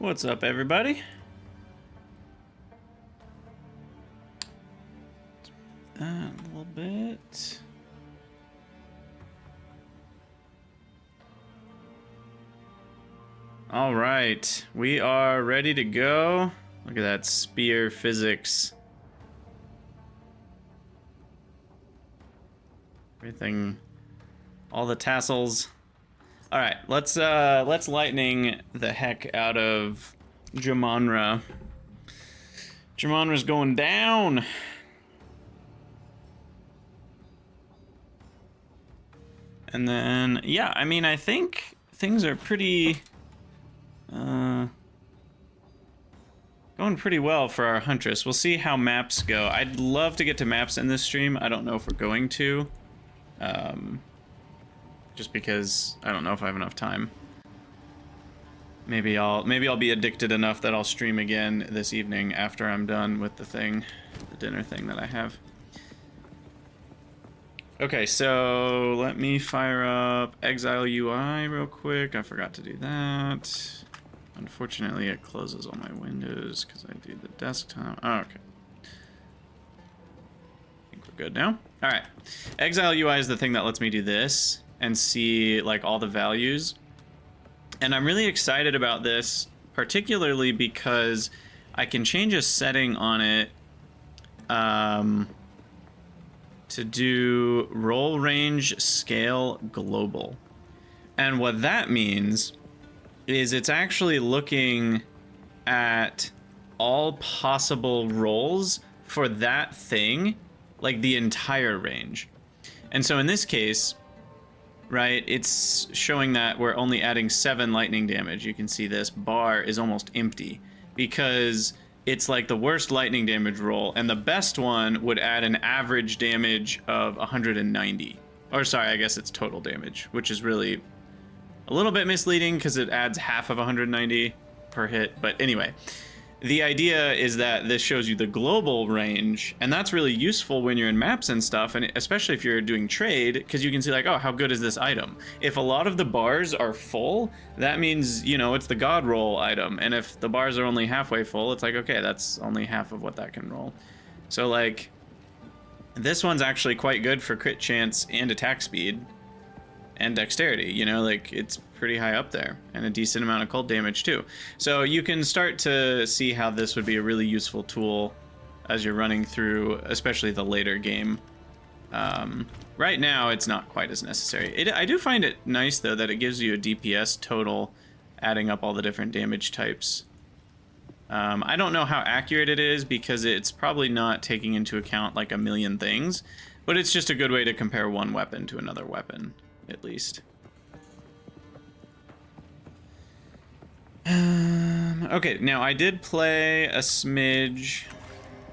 What's up, everybody? A little bit. All right, we are ready to go. Look at that spear physics. Everything, all the tassels. All right, let's lightning the heck out of Jamonra. Jamonra's going down. And then, yeah, I mean, I think things are pretty, going pretty well for our Huntress. We'll see how maps go. I'd love to get to maps in this stream. I don't know if we're going to. Just because I don't know if I have enough time. Maybe I'll be addicted enough that I'll stream again this evening after I'm done with the dinner thing that I have. Okay, so let me fire up Exile UI real quick. I forgot to do that. Unfortunately, it closes all my windows because I do the desktop. Oh, okay. I think we're good now. All right, Exile UI is the thing that lets me do this and see like all the values. And I'm really excited about this, particularly because I can change a setting on it to do roll range scale global. And what that means is it's actually looking at all possible rolls for that thing, like the entire range. And so in this case, right, it's showing that we're only adding 7 lightning damage. You can see this bar is almost empty because it's like the worst lightning damage roll, and the best one would add an average damage of 190. Or sorry, I guess it's total damage, which is really a little bit misleading because it adds half of 190 per hit. But anyway, the idea is that this shows you the global range, and that's really useful when you're in maps and stuff, and especially if you're doing trade, because you can see like, oh, how good is this item? If a lot of the bars are full, that means, you know, it's the god roll item, and if the bars are only halfway full, it's like, okay, that's only half of what that can roll. So like, this one's actually quite good for crit chance and attack speed and dexterity, you know, like it's pretty high up there, and a decent amount of cold damage too. So you can start to see how this would be a really useful tool as you're running through, especially the later game. Right now, it's not quite as necessary. I do find it nice though that it gives you a DPS total, adding up all the different damage types. I don't know how accurate it is because it's probably not taking into account like a million things, but it's just a good way to compare one weapon to another weapon, at least. Okay, now I did play a smidge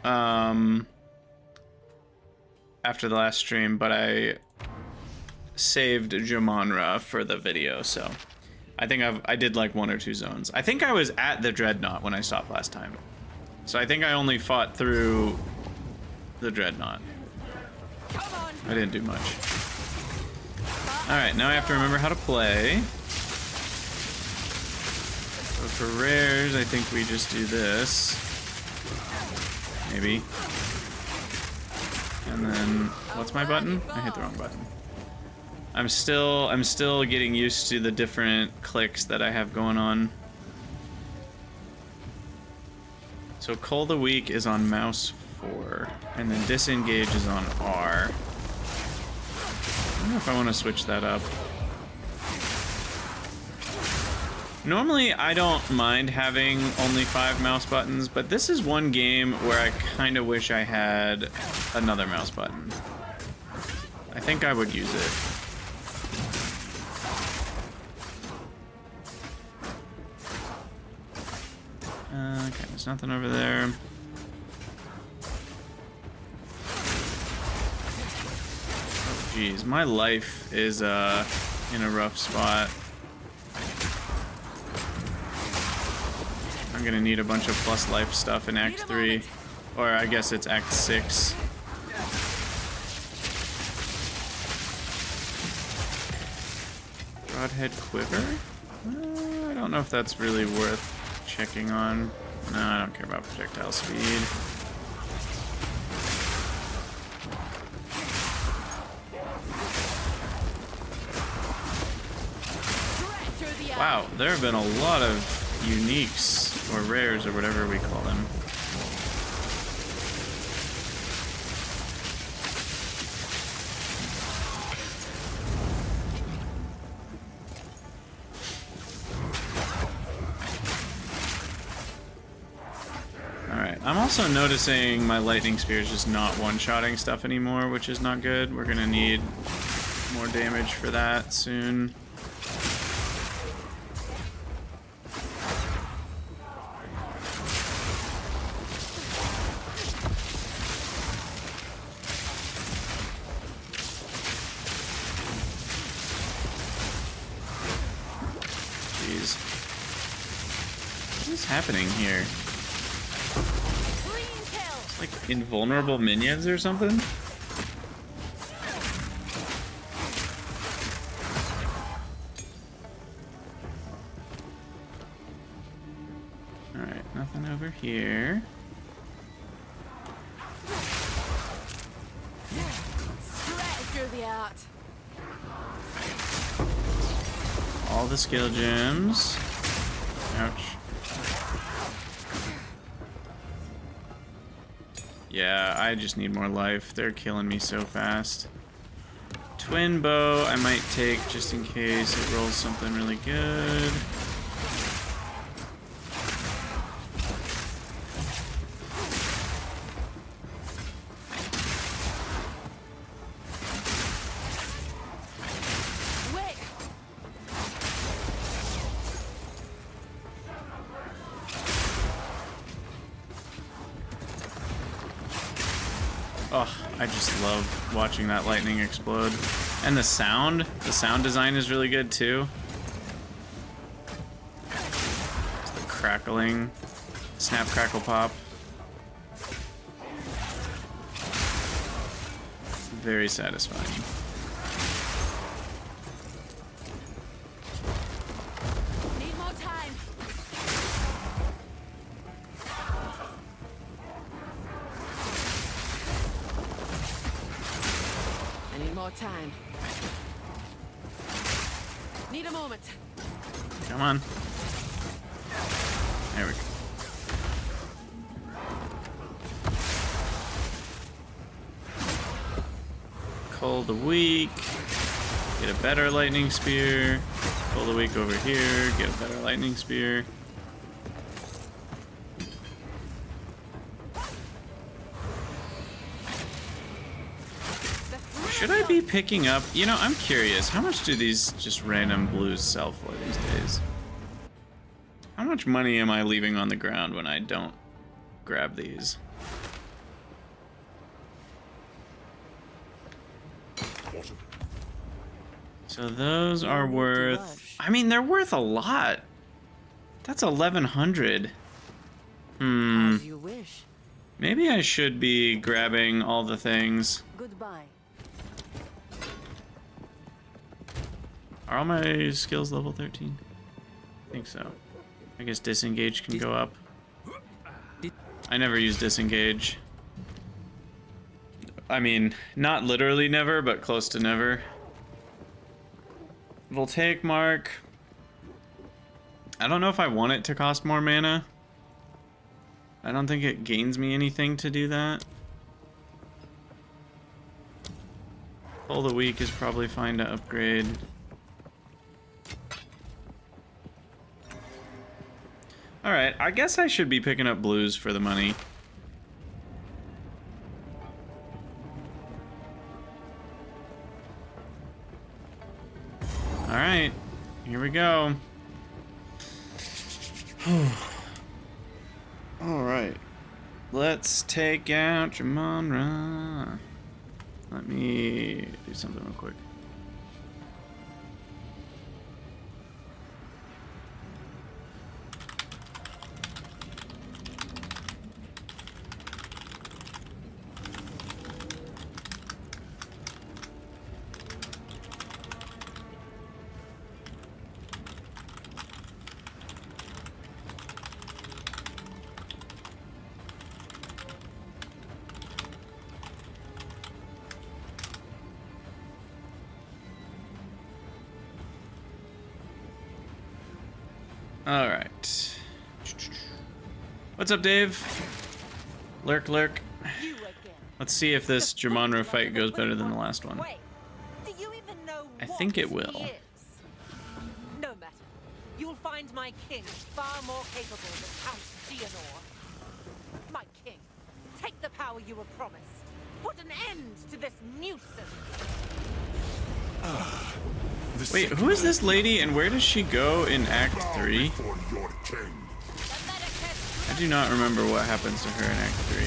after the last stream, but I saved Jamonra for the video, so I think I did like 1 or 2 zones. I think I was at the Dreadnought when I stopped last time, so I think I only fought through the Dreadnought. I didn't do much. Alright, now I have to remember how to play. So for rares, I think we just do this. Maybe. And then, what's my button? I hit the wrong button. I'm still getting used to the different clicks that I have going on. So Cull the Weak is on mouse 4, and then Disengage is on R. I don't know if I want to switch that up. Normally, I don't mind having only 5 mouse buttons, but this is one game where I kind of wish I had another mouse button. I think I would use it. Okay, there's nothing over there. Oh, geez, my life is in a rough spot. I'm gonna need a bunch of plus life stuff in Act 3, or I guess it's Act 6. Broadhead Quiver? I don't know if that's really worth checking on. No, I don't care about projectile speed. Wow, there have been a lot of uniques, or rares, or whatever we call them. Alright, I'm also noticing my lightning spear is just not one-shotting stuff anymore, which is not good. We're gonna need more damage for that soon. Happening here? It's like invulnerable minions or something? Alright, nothing over here. All the skill gems. Ouch. Yeah, I just need more life. They're killing me so fast. Twin bow I might take just in case it rolls something really good. Oh, I just love watching that lightning explode. And the sound design is really good too. It's the crackling, snap, crackle, pop. Very satisfying. Time. Need a moment. Come on. There we go. Cull the weak. Get a better lightning spear. Cull the weak over here. Get a better lightning spear. Should I be picking up? You know, I'm curious. How much do these just random blues sell for these days? How much money am I leaving on the ground when I don't grab these? So those are worth... I mean, they're worth a lot. That's 1,100. As you wish. Maybe I should be grabbing all the things. Goodbye. Are all my skills level 13? I think so. I guess disengage can go up. I never use disengage. I mean, not literally never, but close to never. Voltaic Mark. I don't know if I want it to cost more mana. I don't think it gains me anything to do that. Pull the weak is probably fine to upgrade. Alright, I guess I should be picking up blues for the money. Alright, here we go. Alright, let's take out Jamonra. Let me do something real quick. All right. What's up, Dave? Lurk, lurk. You again. Let's see if this The Germanro fool fight under goes the better than the Windward last one. Sway. Do you even know I what think it he will. is? No matter. You'll find my king far more capable than Count Geonor. My king, take the power you were promised. Put an end to this nuisance. Wait, who is this lady and where does she go in Act 3? I do not remember what happens to her in Act 3.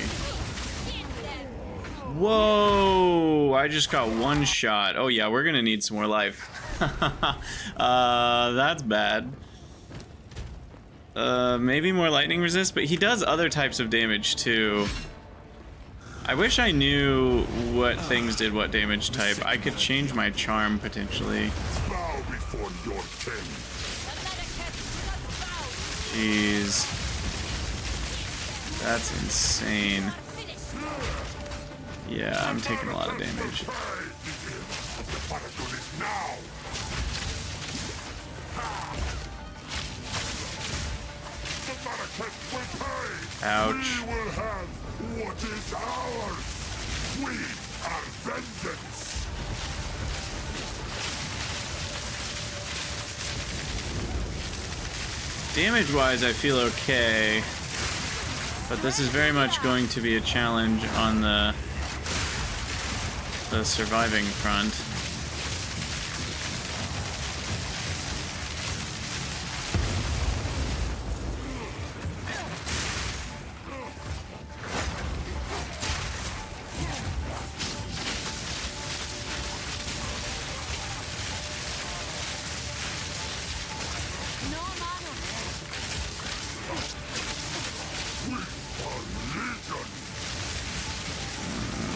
Whoa! I just got one shot. Oh yeah, we're gonna need some more life. That's bad. Maybe more lightning resist, but he does other types of damage too. I wish I knew what things did what damage type. I could change my charm potentially. Jeez. That's insane. Yeah, I'm taking a lot of damage. Ouch. What is ours? We are vengeance. Damage-wise, I feel okay, but this is very much going to be a challenge on the surviving front.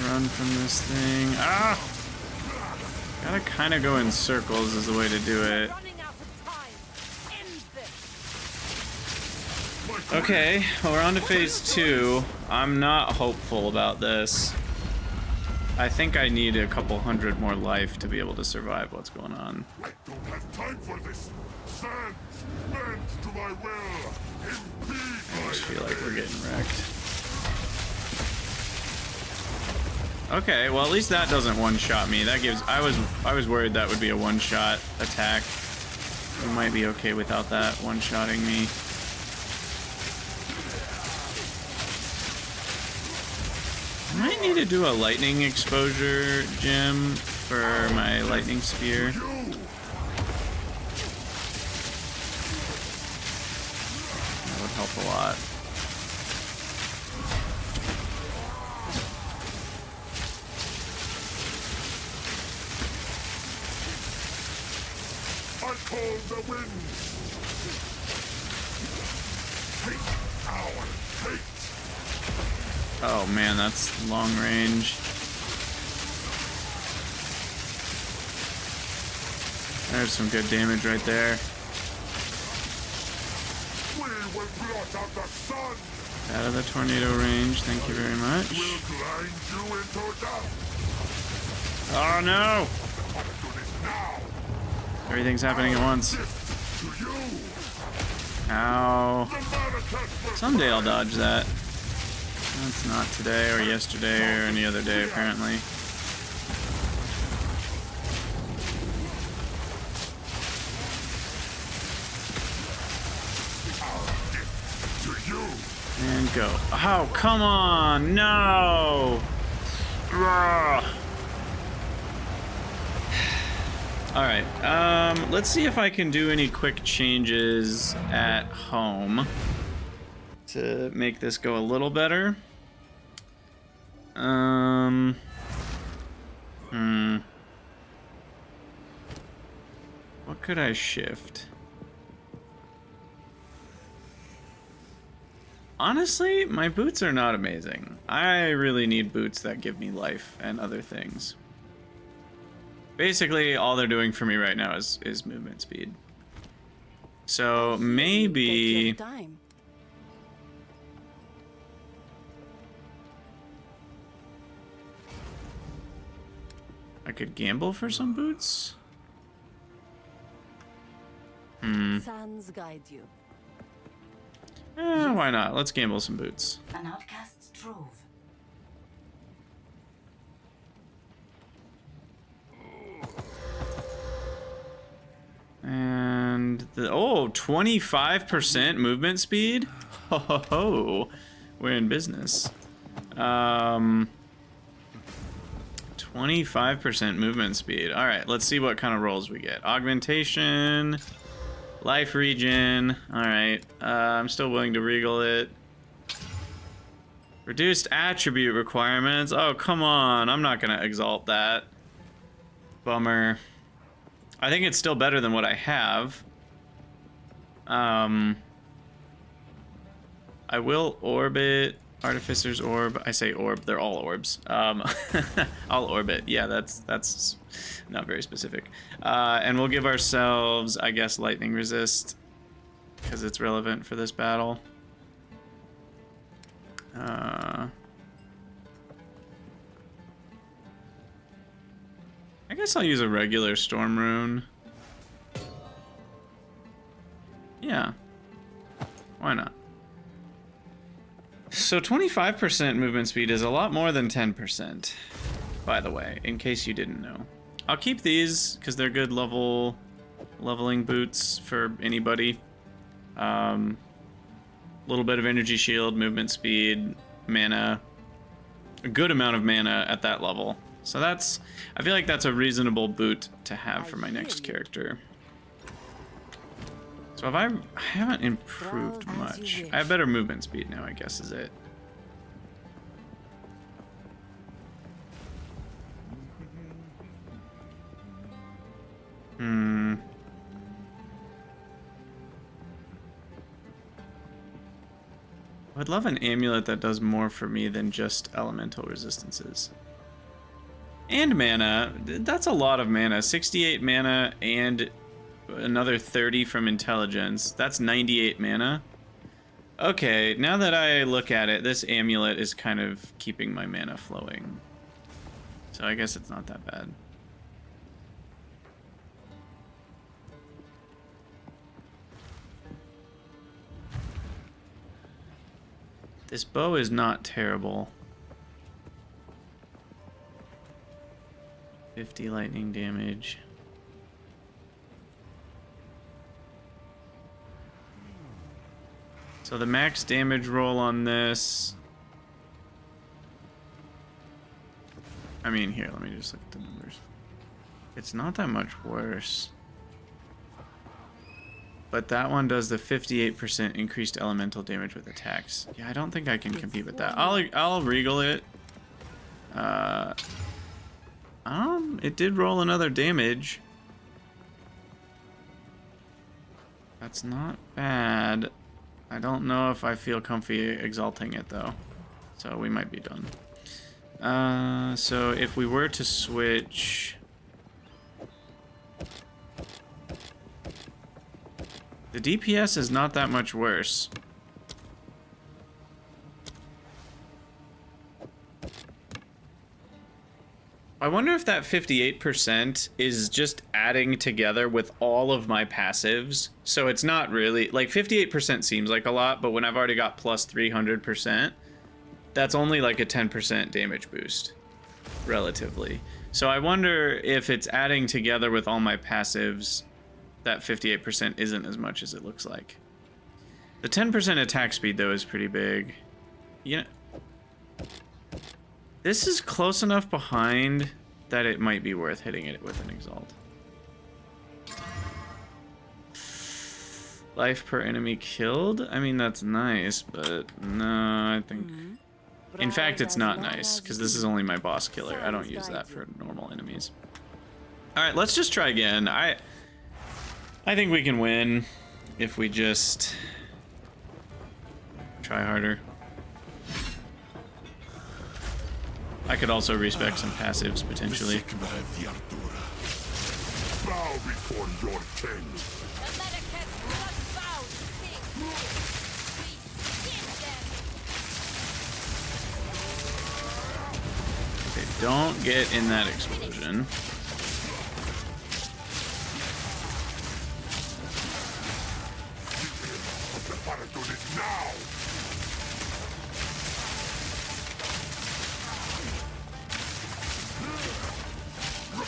Run from this thing. Ah! Gotta kind of go in circles is the way to do it. Okay, well, we're on to phase 2. I'm not hopeful about this. I think I need a couple hundred more life to be able to survive what's going on. I don't have time for this. Stand, bend to my will. Impede I just my feel like we're fate. getting wrecked. Okay, well at least that doesn't one-shot me. That gives I was worried that would be a one-shot attack. We might be okay without that one-shotting me. I might need to do a lightning exposure gem for my lightning spear. That would help a lot. I call the wind. Take our fate. Oh man, that's long range. There's some good damage right there. We will blot out the sun. Out of the tornado range, thank you very much. We'll grind you into dust. Oh no! Do this now. Everything's happening at once. To you. Ow. The Maracas will Someday I'll dodge that. That's not today or yesterday or any other day apparently. to you. And go. Oh, come on! No! Ugh. Alright, let's see if I can do any quick changes at home to make this go a little better. What could I shift? Honestly, my boots are not amazing. I really need boots that give me life and other things. Basically, all they're doing for me right now is movement speed. So maybe Take your time. I could gamble for some boots. Sands guide you. Why not? Let's gamble some boots. An outcast's trove. And the 25% movement speed. Ho ho ho, we're in business. 25% movement speed. All right, let's see what kind of rolls we get. Augmentation, life regen. All right, I'm still willing to regal it. Reduced attribute requirements. Oh, come on, I'm not gonna exalt that. Bummer. I think it's still better than what I have. I will orbit Artificer's Orb. I say orb, they're all orbs. I'll orbit. Yeah, that's not very specific. And we'll give ourselves, I guess, lightning resist because it's relevant for this battle. I guess I'll use a regular storm rune. Yeah. Why not? So 25% movement speed is a lot more than 10%, by the way, in case you didn't know. I'll keep these because they're good leveling boots for anybody. Little bit of energy shield, movement speed, mana. A good amount of mana at that level. So that's, I feel like that's a reasonable boot to have for my next character. So I haven't improved much. I have better movement speed now, I guess is it. I'd love an amulet that does more for me than just elemental resistances. And mana, that's a lot of mana. 68 mana and another 30 from intelligence. That's 98 mana. Okay, now that I look at it, this amulet is kind of keeping my mana flowing. So I guess it's not that bad. This bow is not terrible. 50 lightning damage. So the max damage roll on this... I mean, here, let me just look at the numbers. It's not that much worse. But that one does the 58% increased elemental damage with attacks. Yeah, I don't think I can compete with that. I'll regal it. It did roll another damage. That's not bad. I don't know if I feel comfy exalting it though. So we might be done. So if we were to switch... The DPS is not that much worse. I wonder if that 58% is just adding together with all of my passives. So it's not really, like 58% seems like a lot, but when I've already got plus 300%, that's only like a 10% damage boost, relatively. So I wonder if it's adding together with all my passives, that 58% isn't as much as it looks like. The 10% attack speed though is pretty big. You know, this is close enough behind that it might be worth hitting it with an exalt. Life per enemy killed? I mean, that's nice, but no, I think... In fact, it's not nice, because this is only my boss killer. I don't use that for normal enemies. Alright, let's just try again. I think we can win if we just try harder. I could also respec some passives potentially. Bow before your king. Okay, don't get in that explosion. The Paradon is now!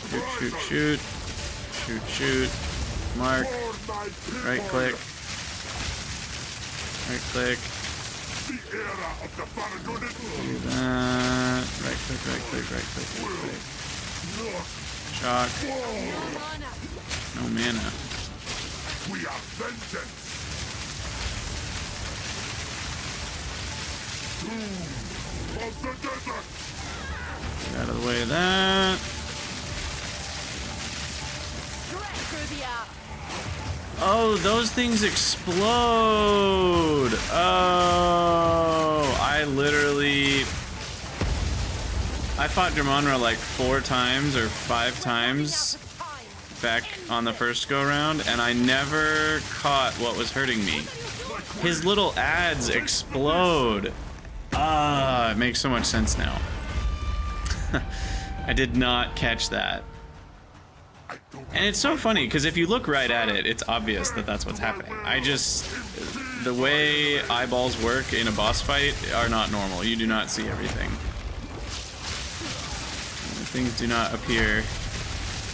Shoot, shoot, shoot. Shoot, shoot. Mark. Right click. Right click. The era of the Paragonid. Do that. Right click, right click, right click, right click. Shock. No mana. We are vengeance. Tomb of the desert. Get out of the way of that. Oh, those things explode. Oh, I fought Dramonra like 4 times or 5 times back on the first go round, and I never caught what was hurting me. His little ads explode. Ah, it makes so much sense now. I did not catch that. And it's so funny, because if you look right at it, it's obvious that that's what's happening. The way eyeballs work in a boss fight are not normal. You do not see everything. Things do not appear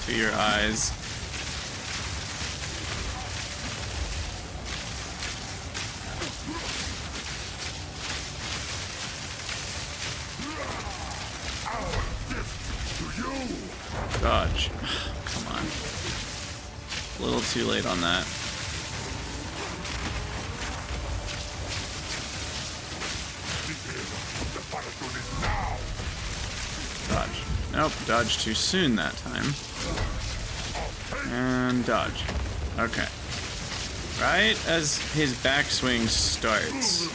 to your eyes. Dodge. Come on. A little too late on that. Dodge. Nope, dodge too soon that time. And dodge. Okay. Right as his backswing starts,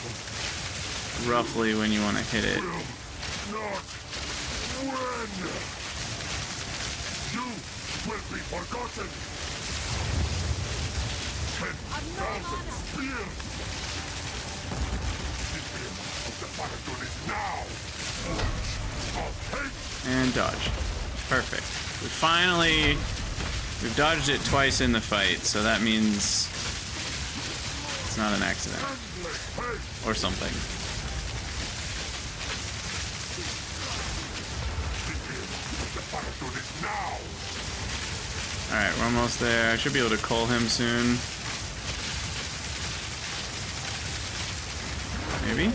roughly when you want to hit it. You will be forgotten. 10,000 spears. The end of the Paragon is now. And dodge. Perfect. We've dodged it twice in the fight, so that means it's not an accident. Or something. Alright, we're almost there. I should be able to cull him soon. Maybe?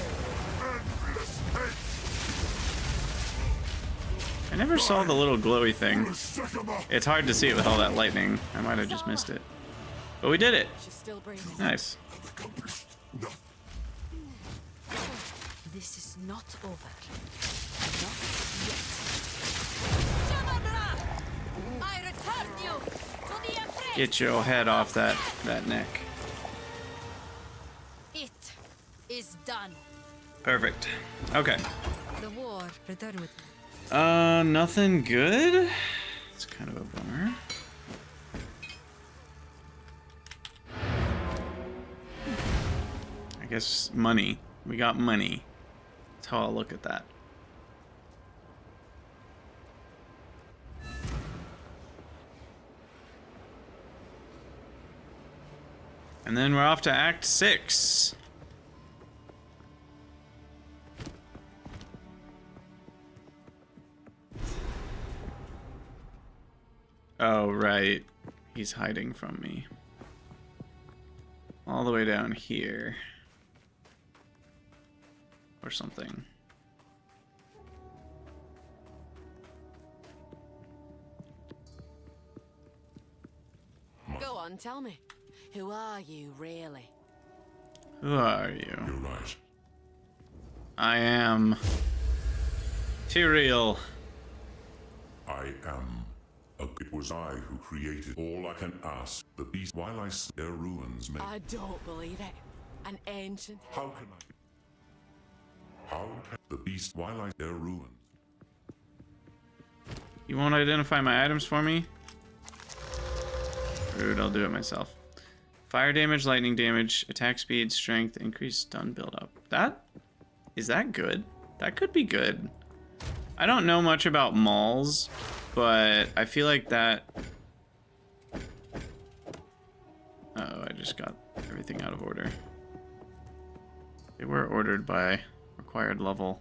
I never saw the little glowy thing. It's hard to see it with all that lightning. I might have just missed it. But we did it. Nice. This is not over. Not yet. I return you to the embrace. Get your head off that neck. It is done. Perfect. Okay. The war returned with me. Nothing good? It's kind of a bummer. I guess money. We got money. That's how I'll look at that. And then we're off to Act 6. Oh, right. He's hiding from me. All the way down here. Or something. Go on, tell me. Who are you, really? Who are you? You're right. I am Tyrael. I am. It was I who created all I can ask. The beast while I their ruins may. I don't believe it. An ancient. How can I? How can the beast while I their ruins? You won't identify my items for me? Rude, I'll do it myself. Fire damage, lightning damage, attack speed, strength, increased stun buildup. Is that good? That could be good. I don't know much about mauls, but I feel like that... Uh-oh, I just got everything out of order. They were ordered by required level.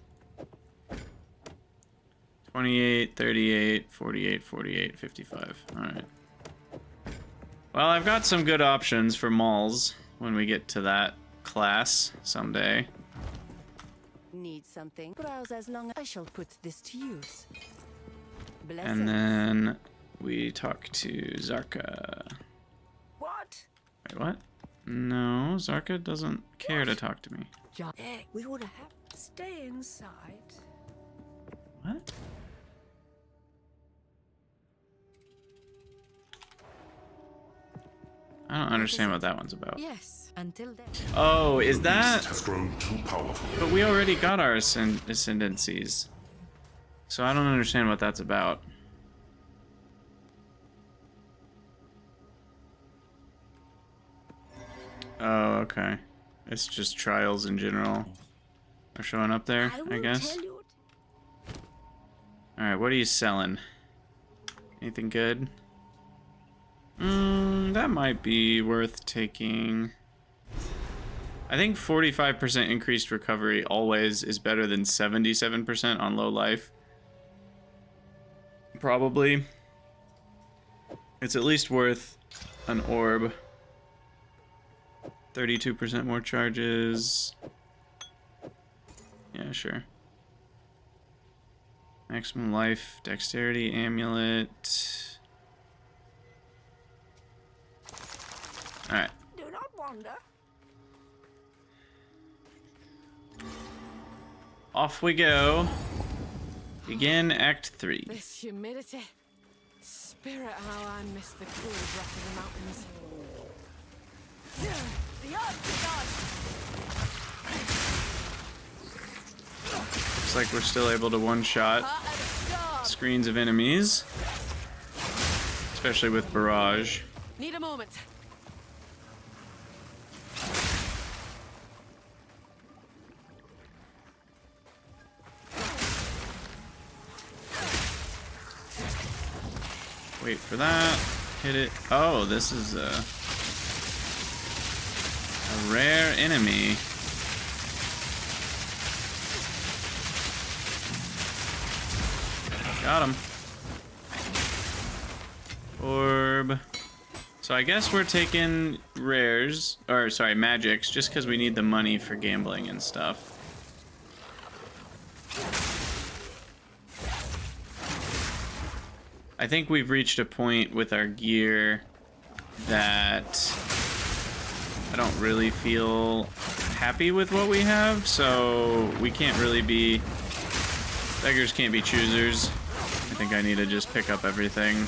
28, 38, 48, 48, 55. Alright. Well, I've got some good options for malls when we get to that class someday. Need something? Browse as long as I shall put this to use. Blessings. And then we talk to Zarka. What? Wait, what? No, Zarka doesn't care to talk to me. Hey, we would have stay inside. What? I don't understand what that one's about. Yes, until then. Oh, is The that... beast has grown too powerful. But we already got our ascendancies. So I don't understand what that's about. Oh, okay. It's just trials in general are showing up there, I guess. Alright, what are you selling? Anything good? That might be worth taking. I think 45% increased recovery always is better than 77% on low life. Probably. It's at least worth an orb. 32% more charges. Yeah, sure. Maximum life, dexterity, amulet. Alright. Do not wander. Off we go. Begin Act 3. This humidity. Spirit, how I miss the cool breath of the mountains. The earth Looks like we're still able to one-shot screens of enemies. Especially with barrage. Need a moment. Wait for that. Hit it. Oh, this is a rare enemy. Got him. Orb. So I guess we're taking rares, or sorry, magics, just because we need the money for gambling and stuff. I think we've reached a point with our gear that I don't really feel happy with what we have, so we can't really be... Beggars can't be choosers. I think I need to just pick up everything.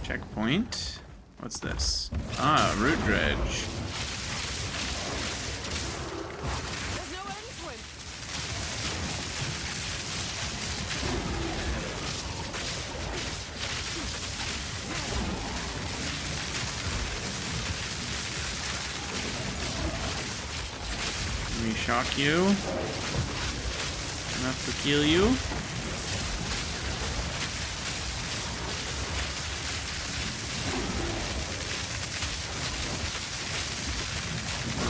Checkpoint. What's this? Ah, root dredge. There's no end to him. Let me shock you. Enough to kill you.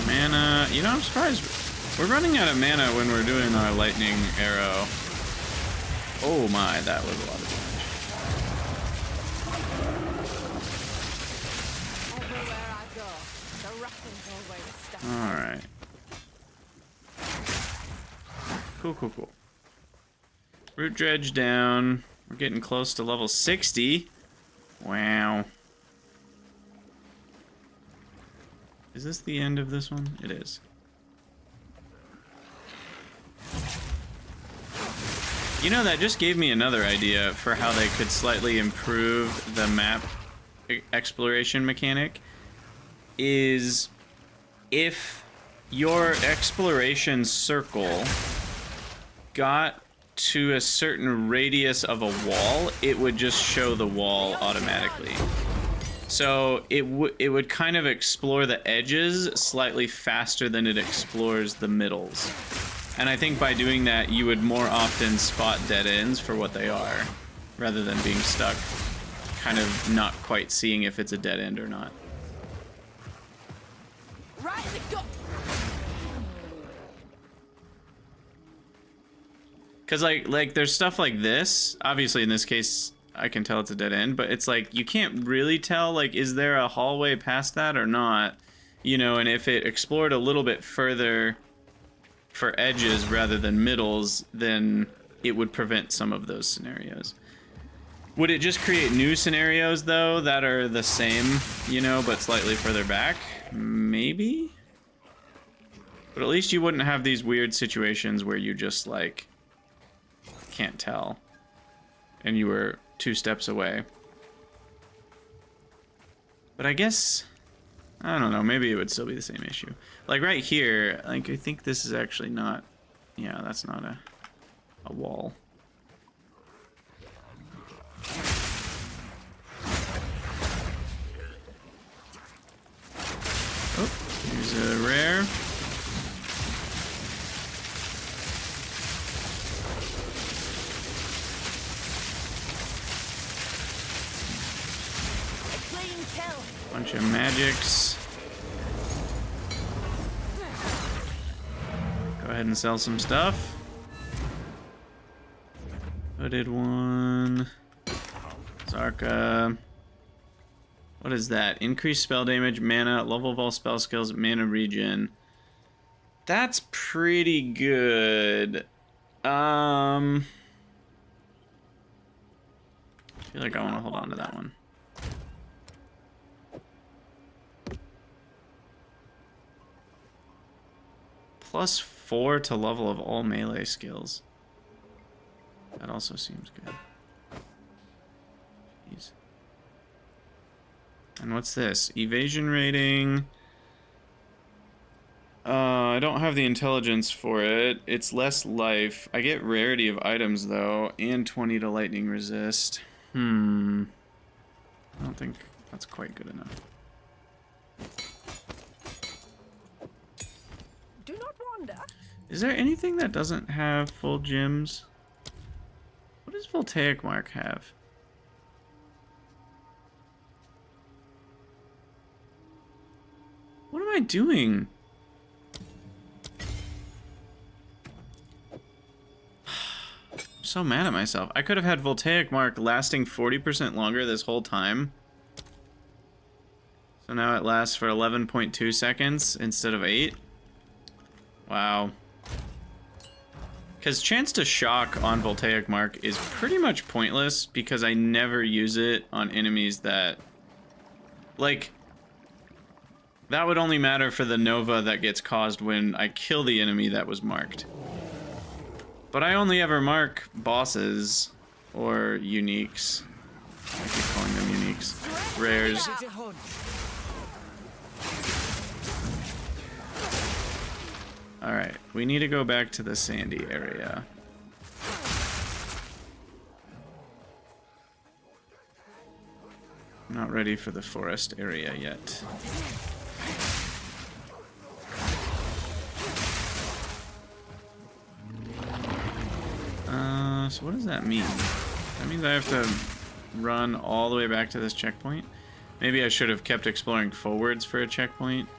Mana. You know, I'm surprised. We're running out of mana when we're doing our lightning arrow. Oh my, that was a lot of Everywhere I go, the rattle's always stuck. damage. Alright. Cool, cool, cool. Root dredge down. We're getting close to level 60. Wow. Is this the end of this one? It is. You know, that just gave me another idea for how they could slightly improve the map exploration mechanic. Is if your exploration circle got to a certain radius of a wall, it would just show the wall automatically. So it would kind of explore the edges slightly faster than it explores the middles. And I think by doing that, you would more often spot dead ends for what they are, rather than being stuck, kind of not quite seeing if it's a dead end or not. Right in the gut. Because like there's stuff like this. Obviously, in this case, I can tell it's a dead end, but it's like you can't really tell, like, is there a hallway past that or not? You know, and if it explored a little bit further for edges rather than middles, then it would prevent some of those scenarios. Would it just create new scenarios, though, that are the same, you know, but slightly further back? Maybe? But at least you wouldn't have these weird situations where you just, like, can't tell. And you were 2 steps away. But I guess, I don't know, maybe it would still be the same issue. Like right here, like I think this is actually not, yeah, that's not a wall. Oh, here's a rare. Bunch of magics. Go ahead and sell some stuff. Hooded one. Zarka. What is that? Increased spell damage, mana, level of all spell skills, mana regen. That's pretty good. I feel like I want to hold on to that one. +4 to level of all melee skills. That also seems good. Jeez. And what's this? Evasion rating. I don't have the intelligence for it. It's less life. I get rarity of items though, and 20 to lightning resist. I don't think that's quite good enough. Do not wander. Is there anything that doesn't have full gems? What does Voltaic Mark have? What am I doing? I'm so mad at myself. I could have had Voltaic Mark lasting 40% longer this whole time. So now it lasts for 11.2 seconds instead of 8. Wow. Because chance to shock on Voltaic Mark is pretty much pointless because I never use it on enemies that... Like, that would only matter for the Nova that gets caused when I kill the enemy that was marked. But I only ever mark bosses or uniques. I keep calling them uniques. Rares. Alright, we need to go back to the sandy area. Not ready for the forest area yet. So what does that mean? That means I have to run all the way back to this checkpoint? Maybe I should have kept exploring forwards for a checkpoint.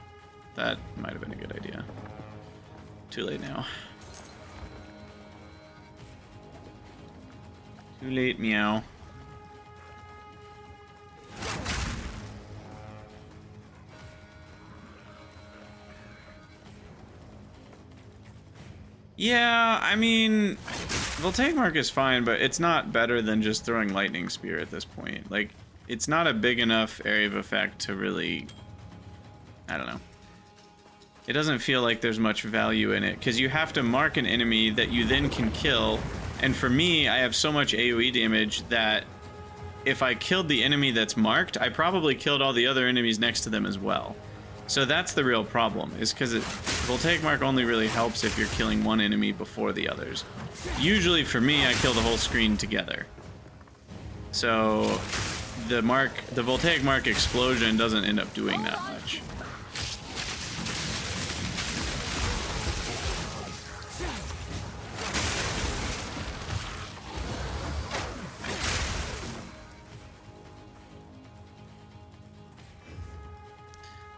That might have been a good idea. Too late now. Too late, meow. Yeah, I mean, Voltaic Mark is fine, but it's not better than just throwing Lightning Spear at this point. Like, it's not a big enough area of effect to really... I don't know. It doesn't feel like there's much value in it, because you have to mark an enemy that you then can kill, and for me, I have so much AoE damage that if I killed the enemy that's marked, I probably killed all the other enemies next to them as well. So that's the real problem, is because Voltaic Mark only really helps if you're killing one enemy before the others. Usually for me, I kill the whole screen together. So the voltaic mark explosion doesn't end up doing that much.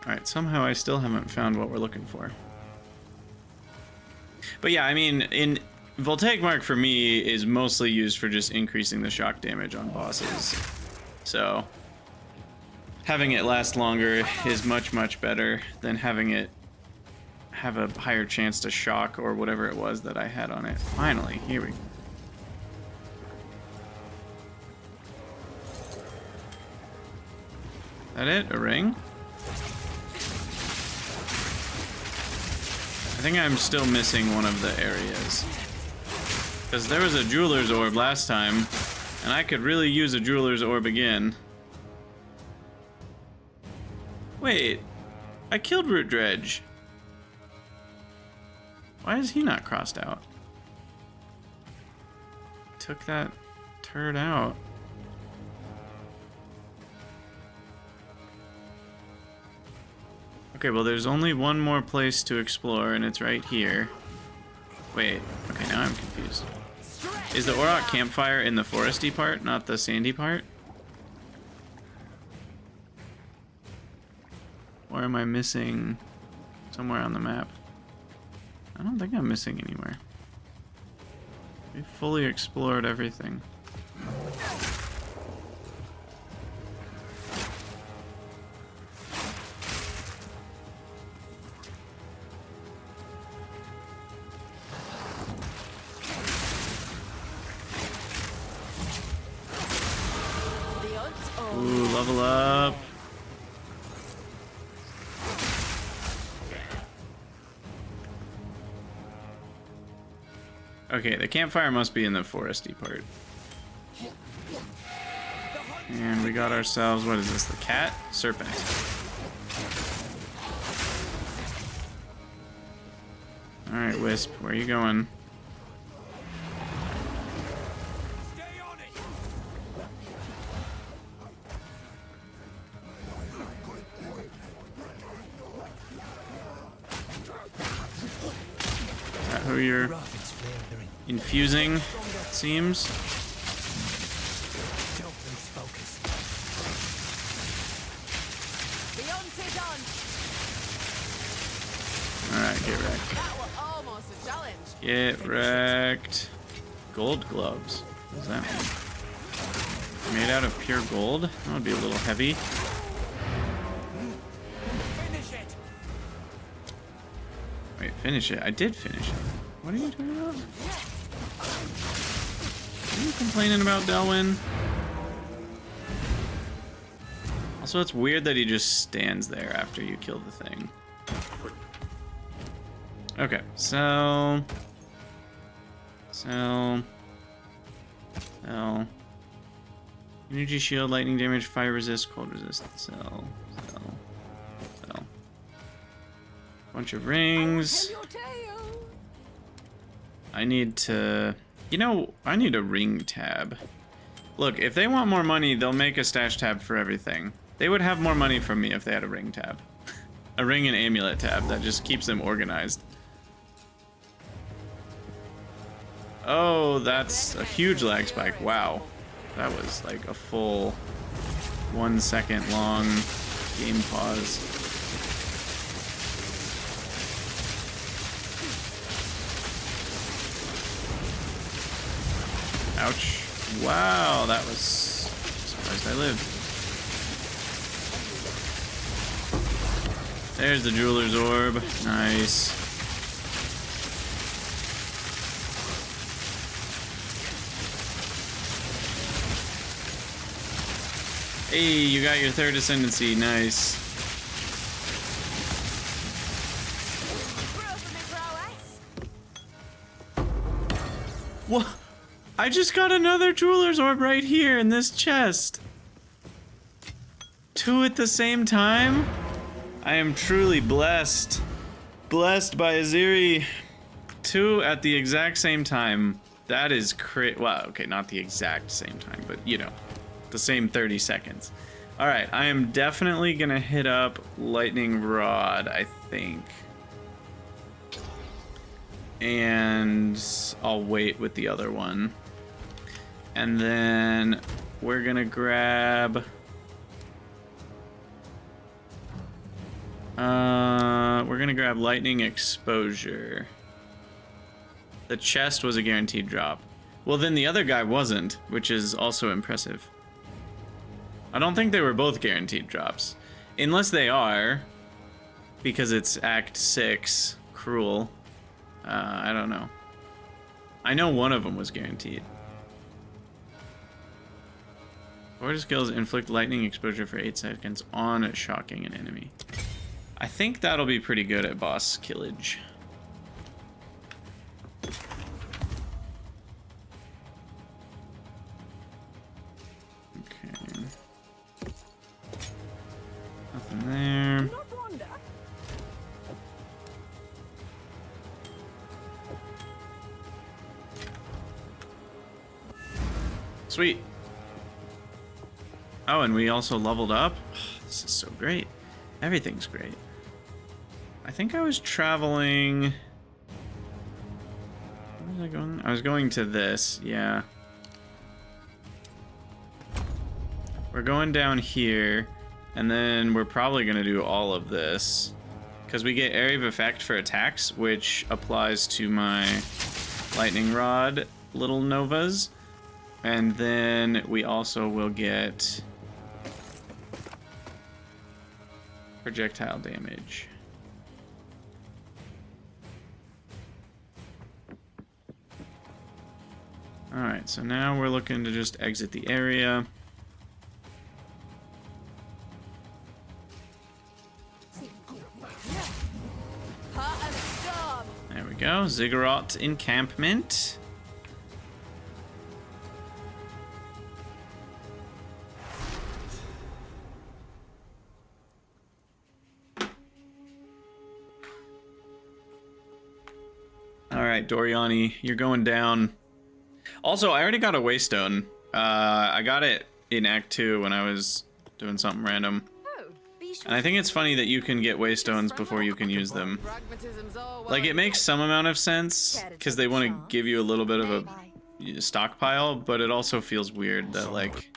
Alright, somehow I still haven't found what we're looking for. But yeah, I mean, in voltaic mark for me is mostly used for just increasing the shock damage on bosses. So having it last longer is much better than having it have a higher chance to shock or whatever it was that I had on it. Finally, here we go. That it? A ring? I think I'm still missing one of the areas. Because there was a jeweler's orb last time, and I could really use a jeweler's orb again. Wait, I killed Root Dredge. Why is he not crossed out? Took that turd out. Okay, well there's only one more place to explore, and it's right here. Wait, okay, now I'm confused. Is the Auroch campfire in the foresty part, not the sandy part? Or am I missing somewhere on the map? I don't think I'm missing anywhere. We've fully explored everything. Ooh, level up. Okay, the campfire must be in the foresty part. And we got ourselves, what is this, the cat? Serpent. Alright, Wisp, where are you going? Who you're infusing, it seems. Alright, get wrecked. Get wrecked. Gold gloves. What does that mean? Made out of pure gold? That would be a little heavy. Wait, finish it. I did finish it. What are you talking about? Are you complaining about Delwyn? Also, it's weird that he just stands there after you kill the thing. Okay, sell. Energy shield, lightning damage, fire resist, cold resist. Sell. Bunch of rings. I need to... You know, I need a ring tab. Look, if they want more money, they'll make a stash tab for everything. They would have more money from me if they had a ring tab. A ring and amulet tab that just keeps them organized. Oh, that's a huge lag spike. Wow. That was like a full 1 second long game pause. Ouch. Wow, that was... surprised I lived. There's the jeweler's orb. Nice. Hey, you got your third ascendancy. Nice. What? I just got another jeweler's orb right here in this chest. 2 at the same time? I am truly blessed. Blessed by Aziri. 2 at the exact same time. That is well, okay, not the exact same time, but you know. the same 30 seconds. All right, I am definitely gonna hit up Lightning Rod, I think. And I'll wait with the other one. And then we're gonna grab... we're gonna grab Lightning Exposure. The chest was a guaranteed drop. Well, then the other guy wasn't, which is also impressive. I don't think they were both guaranteed drops. Unless they are, because it's Act 6, Cruel. I don't know. I know one of them was guaranteed. Order skills inflict lightning exposure for 8 seconds on shocking an enemy. I think that'll be pretty good at boss killage. Okay. Nothing there. Sweet. Oh, and we also leveled up. This is so great. Everything's great. I think I was traveling... Where was I going? I was going to this, yeah. We're going down here, and then we're probably going to do all of this. Because we get area of effect for attacks, which applies to my lightning rod little novas. And then we also will get projectile damage. Alright, so now we're looking to just exit the area. There we go, Ziggurat encampment. Alright, Doriani, you're going down. Also, I already got a Waystone. I got it in Act 2 when I was doing something random. And I think it's funny that you can get Waystones before you can use them. Like, it makes some amount of sense, because they want to give you a little bit of a stockpile, but it also feels weird that, like,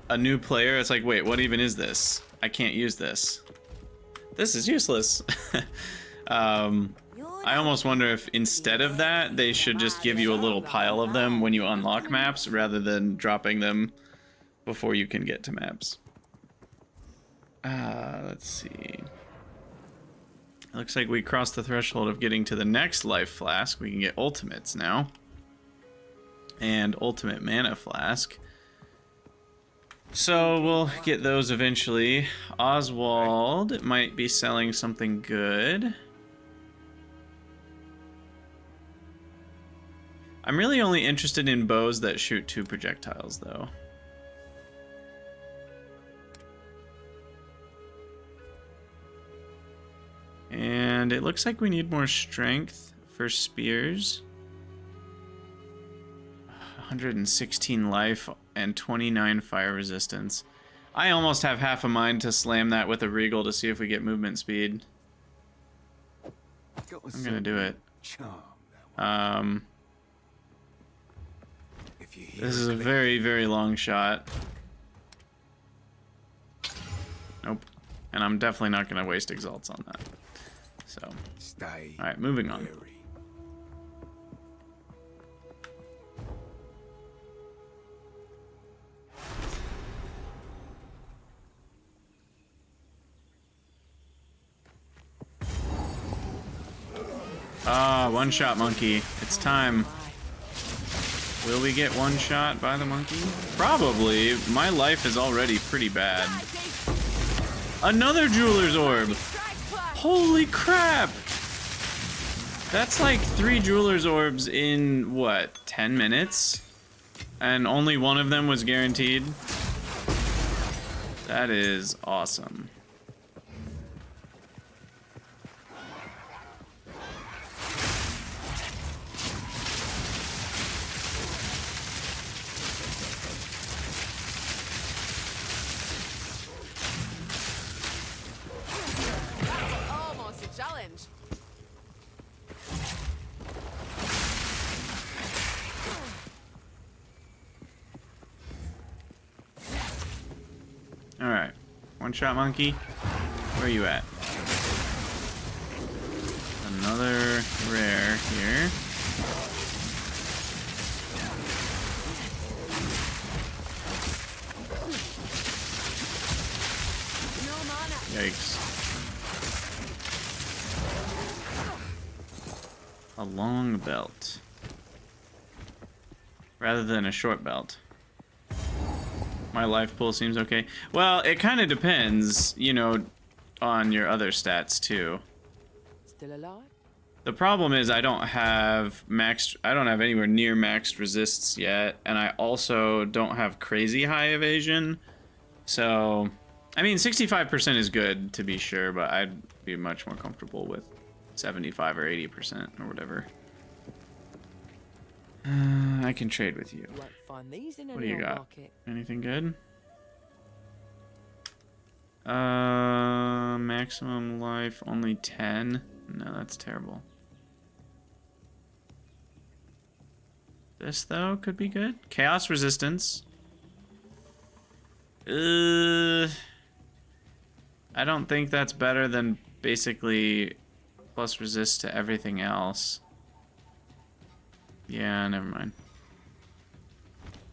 a new player, it's like, wait, what even is this? I can't use this. This is useless. I almost wonder if instead of that, they should just give you a little pile of them when you unlock maps rather than dropping them before you can get to maps. Let's see. It looks like we crossed the threshold of getting to the next life flask. We can get ultimates now. And ultimate mana flask. So we'll get those eventually. Oswald might be selling something good. I'm really only interested in bows that shoot 2 projectiles, though. And it looks like we need more strength for spears. 116 life and 29 fire resistance. I almost have half a mind to slam that with a regal to see if we get movement speed. I'm gonna do it. This is a very, very long shot. Nope. And I'm definitely not going to waste exalts on that. So, alright, moving on. Ah, one-shot monkey. It's time. Will we get one shot by the monkey? Probably. My life is already pretty bad. Another jeweler's orb! Holy crap! That's like 3 jeweler's orbs in, what, 10 minutes? And only one of them was guaranteed? That is awesome. One-shot monkey. Where are you at? Another rare here. Yikes. A long belt. Rather than a short belt. My life pool seems okay. Well, it kind of depends, you know, on your other stats too. Still alive? The problem is I don't have anywhere near maxed resists yet, and I also don't have crazy high evasion. So, I mean, 65% is good to be sure, but I'd be much more comfortable with 75 or 80% or whatever. I can trade with you. Won't find these in What do any you old got? market. Anything good? Maximum life only 10. No, that's terrible. This though could be good. Chaos resistance. I don't think that's better than basically plus resist to everything else. Yeah, never mind.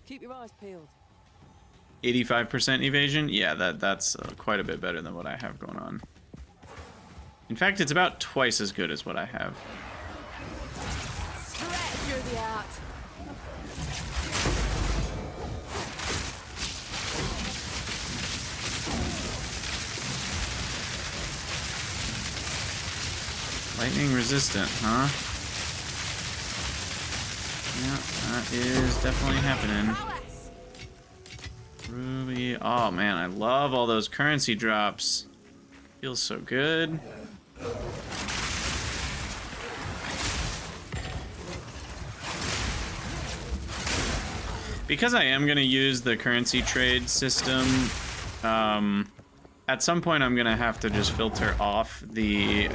Keep your eyes peeled. 85% evasion? Yeah, that's quite a bit better than what I have going on. In fact, it's about twice as good as what I have. Stretch through the art. Lightning resistant, huh? Yeah, that is definitely happening. Ruby. Oh man, I love all those currency drops. Feels so good. Because I am going to use the currency trade system, at some point I'm going to have to just filter off the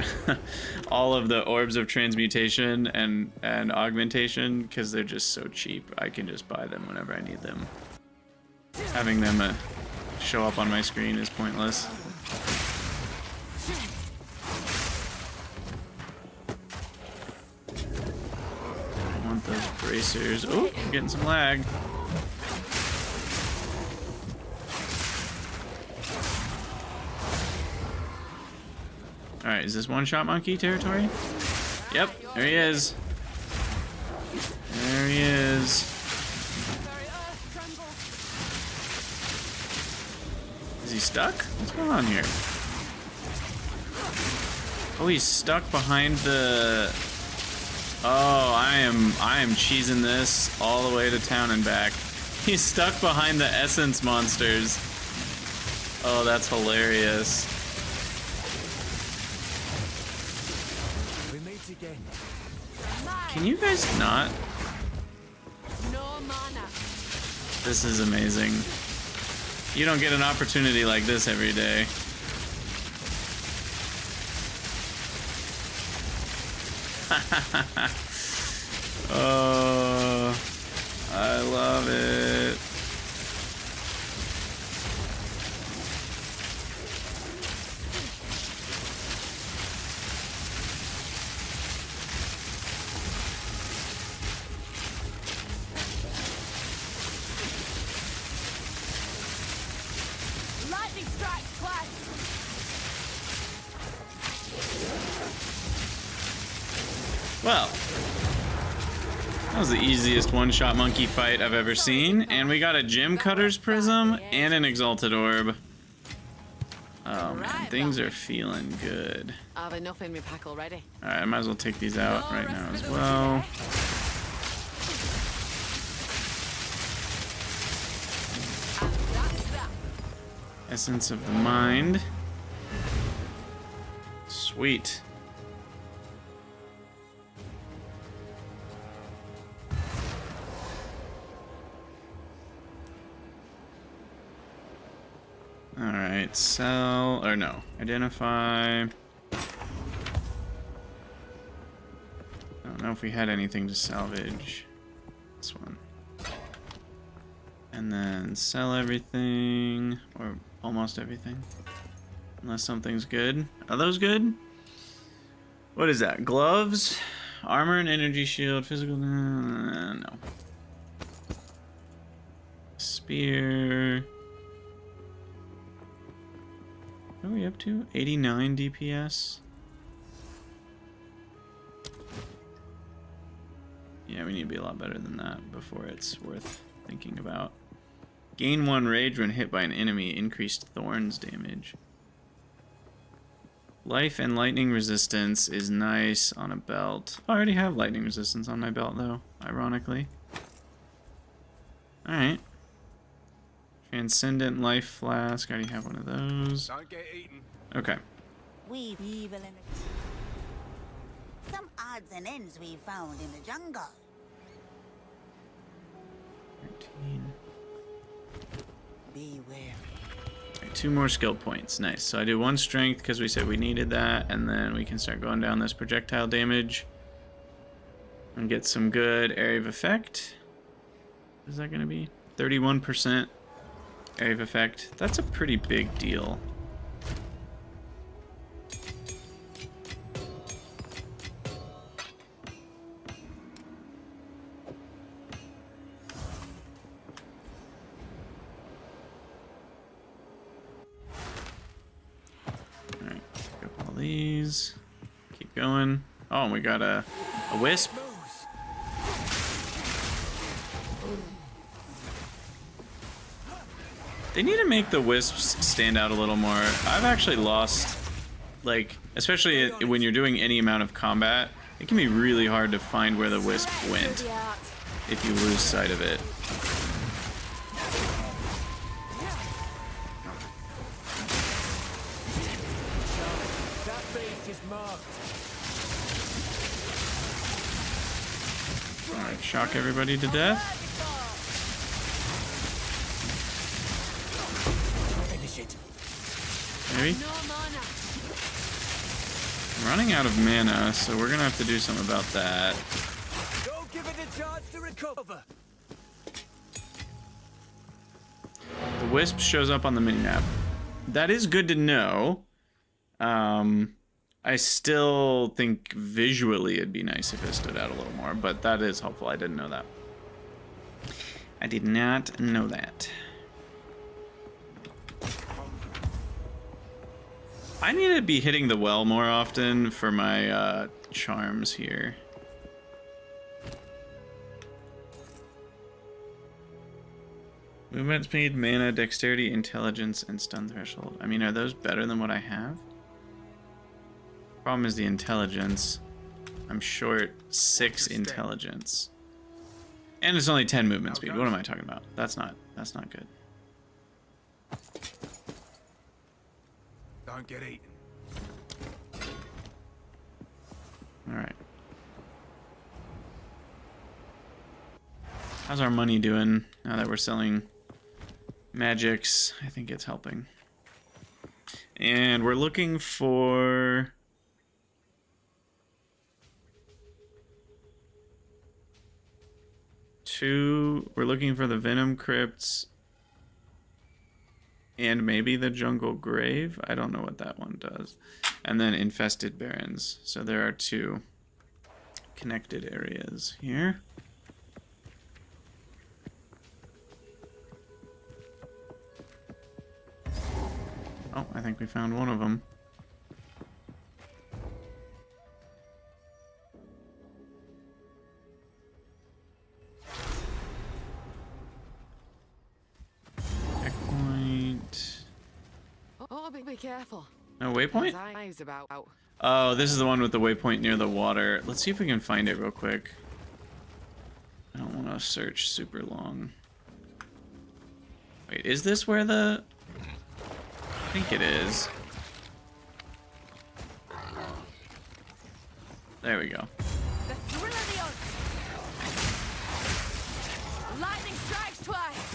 all of the orbs of transmutation and augmentation because they're just so cheap. I can just buy them whenever I need them. Having them show up on my screen is pointless. I want those bracers. Oh, I'm getting some lag. Alright, is this one-shot monkey territory? Yep, there he is. There he is. Is he stuck? What's going on here? Oh, he's stuck behind the... Oh, I am cheesing this all the way to town and back. He's stuck behind the essence monsters. Oh, that's hilarious. We meet again. Can you guys not? No mana. This is amazing. You don't get an opportunity like this every day. Oh, I love it. Lightning strike twice. Well, that was the easiest one-shot monkey fight I've ever seen, and we got a Gem Cutter's Prism and an Exalted Orb. Oh man, things are feeling good. I've enough in my pack already. Alright, I might as well take these out right now as well. Essence of the Mind. Sweet. Alright, sell, or no, identify. I don't know if we had anything to salvage. This one. And then sell everything, or almost everything. Unless something's good. Are those good? What is that? Gloves? Armor and energy shield. Physical... no. Spear. What are we up to? 89 DPS? Yeah, we need to be a lot better than that before it's worth thinking about. Gain 1 rage when hit by an enemy. Increased thorns damage. Life and lightning resistance is nice on a belt. Oh, I already have lightning resistance on my belt, though, ironically. Alright. Transcendent life flask. I already have one of those. Don't get eaten. Okay. We've evil in some odds and ends we found in the jungle. 13. Be wary. Right, 2 more skill points. Nice. So I do 1 strength because we said we needed that, and then we can start going down this projectile damage and get some good area of effect. What is that going to be? 31% area of effect. That's a pretty big deal. Alright, pick up all these. Keep going. Oh, and we got a wisp. They need to make the wisps stand out a little more. I've actually lost, like, especially when you're doing any amount of combat, it can be really hard to find where the wisp went if you lose sight of it. That beast is marked. Alright, shock everybody to death. Finish it. Maybe? I'm running out of mana, so we're gonna have to do something about that. Don't give it a chance to recover. The wisp shows up on the minimap. That is good to know. I still think visually it'd be nice if it stood out a little more, but that is helpful. I didn't know that. I did not know that. I need to be hitting the well more often for my charms here. Movement speed, mana, dexterity, intelligence, and stun threshold. I mean, are those better than what I have? Problem is the intelligence. I'm short 6 intelligence. And it's only 10 movement speed. What am I talking about? That's not good. Don't get eaten. Alright. How's our money doing now that we're selling magics? I think it's helping. And we're looking for... We're looking for the Venom Crypts and maybe the Jungle Grave. I don't know what that one does. And then Infested Barrens. So there are 2 connected areas here. Oh, I think we found one of them. Checkpoint. Oh, be careful. No waypoint? Eyes about. Oh, this is the one with the waypoint near the water. Let's see if we can find it real quick. I don't want to search super long. Wait, is this where the... I think it is. There we go. The thrill of the odds. Lightning strikes twice.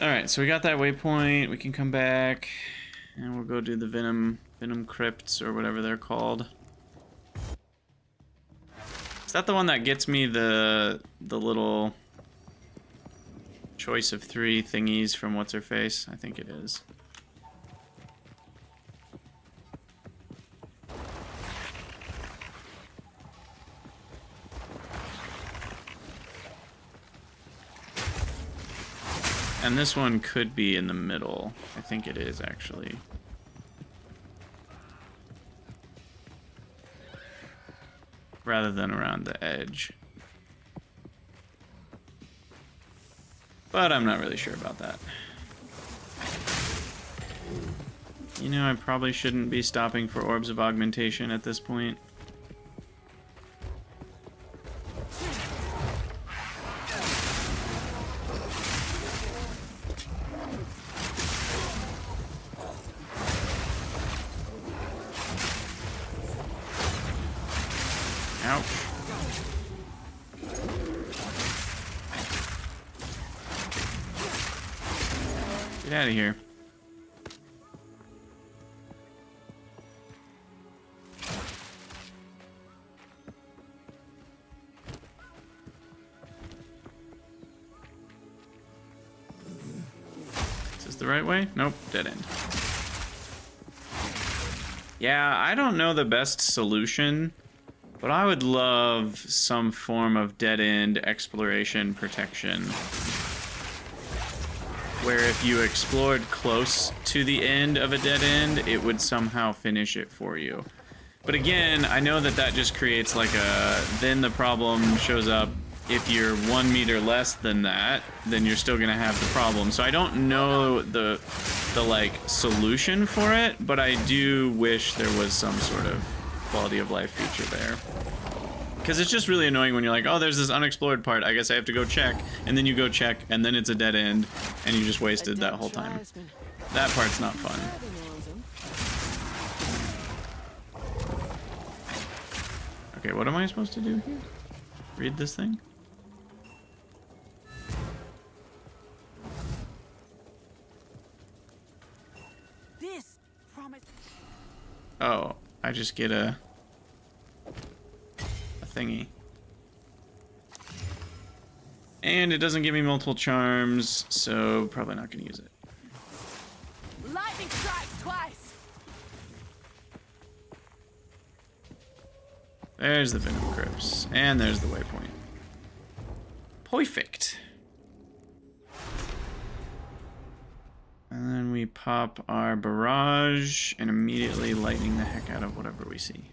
Alright, so we got that waypoint. We can come back and we'll go do the Venom Crypts or whatever they're called. Is that the one that gets me the little choice of 3 thingies from what's her face? I think it is. And this one could be in the middle. I think it is, actually. Rather than around the edge. But I'm not really sure about that. You know, I probably shouldn't be stopping for orbs of augmentation at this point. Ouch. Get out of here. Is this the right way? Nope, dead end. Yeah, I don't know the best solution, but I would love some form of dead-end exploration protection. Where if you explored close to the end of a dead end, it would somehow finish it for you. But again, I know that that just creates like a... Then the problem shows up. If you're 1 meter less than that, then you're still gonna have the problem. So I don't know the like solution for it, but I do wish there was some sort of quality of life feature there. Because it's just really annoying when you're like, oh, there's this unexplored part, I guess I have to go check, and then you go check, and then it's a dead end, and you just wasted that whole time. That part's not fun. Okay, what am I supposed to do here? Read this thing? This promise. Oh, I just get a thingy. And it doesn't give me multiple charms, so probably not gonna use it. Lightning strikes twice. There's the Venom Crypts, and there's the waypoint. Perfect. And then we pop our barrage and immediately lightning the heck out of whatever we see.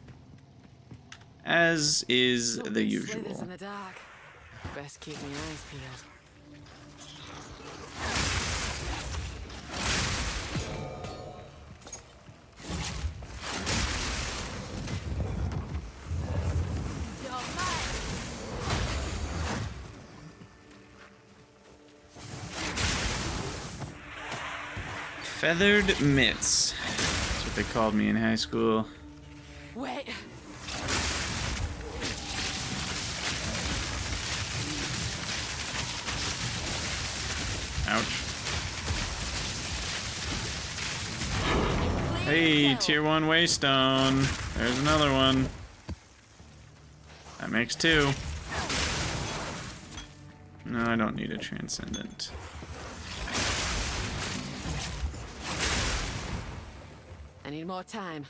As is the usual. In the dark. Best keep my eyes peeled. Feathered mitts. That's what they called me in high school. Wait. Ouch. Hey, tier 1 waystone. There's another one. That makes 2. No, I don't need a transcendent. I need more time.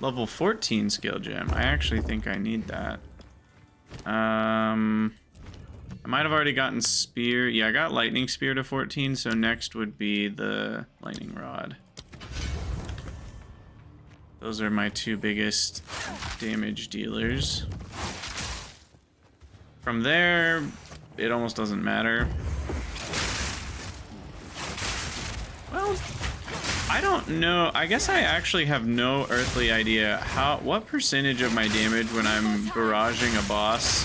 Level 14 skill gem. I actually think I need that. I might have already gotten spear. Yeah, I got lightning spear to 14, so next would be the lightning rod. Those are my 2 biggest damage dealers. From there, it almost doesn't matter. Well, I don't know. I guess I actually have no earthly idea what percentage of my damage when I'm barraging a boss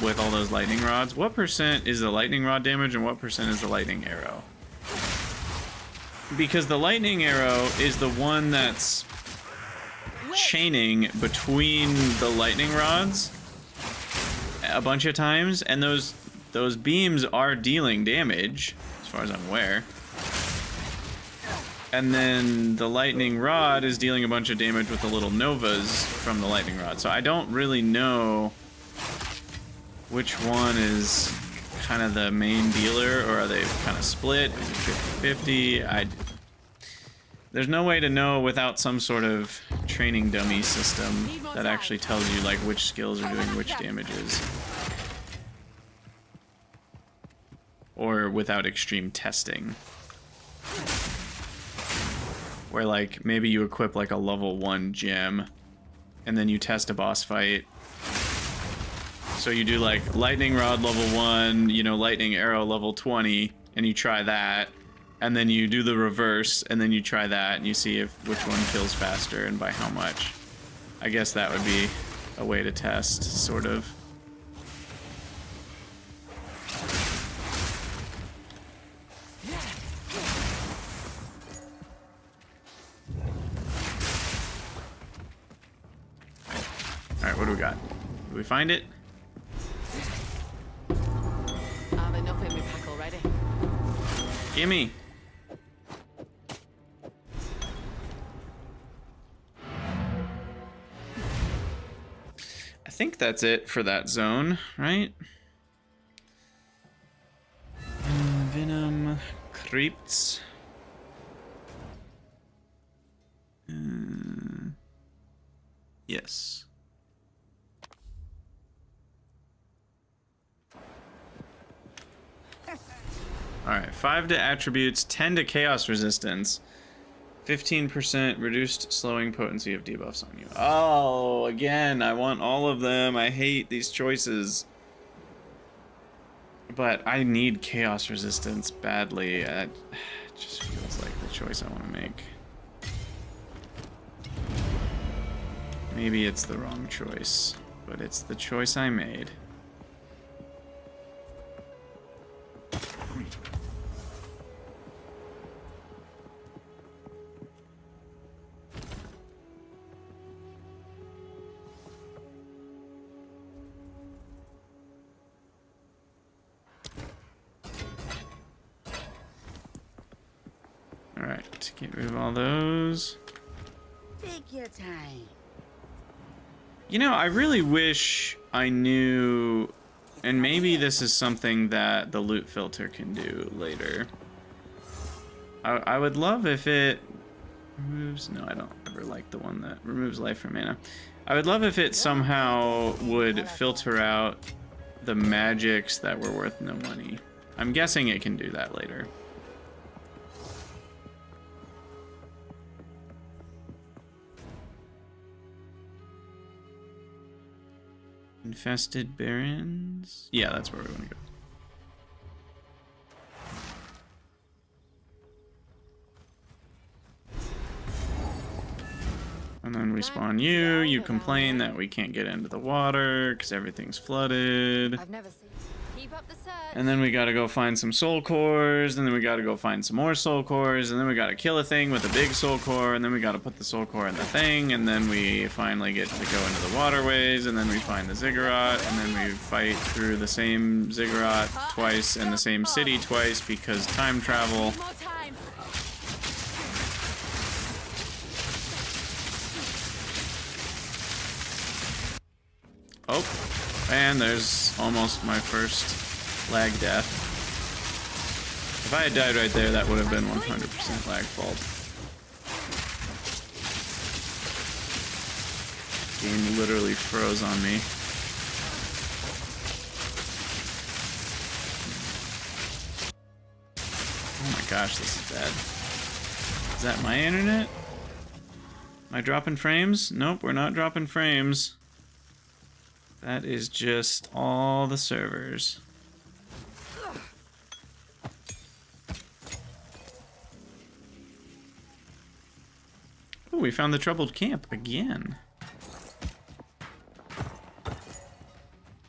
with all those lightning rods. What percent is the lightning rod damage and what percent is the lightning arrow? Because the lightning arrow is the one that's chaining between the lightning rods a bunch of times, and those beams are dealing damage, as far as I'm aware. And then the lightning rod is dealing a bunch of damage with the little novas from the lightning rod. So I don't really know which one is kind of the main dealer, or are they kind of split? Is it 50-50? There's no way to know without some sort of training dummy system that actually tells you like which skills are doing which damages. Or without extreme testing. Where like maybe you equip like a level 1 gem and then you test a boss fight. So you do like lightning rod level 1, you know, lightning arrow level 20, and you try that, and then you do the reverse and then you try that and you see if which one kills faster and by how much. I guess that would be a way to test, sort of. Alright, what do we got? Do we find it? I've enough in my pack already. Gimme! I think that's it for that zone, right? Venom Creeps. Yes. Alright, 5 to attributes, 10 to chaos resistance, 15% reduced slowing potency of debuffs on you. Oh, again, I want all of them. I hate these choices. But I need chaos resistance badly. It just feels like the choice I want to make. Maybe it's the wrong choice, but it's the choice I made. Alright, get rid of all those. Take your time. You know, I really wish I knew, and maybe this is something that the loot filter can do later. I would love if it removes, no, I don't ever like the one that removes life from mana. I would love if it somehow would filter out the magics that were worth no money. I'm guessing it can do that later. Infested Barrens? Yeah, that's where we want to go. And then we spawn you. You complain that we can't get into the water because everything's flooded. I've never seen. Keep up the search. And then we gotta go find some soul cores, and then we gotta go find some more soul cores, and then we gotta kill a thing with a big soul core, and then we gotta put the soul core in the thing, and then we finally get to go into the waterways, and then we find the ziggurat, and then we fight through the same ziggurat twice and the same city twice because time travel. More time. Oh, and there's almost my first lag death. If I had died right there, that would have been 100% lag fault. Game literally froze on me. Oh my gosh, this is bad. Is that my internet? Am I dropping frames? Nope, we're not dropping frames. That is just all the servers. Oh, we found the troubled camp again.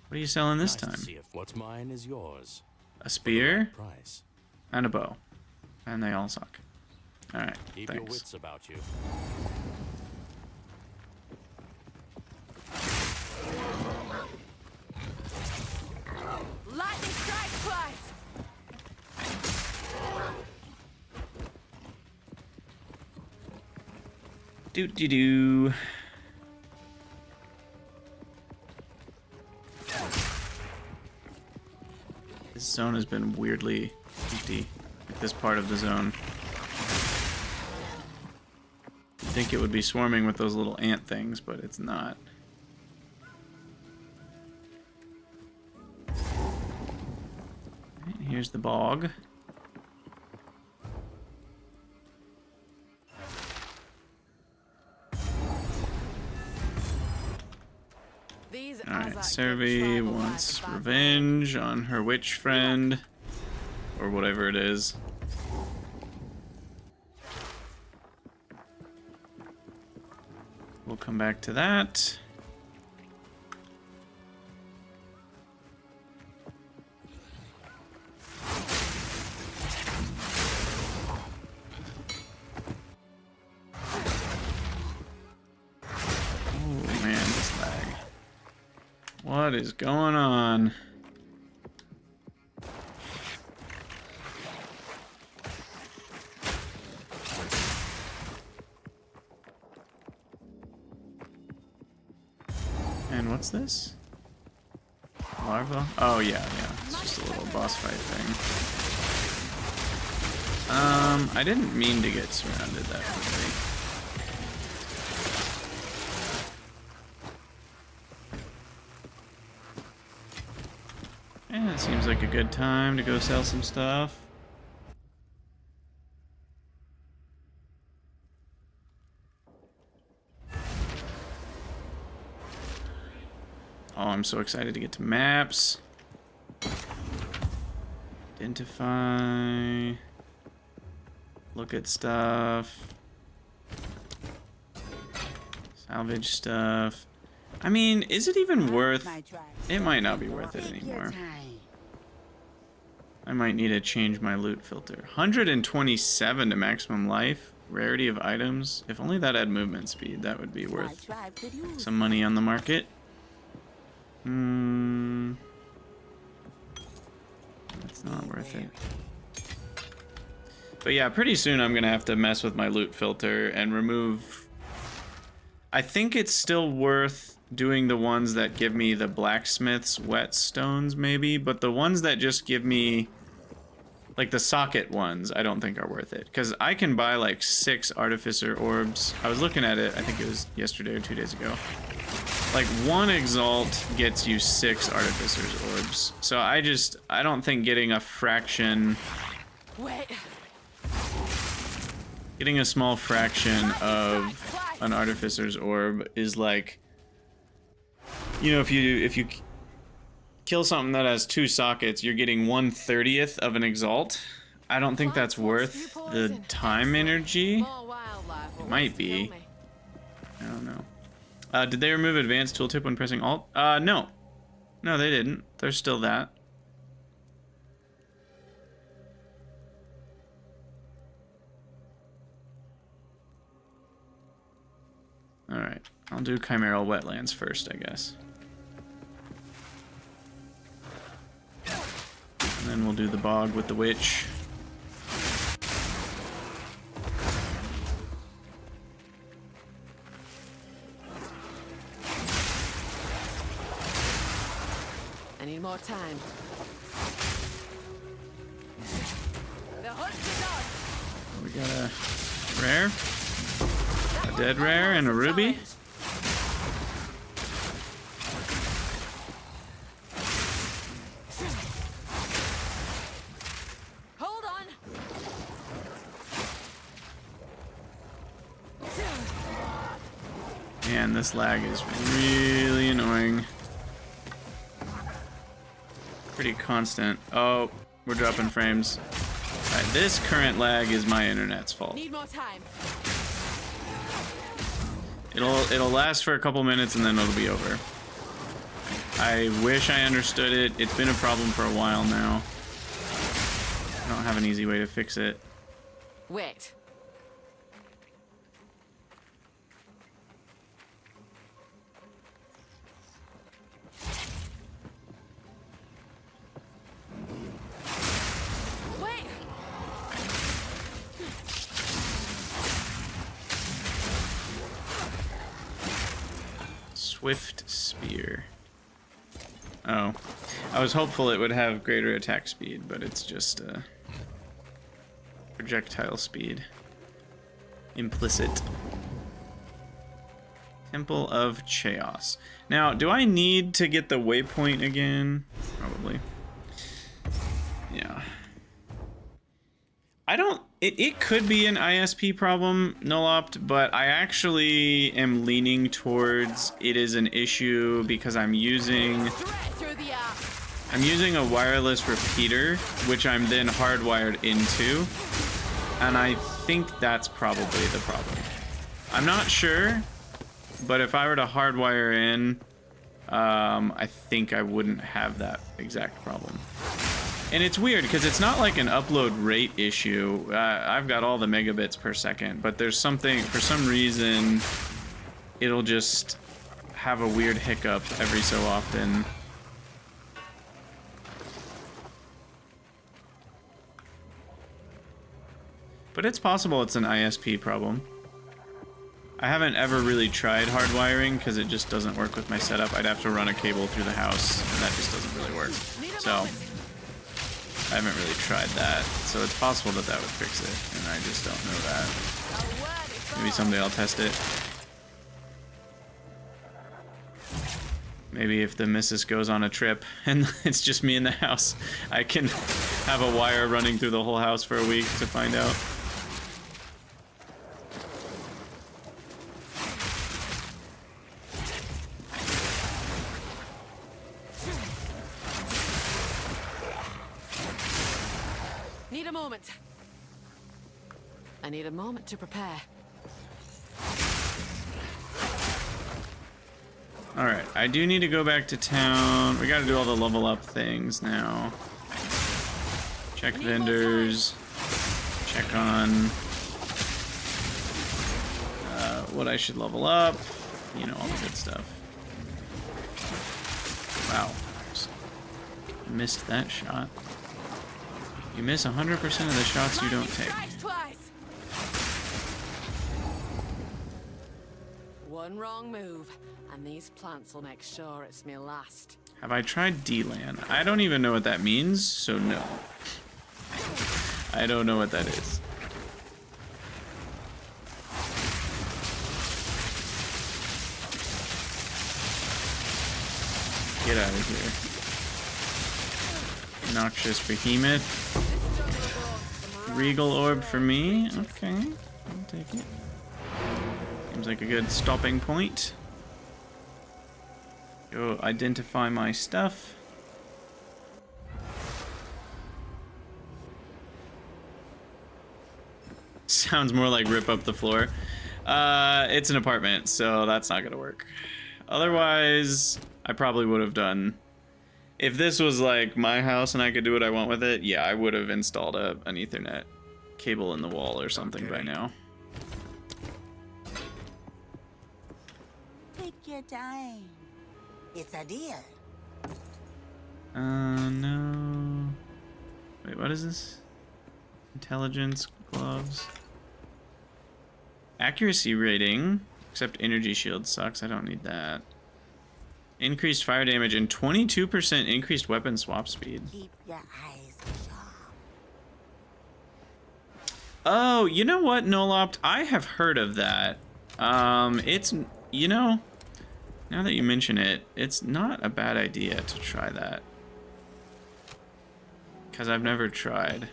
What are you selling this time? See if what's mine is yours. A spear Price. and a bow. And they all suck. Alright, Keep your thanks. wits about you. Lightning strike twice. Do. This zone has been weirdly empty. Like this part of the zone. You'd think it would be swarming with those little ant things, but it's not. Right, here's the bog. Alright, Cervi wants revenge on her witch friend. Or whatever it is. We'll come back to that. Oh man, this lag. What is going on? And what's this? Larva? Oh yeah. It's just a little boss fight thing. I didn't mean to get surrounded that quickly. And it seems like a good time to go sell some stuff. Oh, I'm so excited to get to maps. Identify. Look at stuff. Salvage stuff. I mean, is it even worth... It might not be worth it anymore. I might need to change my loot filter. 127 to maximum life. Rarity of items. If only that had movement speed, that would be worth some money on the market. That's not worth it. But yeah, pretty soon I'm gonna have to mess with my loot filter and remove... I think it's still worth doing the ones that give me the blacksmith's whetstones maybe, but the ones that just give me like the socket ones I don't think are worth it, because I can buy like 6 artificer orbs. I was looking at it, I think it was yesterday or 2 days ago. Like 1 exalt gets you 6 artificer's orbs, so I don't think getting a fraction... Getting a small fraction of an artificer's orb is like, you know, if you kill something that has 2 sockets, you're getting 1/30th of an exalt. I don't think that's worth the time energy. It might be. I don't know. Did they remove advanced tooltip when pressing Alt? No. No, they didn't. There's still that. Alright, I'll do Chimeral Wetlands first, I guess. And then we'll do the bog with the witch. I need more time. We got a rare. A dead rare and a ruby. Hold on. Man, this lag is really annoying. Pretty constant. Oh, we're dropping frames. Alright, this current lag is my internet's fault. Need more time. It'll last for a couple minutes and then it'll be over. I wish I understood it. It's been a problem for a while now. I don't have an easy way to fix it. Wait. Swift Spear. Oh, I was hopeful it would have greater attack speed, but it's just projectile speed. Implicit. Temple of Chaos. Now, do I need to get the waypoint again? Probably. Yeah. I don't... It could be an ISP problem, Null-Opt, but I actually am leaning towards it is an issue because I'm using a wireless repeater, which I'm then hardwired into, and I think that's probably the problem. I'm not sure, but if I were to hardwire in, I think I wouldn't have that exact problem. And it's weird because it's not like an upload rate issue. I've got all the megabits per second, but there's something, for some reason, it'll just have a weird hiccup every so often. But it's possible it's an ISP problem. I haven't ever really tried hardwiring because it just doesn't work with my setup. I'd have to run a cable through the house, and that just doesn't really work. So I haven't really tried that, so it's possible that that would fix it, and I just don't know that. Maybe someday I'll test it. Maybe if the missus goes on a trip and it's just me in the house, I can have a wire running through the whole house for a week to find out. I need a moment to prepare. Alright, I do need to go back to town. We gotta do all the level up things now. Check vendors. Check on what I should level up. You know, all the good stuff. Wow. Just missed that shot. You miss 100% of the shots you don't take. One wrong move, and these plants will make sure it's me last. Have I tried D-Lan? I don't even know what that means, so no. I don't know what that is. Get out of here. Noxious Behemoth. Regal Orb for me. Okay, I'll take it. Seems like a good stopping point. Go identify my stuff. Sounds more like rip up the floor. It's an apartment, so that's not gonna work. Otherwise, I probably would have done... If this was like my house and I could do what I want with it, yeah, I would have installed an Ethernet cable in the wall or something by now. Take your time. It's a deal. No. Wait, what is this? Intelligence, gloves. Accuracy rating, except energy shield sucks. I don't need that. Increased fire damage and 22% increased weapon swap speed. Keep your eyes sharp. Oh, you know what, Null-Opt? I have heard of that. It's, you know, now that you mention it, it's not a bad idea to try that. Because I've never tried.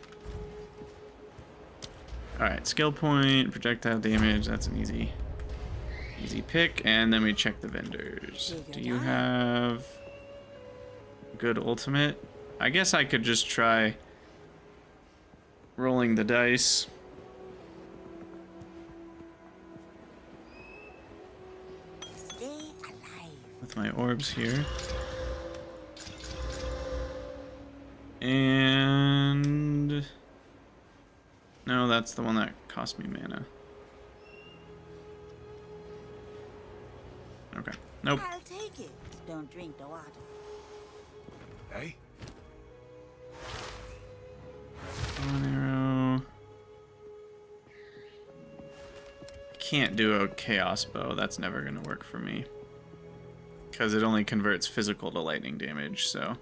Alright, skill point, projectile damage, that's an easy pick, and then we check the vendors. Do you have good ultimate? I guess I could just try rolling the dice. Stay alive. With my orbs here. And... no, that's the one that cost me mana. Okay. Nope. I'll take it. Don't drink the water. Hey? One arrow. Can't do a chaos bow. That's never gonna work for me. because it only converts physical to lightning damage, so.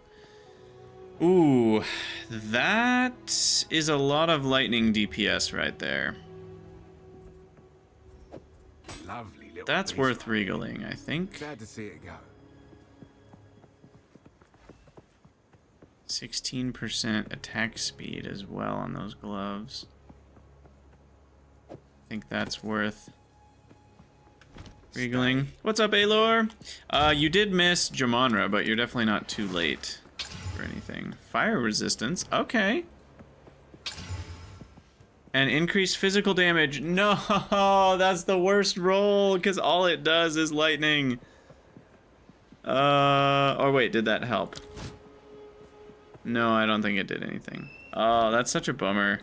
Ooh, that is a lot of lightning DPS right there. Lovely little That's piece worth of- regaling, I think. Glad to see it go. 16% attack speed as well on those gloves. I think that's worth regaling. What's up, Alor? You did miss Jamonra, but you're definitely not too late for anything. Fire resistance, okay. And increased physical damage. No, that's the worst roll, because all it does is lightning. Or wait, did that help? No, I don't think it did anything. Oh, that's such a bummer.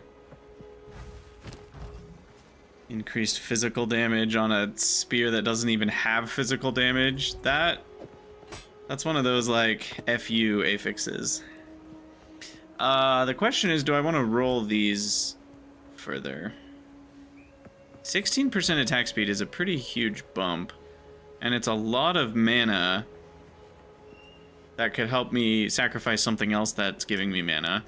Increased physical damage on a spear that doesn't even have physical damage. That's one of those, like, FU affixes. The question is, do I want to roll these further? 16% attack speed is a pretty huge bump. And it's a lot of mana that could help me sacrifice something else that's giving me mana.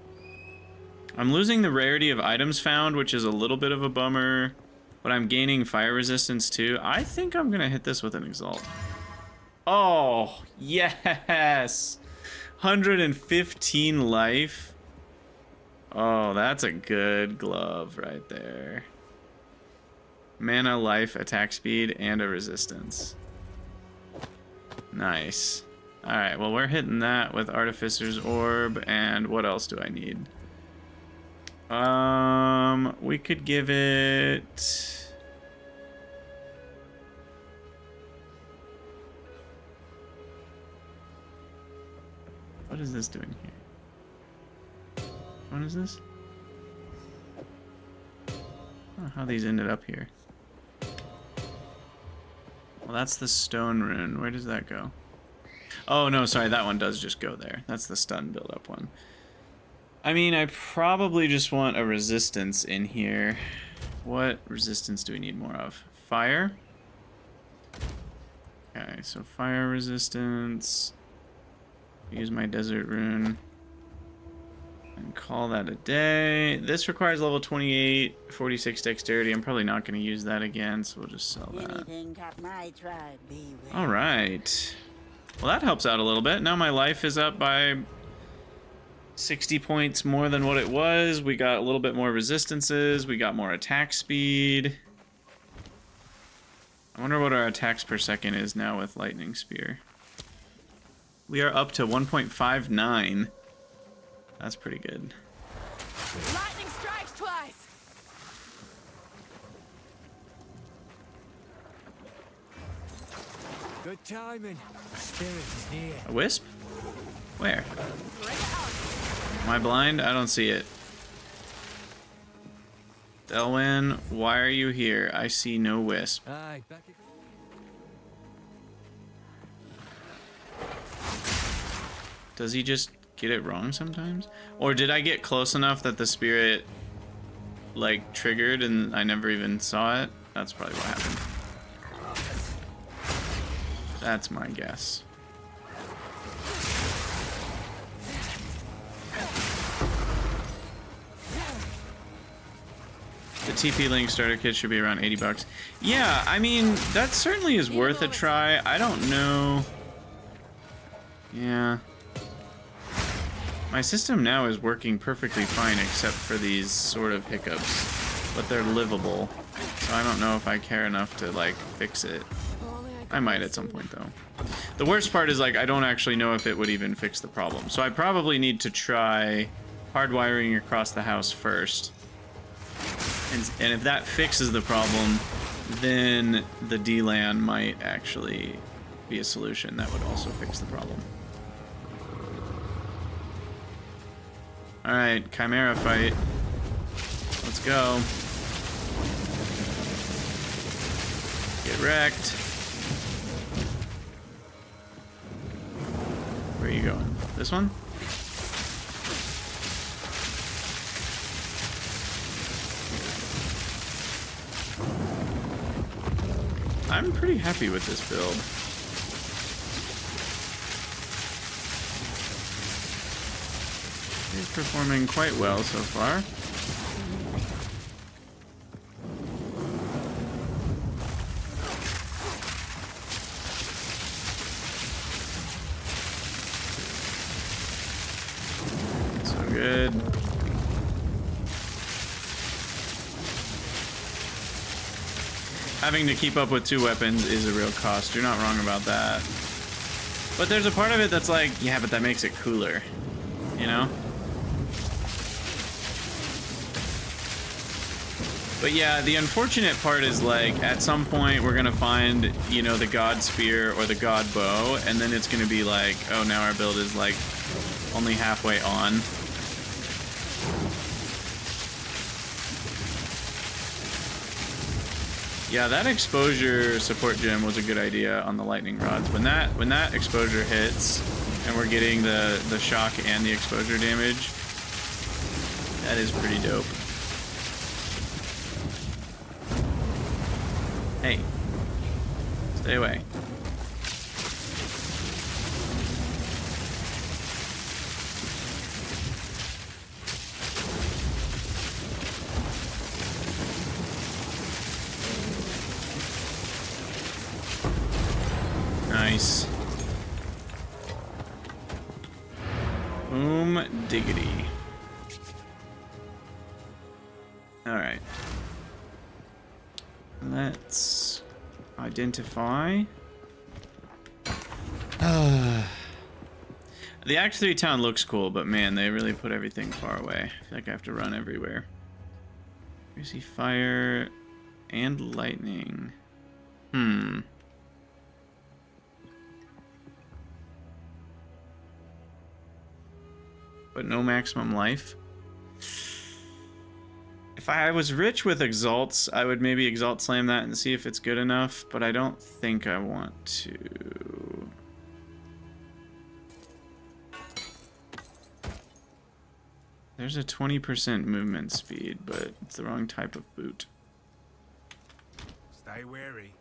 I'm losing the rarity of items found, which is a little bit of a bummer, but I'm gaining fire resistance too. I think I'm gonna hit this with an Exalt. Oh, yes! 115 life. Oh, that's a good glove right there. Mana, life, attack speed, and a resistance. Nice. Alright, well, we're hitting that with Artificer's Orb, and what else do I need? We could give it... What is this doing here? What is this? I don't know how these ended up here. Well, that's the stone rune. Where does that go? Oh, no, sorry, that one does just go there. That's the stun build-up one. I mean, I probably just want a resistance in here. What resistance do we need more of? Fire? Okay, so fire resistance. Use my desert rune. And call that a day. This requires level 28, 46 dexterity. I'm probably not going to use that again, so we'll just sell that. Anything caught my tribe, beware. Alright. Well, that helps out a little bit. Now my life is up by 60 points more than what it was. We got a little bit more resistances. We got more attack speed. I wonder what our attacks per second is now with Lightning Spear. We are up to 1.59. That's pretty good. Lightning strikes twice. Good timing. Spirit is near. A wisp? Where? Am I blind? I don't see it. Delwyn, why are you here? I see no wisp. Aye, back again. Does he just get it wrong sometimes? Or did I get close enough that the spirit, like, triggered and I never even saw it? That's probably what happened. That's my guess. The TP Link starter kit should be around 80 bucks. Yeah, I mean, that certainly is worth a try. I don't know. Yeah. My system now is working perfectly fine except for these sort of hiccups, but they're livable. So I don't know if I care enough to, like, fix it. I might at some point, though. The worst part is, like, I don't actually know if it would even fix the problem. So I probably need to try hardwiring across the house first. And if that fixes the problem, then the DLAN might actually be a solution that would also fix the problem. Alright, Chimera fight. Let's go. Get wrecked. Where are you going? This one? I'm pretty happy with this build. He's performing quite well so far. So good. Having to keep up with 2 weapons is a real cost. You're not wrong about that. But there's a part of it that's like, yeah, but that makes it cooler. You know? But yeah, the unfortunate part is like, at some point we're gonna find, you know, the God Spear or the God Bow, and then it's gonna be like, oh, now our build is like only halfway on. Yeah, that exposure support gem was a good idea on the lightning rods. When that exposure hits, and we're getting the shock and the exposure damage, that is pretty dope. Hey, stay away. Nice. Boom diggity. All right. Let's identify. The Act 3 town looks cool, but man, they really put everything far away. I feel like I have to run everywhere. We see fire and lightning. But no maximum life. If I was rich with exalts, I would maybe exalt slam that and see if it's good enough, but I don't think I want to. There's a 20% movement speed, but it's the wrong type of boot. Stay wary.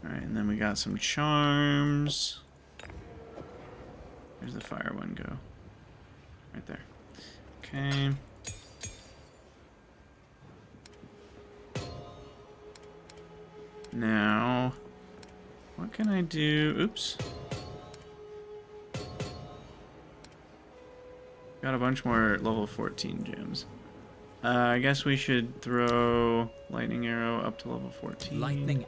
Alright, and then we got some charms. Where's the fire one go? Right there. Okay. Now, what can I do? Oops. Got a bunch more level 14 gems. I guess we should throw lightning arrow up to level 14. Lightning.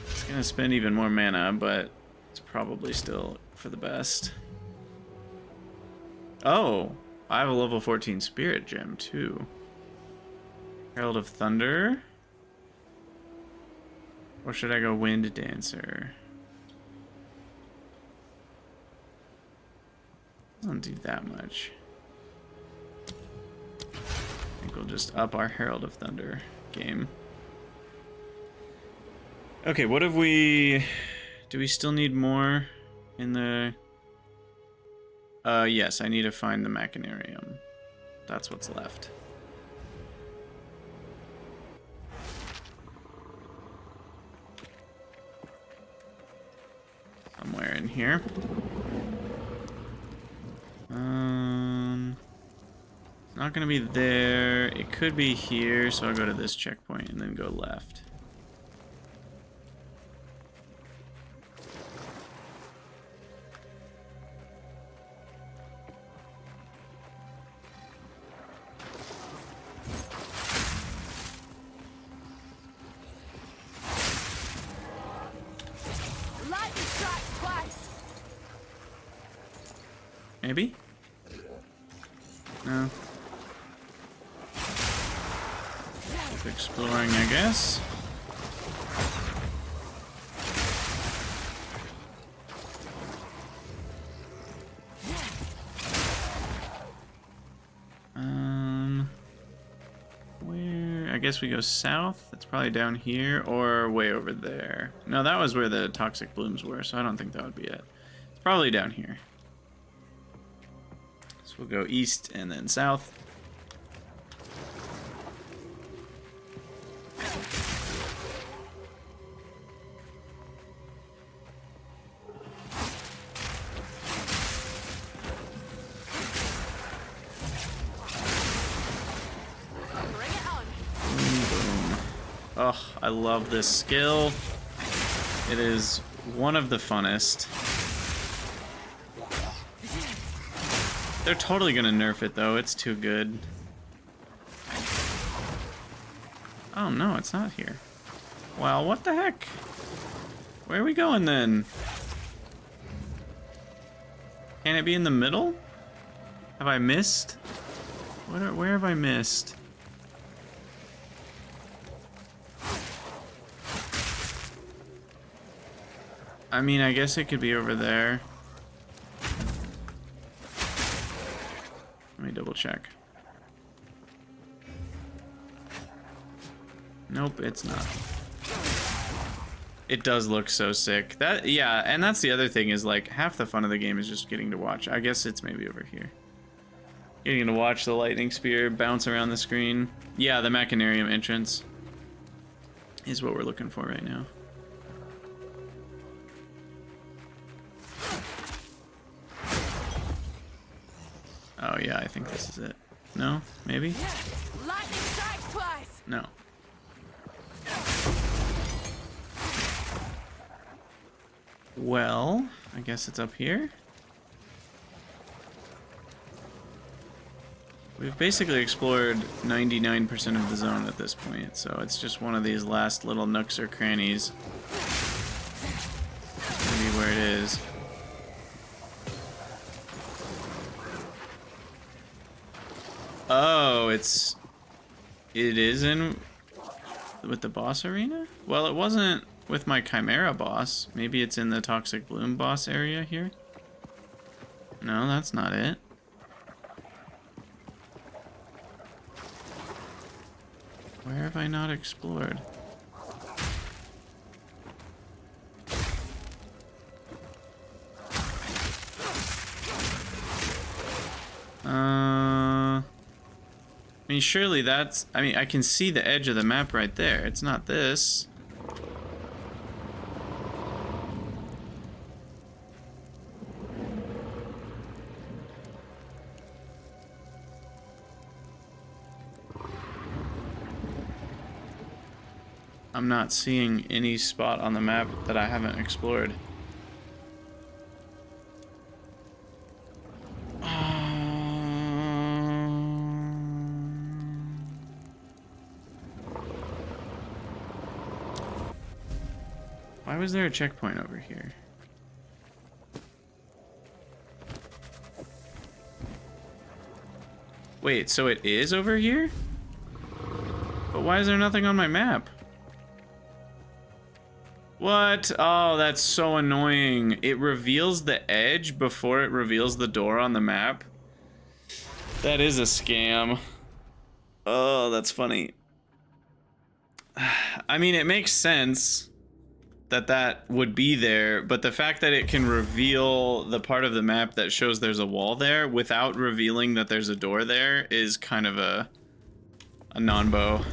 It's gonna spend even more mana, but it's probably still for the best. Oh, I have a level 14 spirit gem too. Herald of Thunder. Or should I go Wind Dancer? Doesn't do that much. I think we'll just up our Herald of Thunder game. Okay, what have we... Do we still need more in the... yes, I need to find the Machinarium. That's what's left. Somewhere in here. It's not gonna be there. It could be here, so I'll go to this checkpoint and then go left. Lightning strike twice. Maybe? No. Keep exploring, I guess. Where? I guess we go south. That's probably down here or way over there. No, that was where the toxic blooms were, so I don't think that would be it. It's probably down here. So we'll go east and then south. Oh, I love this skill. It is one of the funnest. They're totally gonna nerf it though, it's too good. Oh no, it's not here. Well, what the heck? Where are we going then? Can it be in the middle? Have I missed? Where have I missed? I mean, I guess it could be over there. Let me double check. Nope, it's not. It does look so sick. That, yeah, and that's the other thing is like half the fun of the game is just getting to watch. I guess it's maybe over here. Getting to watch the lightning spear bounce around the screen. Yeah, the Machinarium entrance is what we're looking for right now. Oh yeah, I think this is it. No? Maybe? Lightning strikes twice. No. Well, I guess it's up here. We've basically explored 99% of the zone at this point, so it's just one of these last little nooks or crannies. Maybe where it is. Oh, it is in with the boss arena? Well, it wasn't with my Chimera boss. Maybe it's in the Toxic Bloom boss area here? No, that's not it. Where have I not explored? I mean, surely that's... I mean, I can see the edge of the map right there. It's not this. I'm not seeing any spot on the map that I haven't explored. Why was there a checkpoint over here? Wait, so it is over here? But why is there nothing on my map? What? Oh, that's so annoying. It reveals the edge before it reveals the door on the map. That is a scam. Oh, that's funny. I mean, it makes sense that that would be there, but the fact that it can reveal the part of the map that shows there's a wall there without revealing that there's a door there is kind of a non-bow.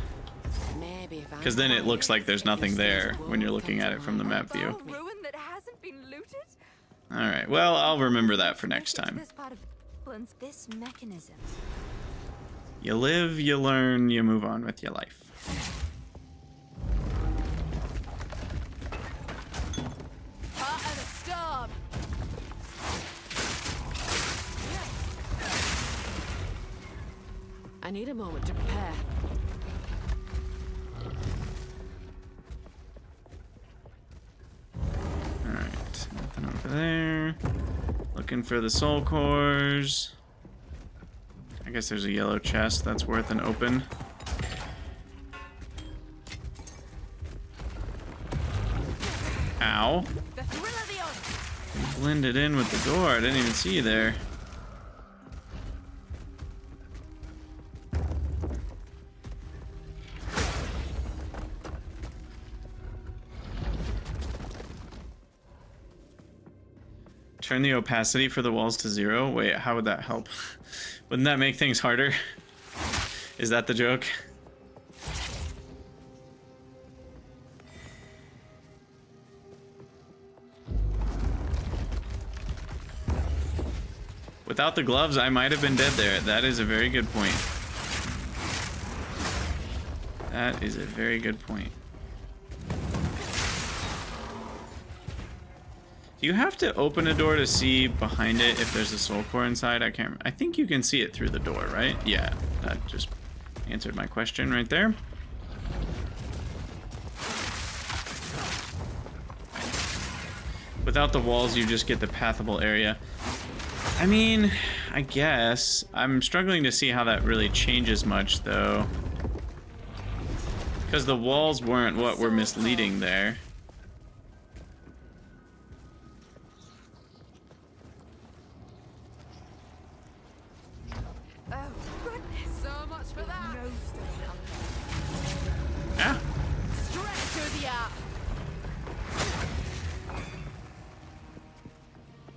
Because then it looks like there's nothing there when you're looking at it from the map view. Alright, well, I'll remember that for next time. This mechanism. You live, you learn, you move on with your life. Part of the storm. I need a moment to prepare. Alright, nothing over there. Looking for the soul cores. I guess there's a yellow chest that's worth an open. Ow. You blended in with the door. I didn't even see you there. Turn the opacity for the walls to 0? Wait, how would that help? Wouldn't that make things harder? Is that the joke? Without the gloves, I might have been dead there. That is a very good point. That is a very good point. Do you have to open a door to see behind it if there's a soul core inside? I can't remember. I think you can see it through the door, right? Yeah, that just answered my question right there. Without the walls, you just get the pathable area. I mean, I guess. I'm struggling to see how that really changes much, though. Because the walls weren't what were misleading there. Yeah. Stretch through the app.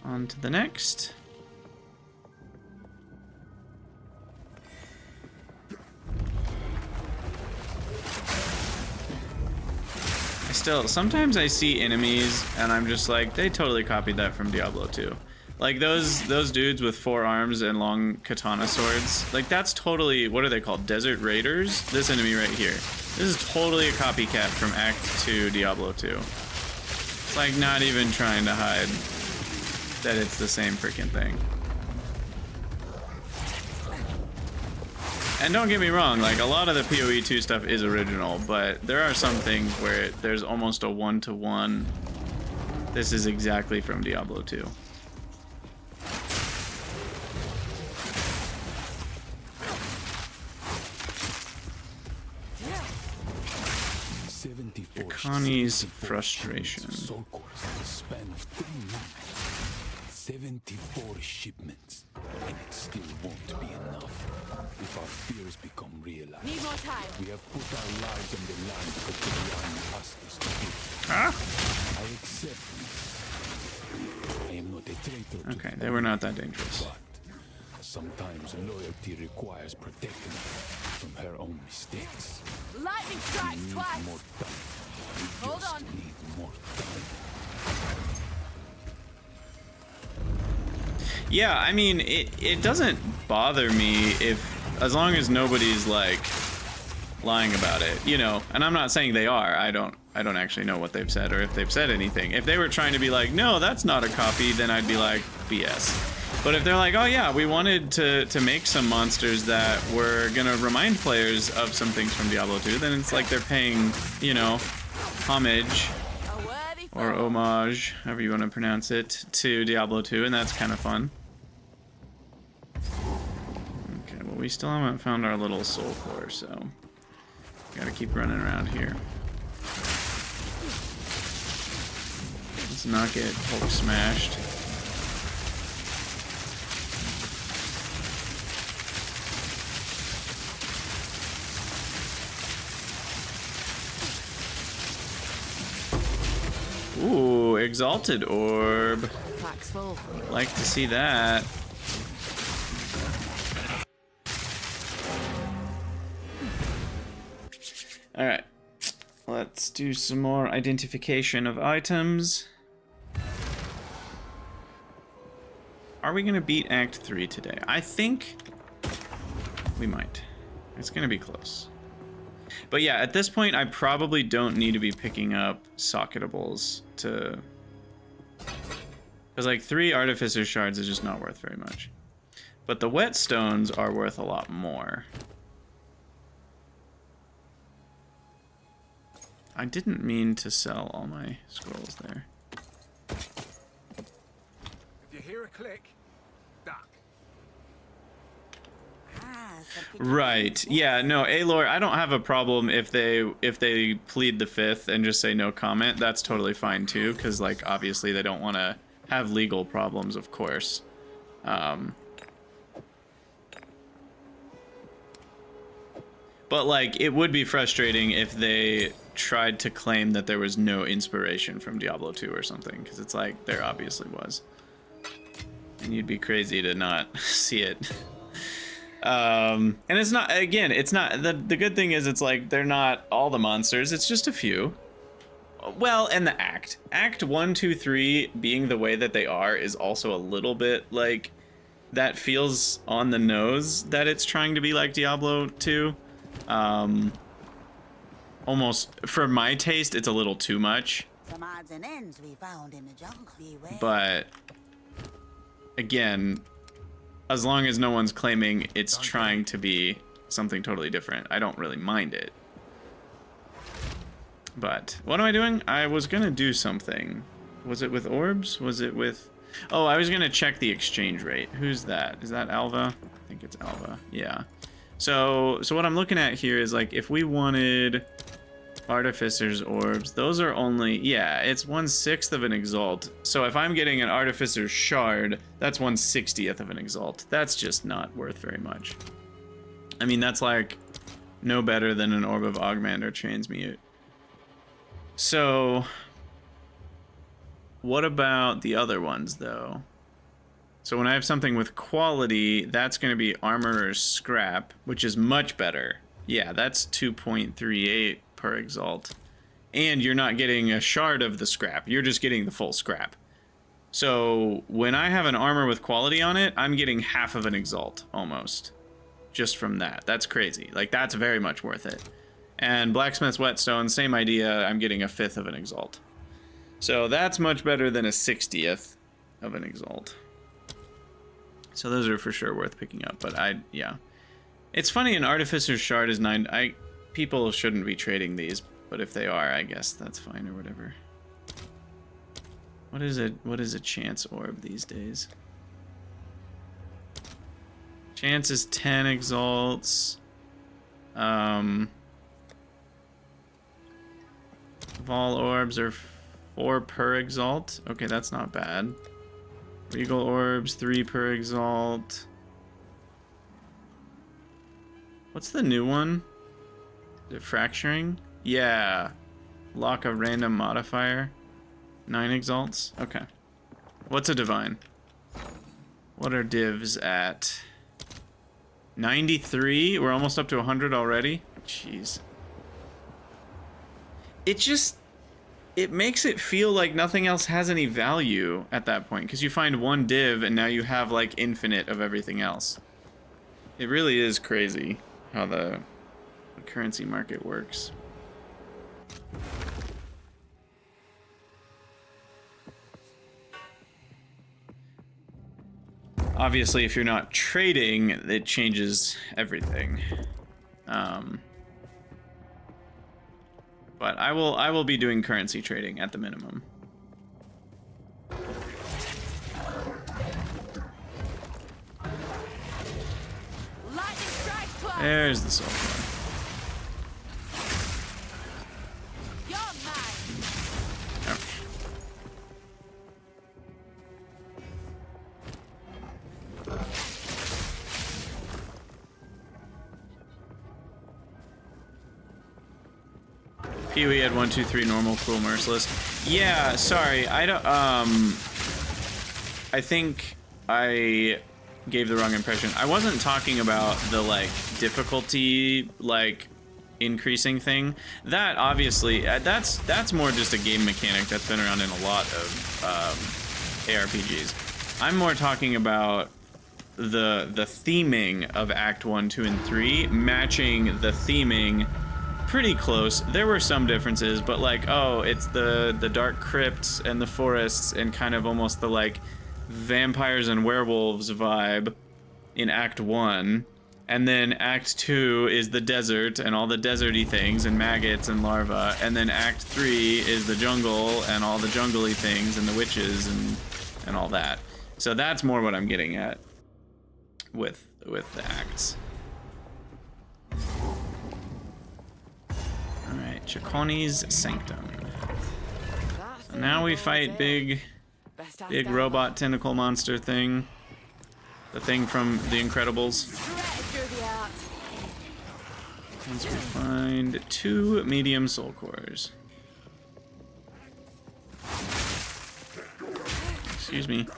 On to the next. Sometimes I see enemies and I'm just like, they totally copied that from Diablo 2. Like those dudes with 4 arms and long katana swords. Like that's totally, what are they called? Desert Raiders? This enemy right here. This is totally a copycat from Act 2 Diablo 2. It's like not even trying to hide that it's the same freaking thing. And don't get me wrong, like a lot of the PoE 2 stuff is original, but there are some things where there's almost a one-to-one. This is exactly from Diablo 2. Connie's frustration. 74 shipments, and it still won't be enough. If our fears become realized, Need more time. we have put our lives on the line because the beyond asked us to do. Huh? I accept. I am not a traitor. Okay, they were not that dangerous. But sometimes loyalty requires protecting her from her own mistakes. Lightning We strikes need twice. more time. We Hold just on. need more time. Yeah, I mean, it doesn't bother me as long as nobody's like lying about it, you know. And I'm not saying they are. I don't actually know what they've said or if they've said anything. If they were trying to be like, no, that's not a copy, then I'd be like, BS. But if they're like, oh yeah, we wanted to make some monsters that were gonna remind players of some things from Diablo 2, then it's like they're paying, you know, homage A worthy or homage, however you want to pronounce it, to Diablo 2, and that's kind of fun. Okay, well we still haven't found our little soul core, so gotta keep running around here. Let's not get Hulk smashed. Ooh, Exalted Orb. Pack's full. Like to see that. Alright. Let's do some more identification of items. Are we gonna beat Act 3 today? I think we might. It's gonna be close. But yeah, at this point, I probably don't need to be picking up socketables to... Because like 3 Artificer Shards is just not worth very much. But the Whetstones are worth a lot more. I didn't mean to sell all my scrolls there. If you hear a click, duck. Right. Yeah, no, Aloy, I don't have a problem if they plead the 5th and just say no comment. That's totally fine too, because like obviously they don't want to have legal problems, of course. But like it would be frustrating if they tried to claim that there was no inspiration from Diablo 2 or something, because it's like there obviously was. And you'd be crazy to not see it. And it's not, again, it's not, the good thing is it's like they're not all the monsters, it's just a few. Well, and the Act 1, 2, 3 being the way that they are is also a little bit like, that feels on the nose that it's trying to be like Diablo 2. almost, for my taste, it's a little too much. Some odds and ends we found in the jungle. Beware. But again, as long as no one's claiming it's trying to be something totally different, I don't really mind it. But what am I doing? I was gonna do something. Was it with orbs? Was it with... Oh, I was gonna check the exchange rate. Who's that? Is that Alva? I think it's Alva. Yeah. So what I'm looking at here is like if we wanted Artificer's orbs, those are only, yeah, it's 1/6 of an exalt. So if I'm getting an Artificer's shard, that's 1/60th of an exalt. That's just not worth very much. I mean, that's like no better than an orb of augment or transmute. So what about the other ones though? So when I have something with quality, that's going to be armor or scrap, which is much better. Yeah, that's 2.38 per exalt. And you're not getting a shard of the scrap. You're just getting the full scrap. So when I have an armor with quality on it, I'm getting half of an exalt almost. Just from that. That's crazy. Like, that's very much worth it. And Blacksmith's Whetstone, same idea. I'm getting a 1/5 of an exalt. So that's much better than a 60th of an exalt. So those are for sure worth picking up. But yeah. It's funny, an Artificer's Shard is 9... People shouldn't be trading these, but if they are, I guess that's fine or whatever. What is it? What is a chance orb these days? Chance is 10 exalts. Vol orbs are 4 per exalt. Okay, that's not bad. Regal orbs 3 per exalt. What's the new one? Is it fracturing? Yeah. Lock a random modifier. 9 exalts. Okay. What's a divine? What are divs at? 93? We're almost up to 100 already? Jeez. It makes it feel like nothing else has any value at that point, because you find one div and now you have like infinite of everything else. It really is crazy how the currency market works. Obviously, if you're not trading, it changes everything. But I will be doing currency trading at the minimum. There's the soul core. Pee-wee had 1, 2, 3 normal, cruel, merciless. Yeah, sorry, I don't, I think I gave the wrong impression. I wasn't talking about the, like, difficulty, like, increasing thing. That, obviously, that's more just a game mechanic that's been around in a lot of, ARPGs. I'm more talking about the theming of Act 1, 2, and 3, matching the theming pretty close. There were some differences, but like, oh, it's the dark crypts and the forests and kind of almost the like vampires and werewolves vibe in Act 1. And then Act 2 is the desert and all the deserty things and maggots and larvae. And then Act 3 is the jungle and all the jungly things and the witches and all that. So that's more what I'm getting at with the acts. Alright, Chaconi's Sanctum. So now we fight big robot tentacle monster thing. The thing from The Incredibles. Once we find 2 medium soul cores. Excuse me.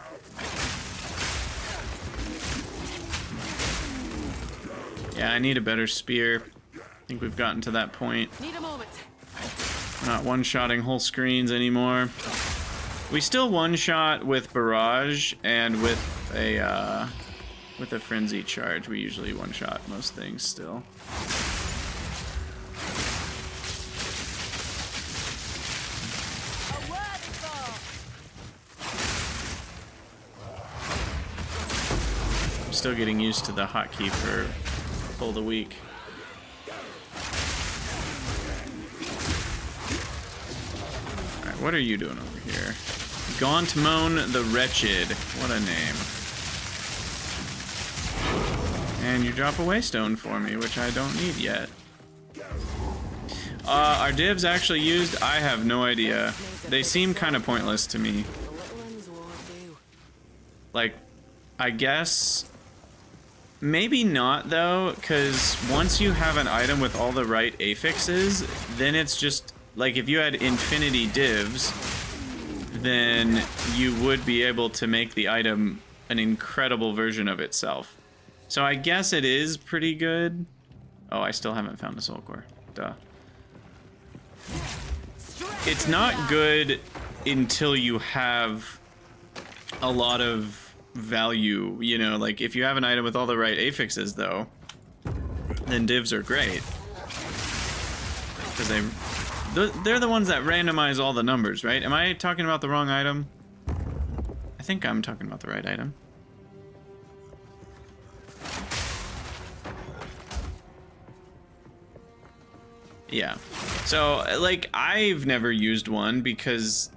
Yeah, I need a better spear. I think we've gotten to that point. Need a moment. We're not one-shotting whole screens anymore. We still one-shot with barrage and with a frenzy charge. We usually one-shot most things still. still getting used to the hotkey for pull the week. Alright, what are you doing over here? Gauntmoan the Wretched. What a name. And you drop a waystone for me, which I don't need yet. Are divs actually used? I have no idea. They seem kind of pointless to me. Like, I guess... Maybe not, though, because once you have an item with all the right affixes, then it's just... Like, if you had infinity divs, then you would be able to make the item an incredible version of itself. So I guess it is pretty good. Oh, I still haven't found the soul core. Duh. It's not good until you have a lot of value, you know, like if you have an item with all the right affixes, though, then divs are great. Because they're the ones that randomize all the numbers, right? Am I talking about the wrong item? I think I'm talking about the right item. Yeah. So, like, I've never used one because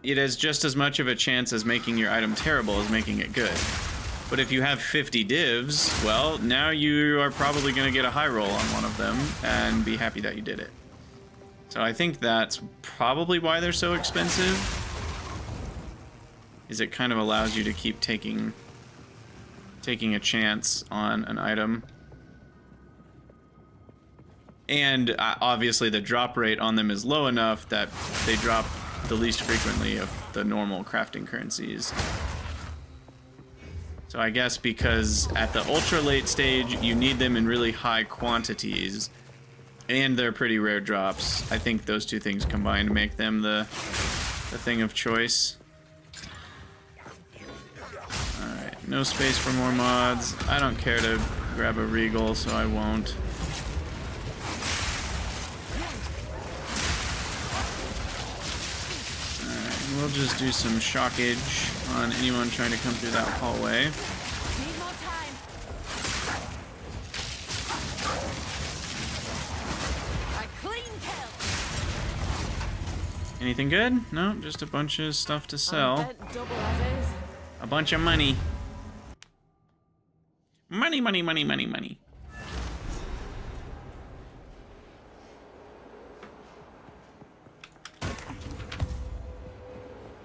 it has just as much of a chance as making your item terrible as making it good. But if you have 50 divs, well, now you are probably going to get a high roll on one of them and be happy that you did it. So I think that's probably why they're so expensive. Is it kind of allows you to keep taking a chance on an item. And obviously the drop rate on them is low enough that they drop the least frequently of the normal crafting currencies. So I guess because at the ultra late stage you need them in really high quantities and they're pretty rare drops, I think those two things combined make them the thing of choice. Alright, no space for more mods. I don't care to grab a regal, so I won't. We'll just do some shockage on anyone trying to come through that hallway. Need more time. A clean kill. Anything good? No, just a bunch of stuff to sell. Double as is. A bunch of money. Money, money, money, money, money.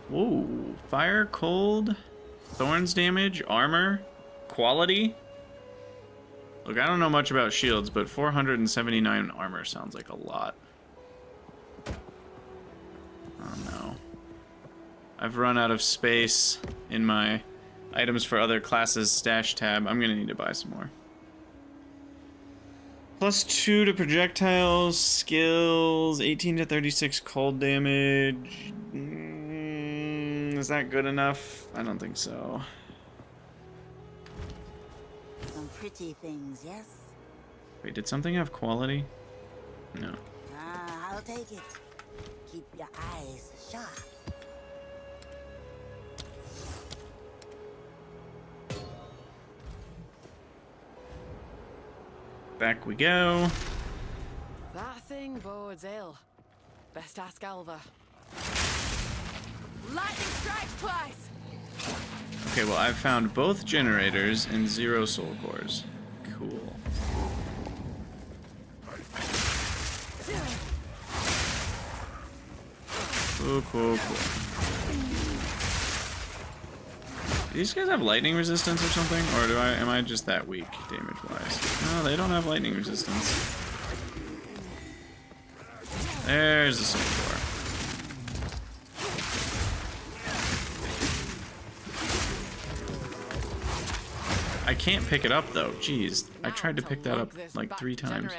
Whoa, fire, cold, thorns damage, armor, quality. Look, I don't know much about shields, but 479 armor sounds like a lot. Oh no. I've run out of space in my items for other classes stash tab. I'm gonna need to buy some more. +2 to projectiles, skills, 18 to 36 cold damage. Is that good enough? I don't think so. Some pretty things, yes? Wait, did something have quality? No. Ah, I'll take it. Keep your eyes sharp. Back we go. That thing bodes ill. Best ask Alva. Lightning strike twice! Okay, well, I've found both generators and 0 soul cores. Cool. Cool, cool, cool. Do these guys have lightning resistance or something? Or am I just that weak damage-wise? No, they don't have lightning resistance. There's the soul core. I can't pick it up though. Jeez, I tried to pick that up like 3 times.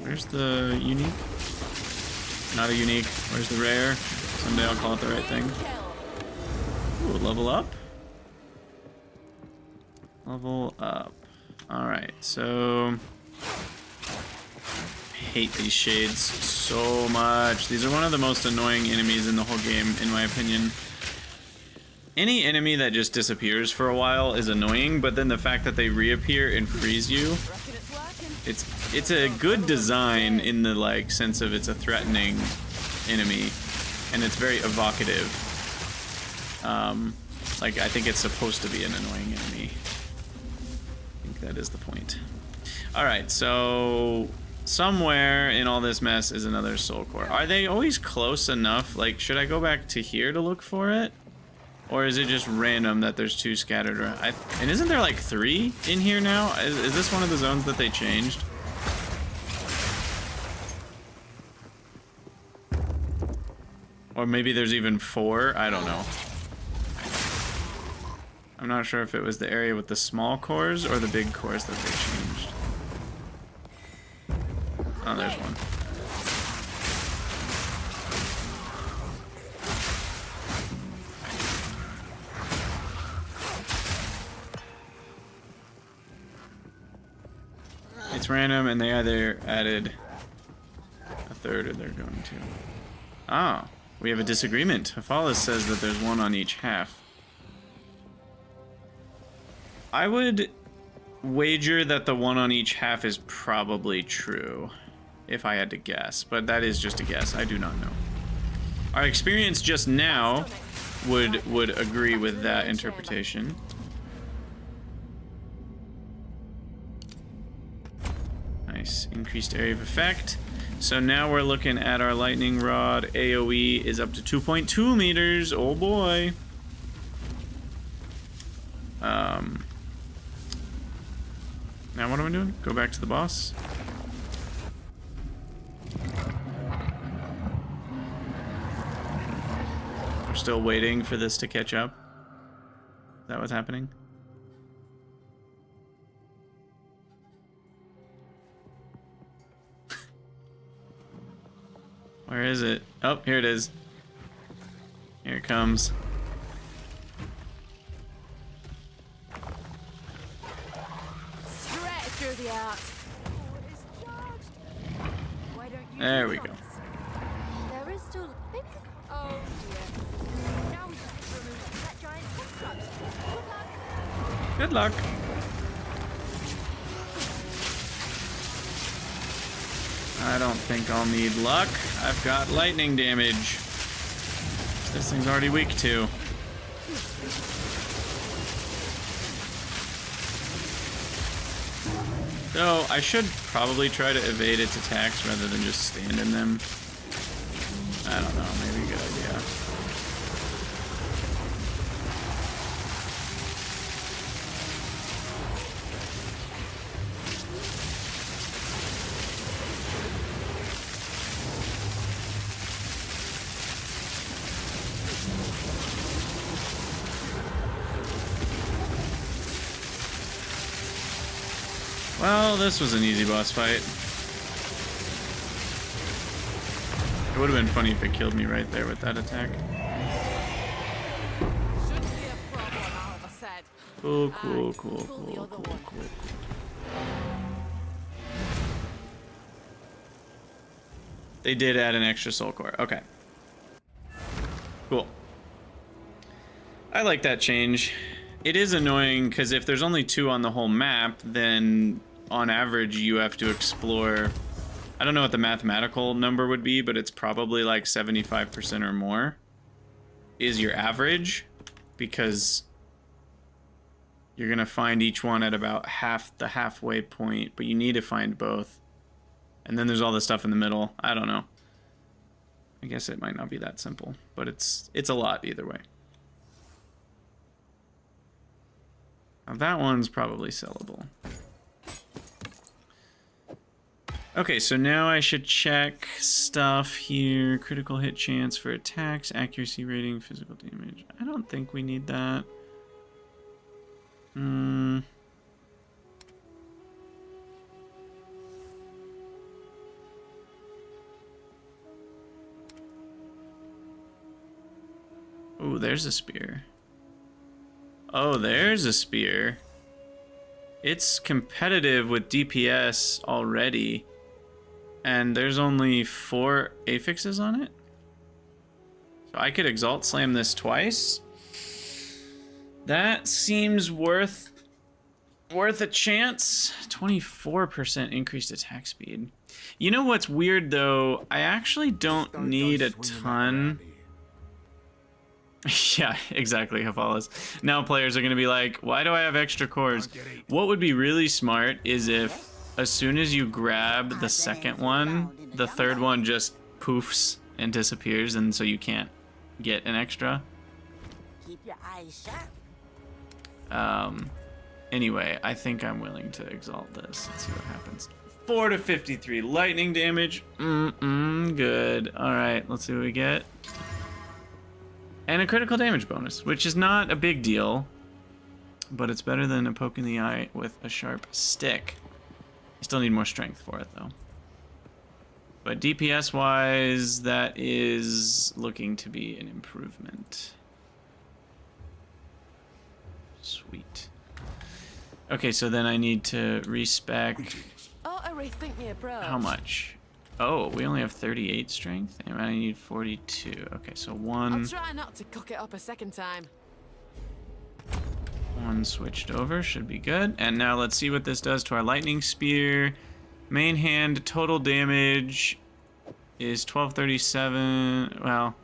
Where's the unique? Not a unique. Where's the rare? Someday I'll call it the right thing. Ooh, level up. Level up. Alright, so... I hate these shades so much. These are one of the most annoying enemies in the whole game, in my opinion. Any enemy that just disappears for a while is annoying, but then the fact that they reappear and freeze you, it's a good design in the like sense of it's a threatening enemy, and it's very evocative. Like I think it's supposed to be an annoying enemy. I think that is the point. All right, so somewhere in all this mess is another soul core. Are they always close enough? Like, should I go back to here to look for it? Or is it just random that there's 2 scattered around? And isn't there like 3 in here now? Is this one of the zones that they changed? Or maybe there's even 4? I don't know. I'm not sure if it was the area with the small cores or the big cores that they changed. Oh, there's one. It's random, and they either added a 3rd or they're going to. Ah, we have a disagreement. Hephalis says that there's 1 on each half. I would wager that the 1 on each half is probably true, if I had to guess, but that is just a guess. I do not know. Our experience just now would agree with that interpretation. Nice. Increased area of effect. So now we're looking at our lightning rod. AoE is up to 2.2 meters. Oh boy. Now what am I doing? Go back to the boss. We're still waiting for this to catch up. Is that what's happening? Where is it? Oh, here it is. Here it comes. Straight through the arc. Why don't you There we go. There is still maybe. Oh dear. Now we just need to remove that giant construct. Good luck. Good luck. I don't think I'll need luck. I've got lightning damage. This thing's already weak to. So I should probably try to evade its attacks rather than just stand in them. I don't know, maybe a good idea. Well, this was an easy boss fight. It would have been funny if it killed me right there with that attack. Shouldn't be a problem, Alva said. Cool, cool, cool, cool, cool, cool. They did add an extra soul core. Okay. Cool. I like that change. It is annoying because if there's only 2 on the whole map, then on average you have to explore... I don't know what the mathematical number would be, but it's probably like 75% or more is your average, because you're going to find each one at about the halfway point, but you need to find both. And then there's all the stuff in the middle. I don't know. I guess it might not be that simple, but it's a lot either way. Now that one's probably sellable. Okay, so now I should check stuff here. Critical hit chance for attacks, accuracy rating, physical damage. I don't think we need that. Oh, there's a spear. Oh, there's a spear. it's competitive with DPS already, and there's only 4 affixes on it. So I could Exalt Slam this twice. That seems worth a chance. 24% increased attack speed. You know what's weird though? I actually don't need a ton. Yeah, exactly, Hafalas. Now players are gonna be like, why do I have extra cores? What would be really smart is if as soon as you grab the second one, the third one just poofs and disappears, and so you can't get an extra. Keep your eyes sharp. Anyway, I think I'm willing to exalt this. Let's see what happens. 4 to 53 lightning damage. Good. All right, let's see what we get. And a critical damage bonus, which is not a big deal, but it's better than a poke in the eye with a sharp stick. I still need more strength for it though. But DPS wise, that is looking to be an improvement. Sweet. Okay, so then I need to respec. Oh, I rethink me approach. How much? Oh, we only have 38 strength, and I need 42. Okay, so one. I'll try not to cook it up a second time. One switched over, should be good. And now let's see what this does to our lightning spear. Main hand total damage is 1237. Well,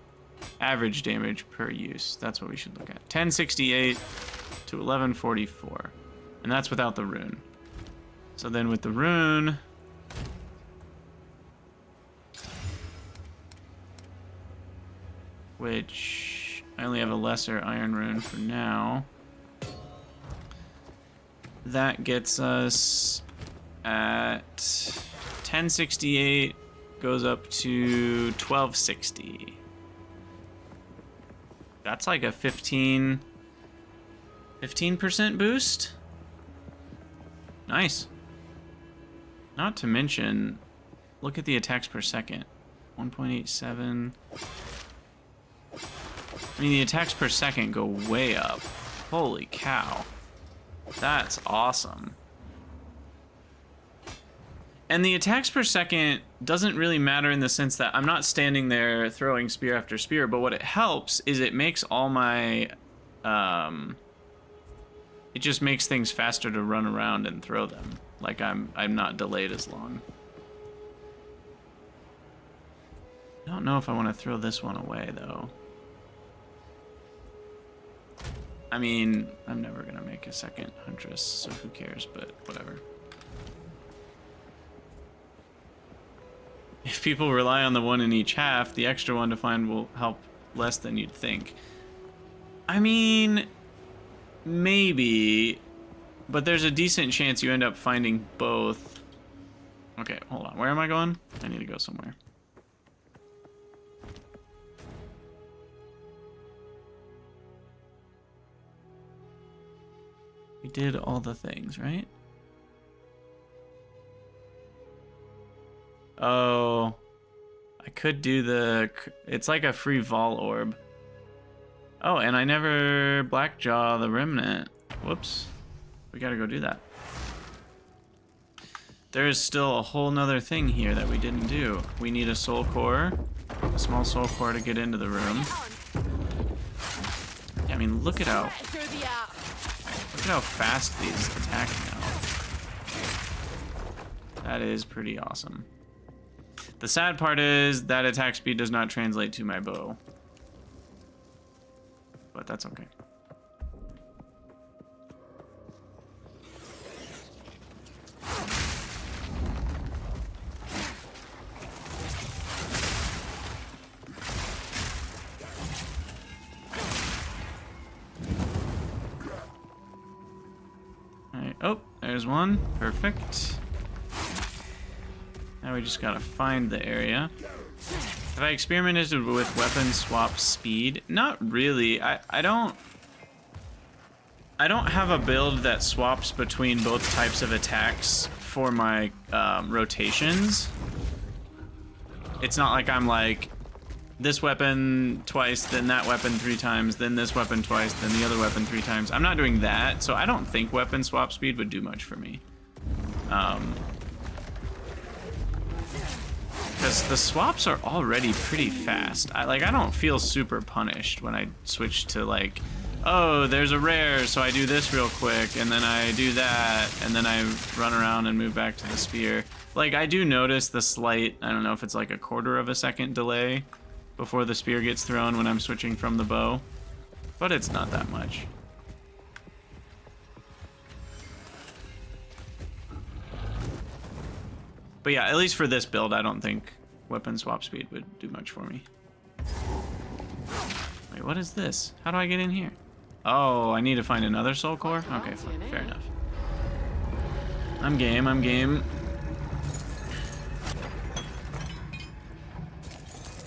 average damage per use. That's what we should look at. 1068 to 1144. And that's without the rune. So then with the rune, which I only have a lesser iron rune for now, that gets us at 1068, goes up to 1260. That's like a 15% boost. Nice. Not to mention, look at the attacks per second. 1.87. I mean, the attacks per second go way up. Holy cow. That's awesome. And the attacks per second doesn't really matter in the sense that I'm not standing there throwing spear after spear, but what it helps is it makes all my... it just makes things faster to run around and throw them. Like I'm not delayed as long. I don't know if I want to throw this one away though. I mean, I'm never gonna make a second Huntress, so who cares, but whatever. If people rely on the one in each half, the extra one to find will help less than you'd think. I mean, maybe, but there's a decent chance you end up finding both. Okay, hold on. Where am I going? I need to go somewhere. We did all the things, right? Oh, I could do the... It's like a free Vol Orb. Oh, and I never Blackjaw the Remnant. Whoops. We gotta go do that. There is still a whole nother thing here that we didn't do. We need a soul core, a small soul core to get into the room. Yeah, I mean, look at how fast these attack now. That is pretty awesome. The sad part is that attack speed does not translate to my bow. But that's okay. Alright, oh, there's one. Perfect. Now we just gotta find the area. Have I experimented with weapon swap speed? Not really. I don't have a build that swaps between both types of attacks for my rotations. It's not like I'm like this weapon twice, then that weapon 3 times, then this weapon twice, then the other weapon 3 times. I'm not doing that, so I don't think weapon swap speed would do much for me. Because the swaps are already pretty fast. I don't feel super punished when I switch to like, oh, there's a rare, so I do this real quick, and then I do that, and then I run around and move back to the spear. Like, I do notice the slight, I don't know if it's like a 1/4 of a second delay before the spear gets thrown when I'm switching from the bow, but it's not that much. But yeah, at least for this build, I don't think weapon swap speed would do much for me. Wait, what is this? How do I get in here? Oh, I need to find another soul core? Okay, fine, fair enough. I'm game, I'm game.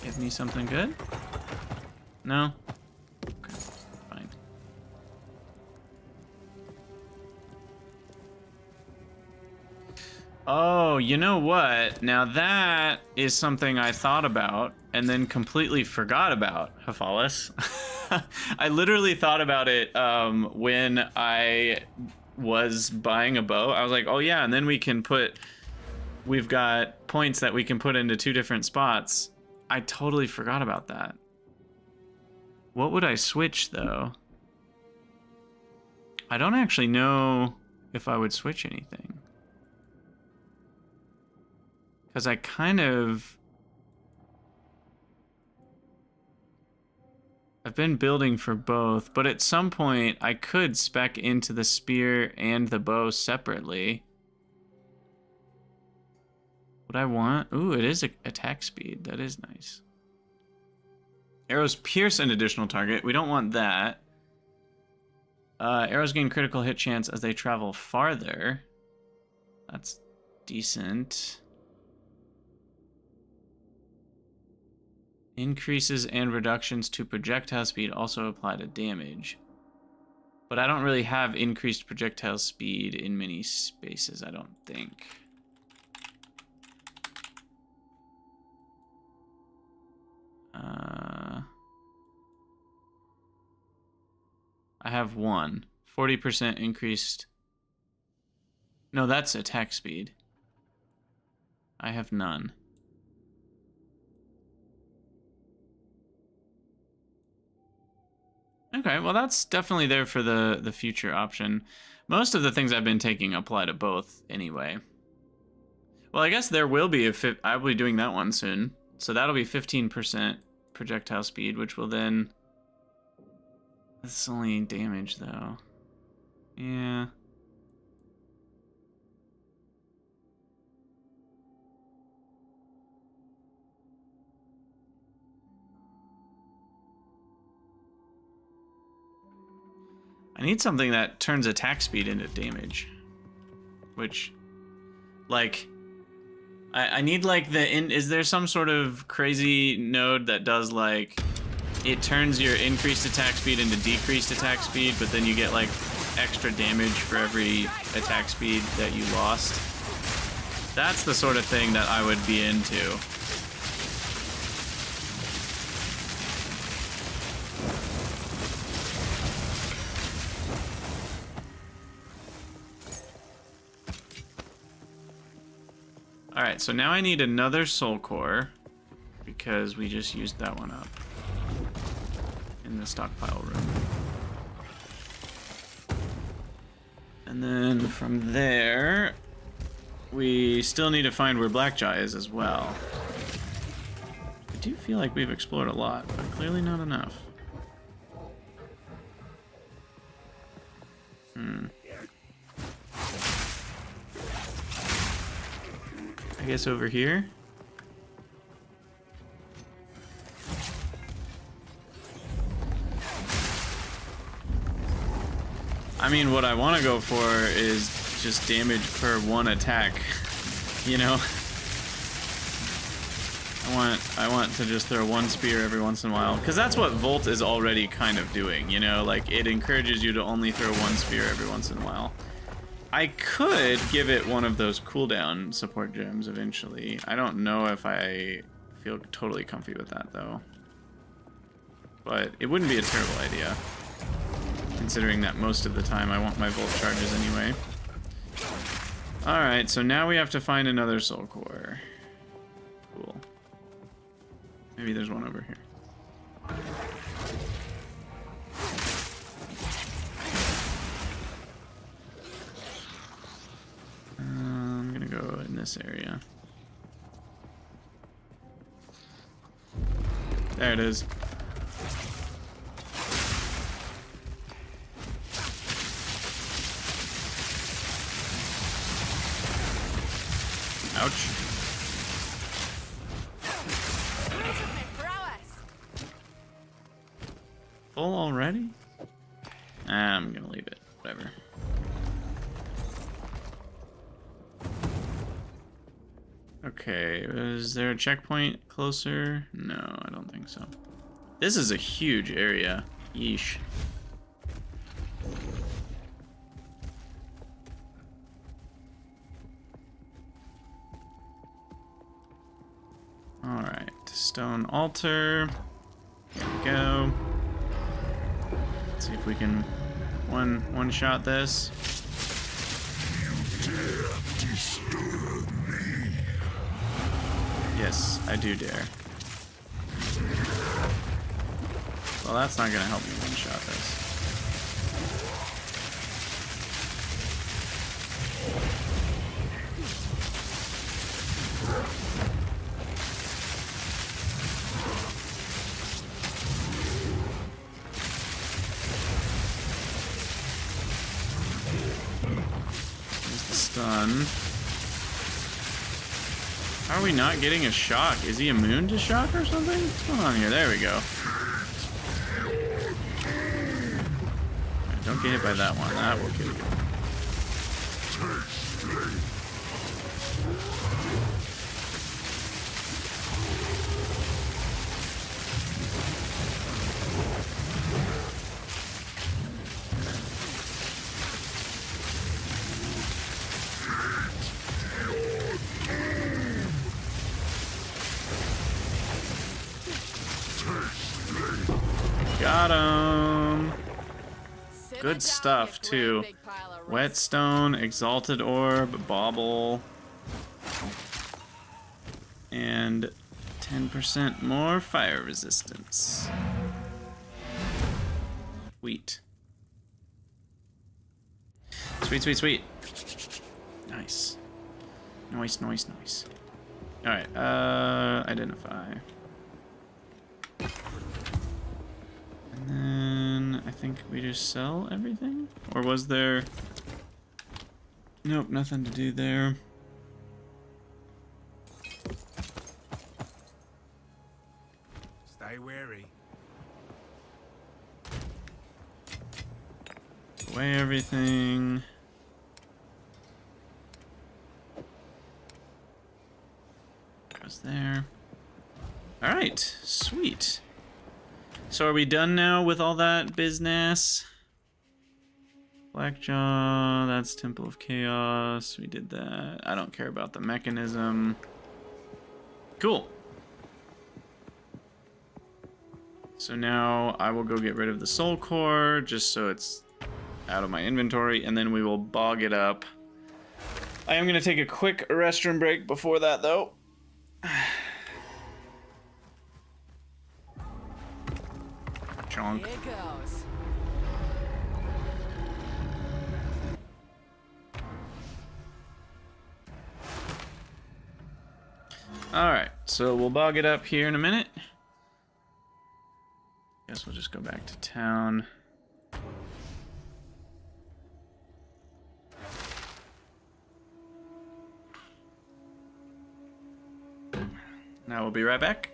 Give me something good? No? Okay, fine. Oh, you know what? Now that is something I thought about and then completely forgot about, Hephalis. I literally thought about it when I was buying a bow. I was like, oh yeah, and then we've got points that we can put into 2 different spots. I totally forgot about that. What would I switch though? I don't actually know if I would switch anything. Because I kind of... I've been building for both, but at some point I could spec into the spear and the bow separately. What I want? Ooh, it is attack speed. That is nice. Arrows pierce an additional target. We don't want that. Arrows gain critical hit chance as they travel farther. That's decent. Increases and reductions to projectile speed also apply to damage. But I don't really have increased projectile speed in many spaces, I don't think. I have 1. 40% increased. No, that's attack speed. I have none. Okay, well that's definitely there for the future option. Most of the things I've been taking apply to both anyway. Well, I guess there will be I will be doing that one soon. So that'll be 15% projectile speed, which will then... That's only damage though. Yeah. I need something that turns attack speed into damage. Which, like, I need like is there some sort of crazy node that does like, it turns your increased attack speed into decreased attack speed, but then you get like extra damage for every attack speed that you lost? That's the sort of thing that I would be into. Alright, so now I need another soul core because we just used that one up in the stockpile room. And then from there, we still need to find where Blackjaw is as well. I do feel like we've explored a lot, but clearly not enough. I guess over here. I mean, what I want to go for is just damage per 1 attack, you know? I want to just throw 1 spear every once in a while, because that's what Volt is already kind of doing, you know? Like, it encourages you to only throw 1 spear every once in a while. I could give it one of those cooldown support gems eventually. I don't know if I feel totally comfy with that, though. but it wouldn't be a terrible idea, considering that most of the time I want my Volt charges anyway. Alright, so now we have to find another Soul Core. Cool. Maybe there's one over here. I'm gonna go in this area. There it is. Ouch. Full already? I'm gonna leave it. Whatever. Okay, is there a checkpoint closer? No, I don't think so. This is a huge area. Yeesh. Alright, stone altar. There we go. Let's see if we can one shot this. Yes, I do dare. Well, that's not gonna help me one shot this. There's the stun. How are we not getting a shock? Is he immune to shock or something? What's going on here? There we go. Right, don't get hit by that one. That will kill you. Got him. Good stuff too. Whetstone, Exalted Orb, Bauble, and 10% more fire resistance. Sweet. Sweet, sweet, sweet. Nice. Nice, nice, nice. Alright, identify. And then I think we just sell everything? Or was there... Nope, nothing to do there. Stay wary. Away everything. Goes there. Alright, sweet. So are we done now with all that business? Blackjaw, that's Temple of Chaos. We did that. I don't care about the mechanism. Cool. So now I will go get rid of the soul core just so it's out of my inventory, and then we will bog it up. I am going to take a quick restroom break before that though. Chonk. Here goes. Alright, so we'll bog it up here in a minute. Guess we'll just go back to town. Now we'll be right back.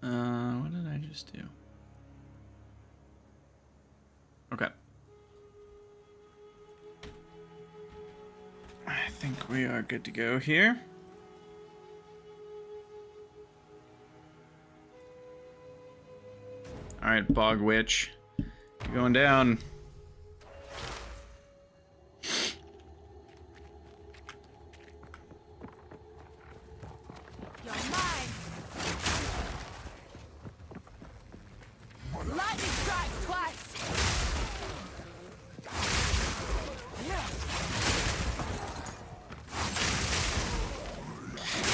What did I just do? Okay. I think we are good to go here. Alright, Bog Witch. You're going down. You're mine. Lightning strikes twice.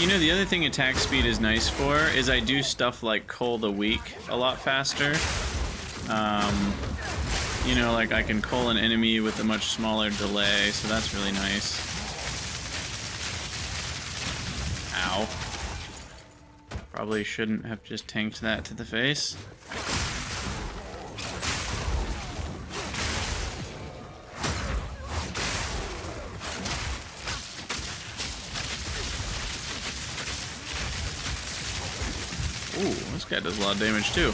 You know, the other thing attack speed is nice for is I do stuff like Cull the Weak a lot faster. You know, like I can cull an enemy with a much smaller delay, so that's really nice. Ow. Probably shouldn't have just tanked that to the face. Ooh, this guy does a lot of damage too.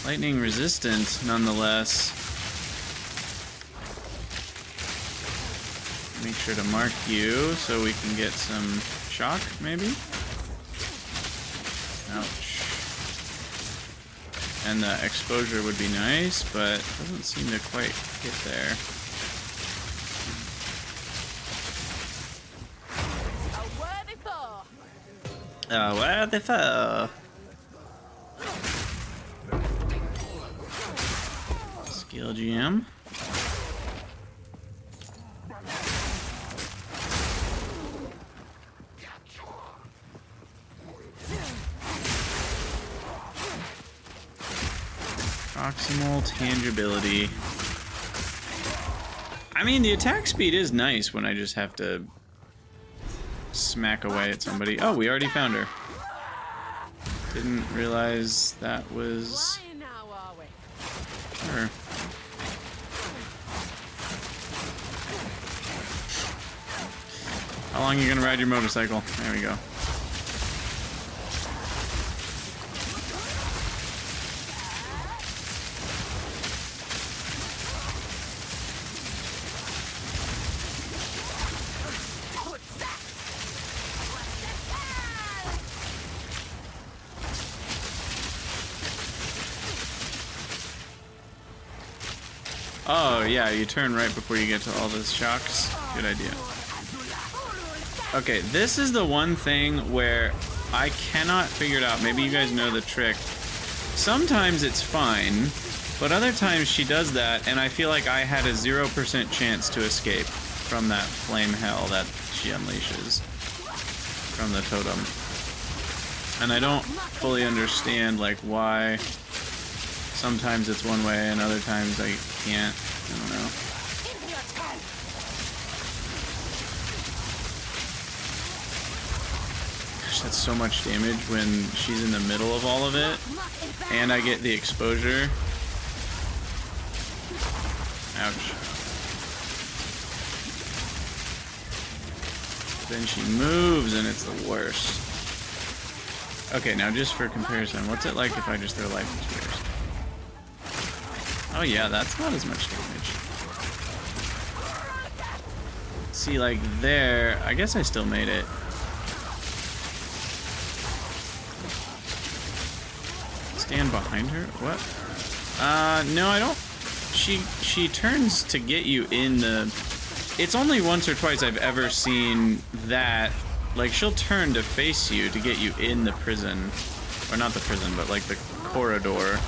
Lightning resistant, nonetheless. Make sure to mark you so we can get some shock, maybe? Ouch. And the exposure would be nice, but doesn't seem to quite get there. A worthy foe. Skill GM. Proximal tangibility. I mean, the attack speed is nice when I just have to smack away at somebody. Oh, we already found her. Didn't realize that was her. How long are you gonna ride your motorcycle? There we go. Oh, yeah, you turn right before you get to all those shocks. Good idea. Okay, this is the one thing where I cannot figure it out. Maybe you guys know the trick. Sometimes it's fine, but other times she does that, and I feel like I had a 0% chance to escape from that flame hell that she unleashes from the totem. And I don't fully understand, like, why sometimes it's one way and other times I can't. I don't know. Gosh, that's so much damage when she's in the middle of all of it. And I get the exposure. Ouch. Then she moves and it's the worst. Okay, now just for comparison, what's it like if I just throw lightning spears? Oh yeah, that's not as much damage. See, like there, I guess I still made it. Stand behind her? What? No, I don't. She turns to get you in the... It's only once or twice I've ever seen that. Like, she'll turn to face you to get you in the prison. Or not the prison, but like the corridor.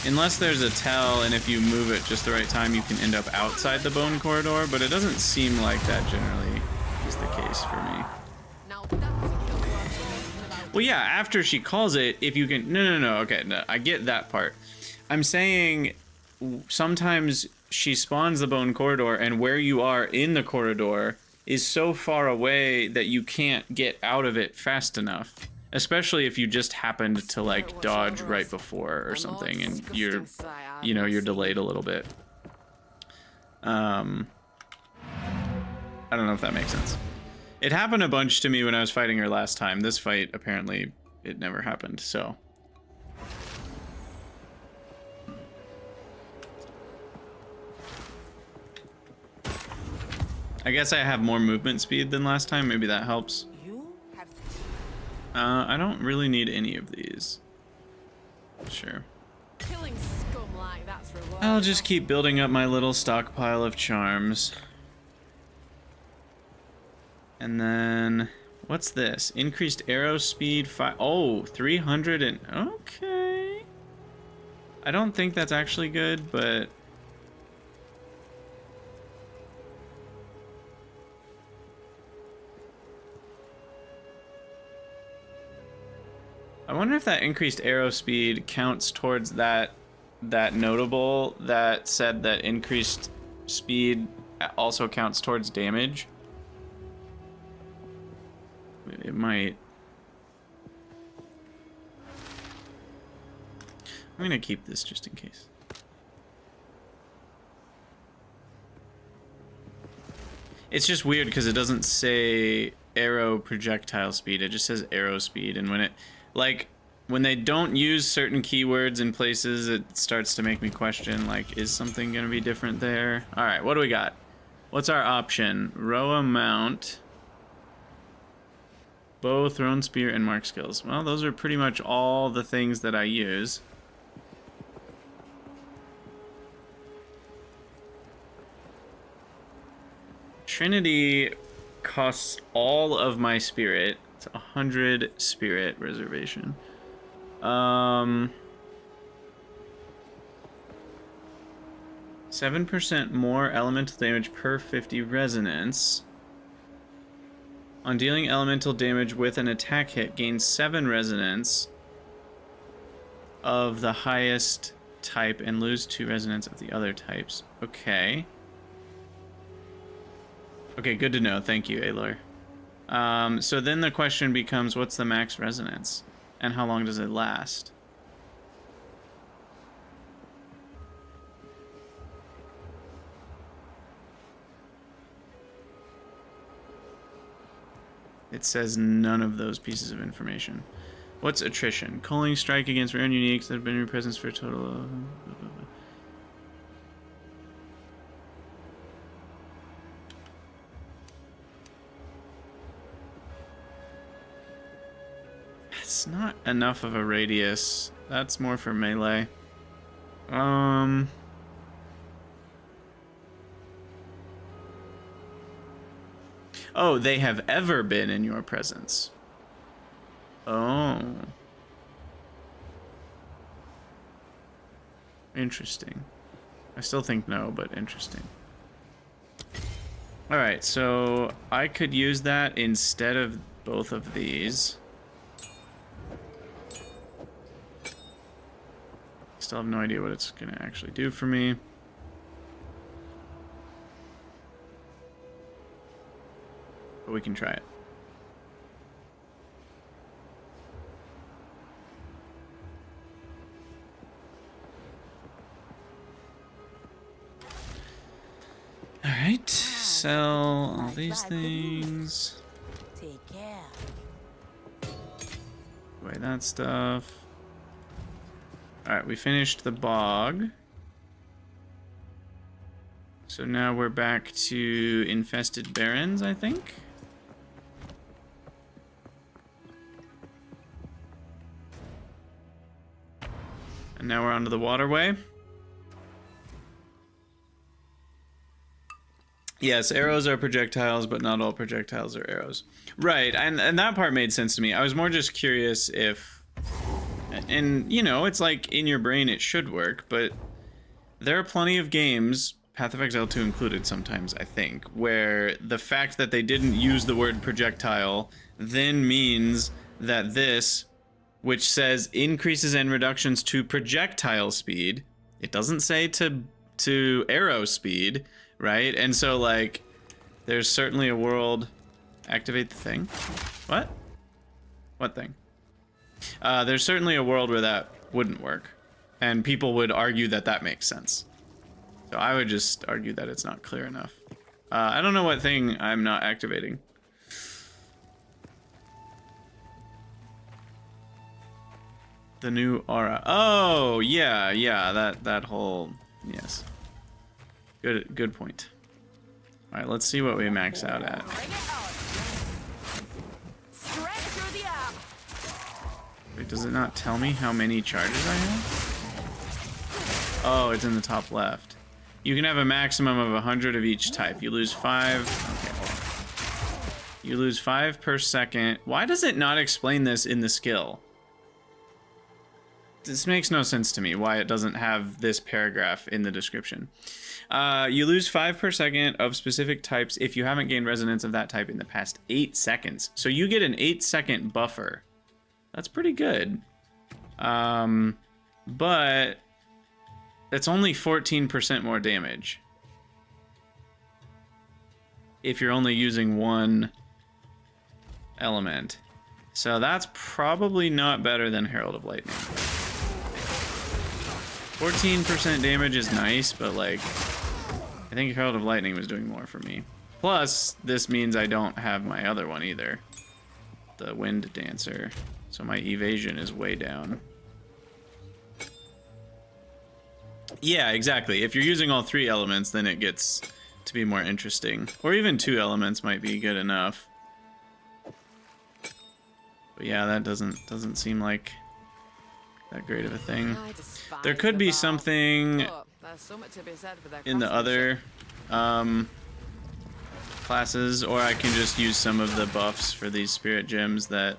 Unless there's a tell, and if you move it just the right time, you can end up outside the bone corridor, but it doesn't seem like that generally is the case for me. Well, yeah, after she calls it, if you can... No, okay, no, I get that part. I'm saying sometimes she spawns the bone corridor, and where you are in the corridor is so far away that you can't get out of it fast enough. Especially if you just happened to, like, dodge right before or something, and you're, you know, you're delayed a little bit. I don't know if that makes sense. It happened a bunch to me when I was fighting her last time. This fight, apparently, it never happened, so. I guess I have more movement speed than last time. Maybe that helps. You have I don't really need any of these. Sure. Killing scum like that's reward. I'll just keep building up my little stockpile of charms. And then, what's this? Increased arrow speed, 300 and, okay. I don't think that's actually good, but. I wonder if that increased arrow speed counts towards that notable that said that increased speed also counts towards damage. It might. I'm gonna keep this just in case. It's just weird because it doesn't say arrow projectile speed, it just says arrow speed, and when they don't use certain keywords in places, it starts to make me question, like, is something gonna be different there? Alright, what do we got? What's our option? Roa mount. Bow, thrown spear, and mark skills. Well, those are pretty much all the things that I use. Trinity costs all of my spirit. It's 100 spirit reservation. 7% more elemental damage per 50 resonance. On dealing elemental damage with an attack hit, gains 7 resonance of the highest type and lose 2 resonance of the other types. Okay. Okay, good to know. Thank you, Aloy. So then the question becomes, what's the max resonance? And how long does it last? It says none of those pieces of information. What's attrition? Culling strike against rare and uniques that have been in your presence for a total of... It's not enough of a radius. That's more for melee. Oh, they have ever been in your presence. Oh. Interesting. I still think no, but interesting. Alright, so I could use that instead of both of these. Still have no idea what it's gonna actually do for me. But we can try it. Alright, sell all these things. take care. Away that stuff. Alright, we finished the bog. So now we're back to infested barrens, I think. And now we're onto the waterway. Yes, arrows are projectiles, but not all projectiles are arrows. Right, and that part made sense to me. I was more just curious if... And, you know, it's like in your brain it should work, but there are plenty of games, Path of Exile 2 included sometimes, I think, where the fact that they didn't use the word projectile then means that this, which says increases and reductions to projectile speed, it doesn't say to arrow speed, right? And so, like, there's certainly a world... Activate the thing? What? What thing? There's certainly a world where that wouldn't work. And people would argue that that makes sense. So I would just argue that it's not clear enough. I don't know what thing I'm not activating. The new aura. Oh, yeah, that whole, yes. Good point. All right, let's see what we max out at. Wait, does it not tell me how many charges I have? Oh, it's in the top left. You can have a maximum of 100 of each type. You lose 5. Okay, hold on. You lose 5 per second. Why does it not explain this in the skill? This makes no sense to me, why it doesn't have this paragraph in the description. You lose 5 per second of specific types if you haven't gained resonance of that type in the past 8 seconds. So you get an 8-second buffer. That's pretty good. But it's only 14% more damage if you're only using one element. So that's probably not better than Herald of Lightning. 14% damage is nice, but like, I think Herald of Lightning was doing more for me. Plus, this means I don't have my other one either. The Wind Dancer. So my evasion is way down. Yeah, exactly. If you're using all 3 elements, then it gets to be more interesting. Or even 2 elements might be good enough. But yeah, that doesn't seem like that great of a thing. There could be something in the other classes, or I can just use some of the buffs for these spirit gems that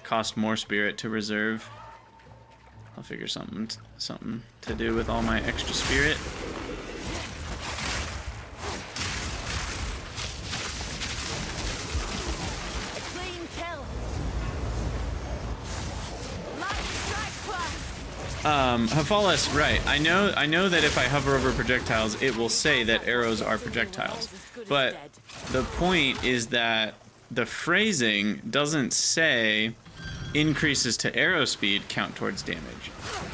cost more spirit to reserve. I'll figure something to do with all my extra spirit. Hafalis, right. I know that if I hover over projectiles, it will say that arrows are projectiles. But the point is that the phrasing doesn't say increases to arrow speed count towards damage.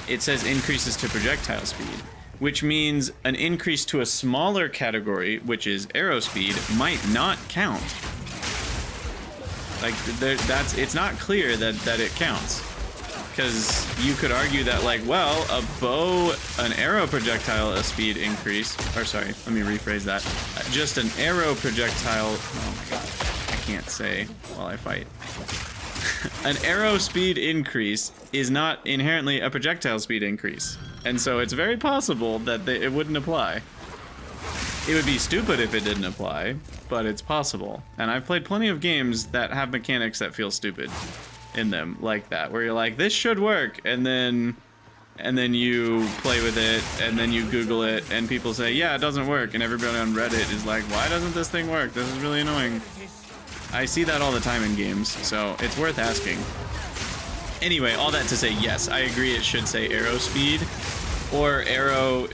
It says increases to projectile speed, which means an increase to a smaller category, which is arrow speed, might not count. Like, it's not clear that it counts. Because you could argue that, like, well, an arrow projectile speed increase, or sorry, let me rephrase that. Just an arrow projectile, oh my god, I can't say while I fight. An arrow speed increase is not inherently a projectile speed increase. And so it's very possible that it wouldn't apply. It would be stupid if it didn't apply, but it's possible. And I've played plenty of games that have mechanics that feel stupid in them, like that, where you're like, this should work, and then you play with it, and then you Google it, and people say, yeah, it doesn't work, and everybody on Reddit is like, why doesn't this thing work? This is really annoying. I see that all the time in games, so it's worth asking. Anyway, all that to say, yes, I agree it should say arrow speed, or arrow,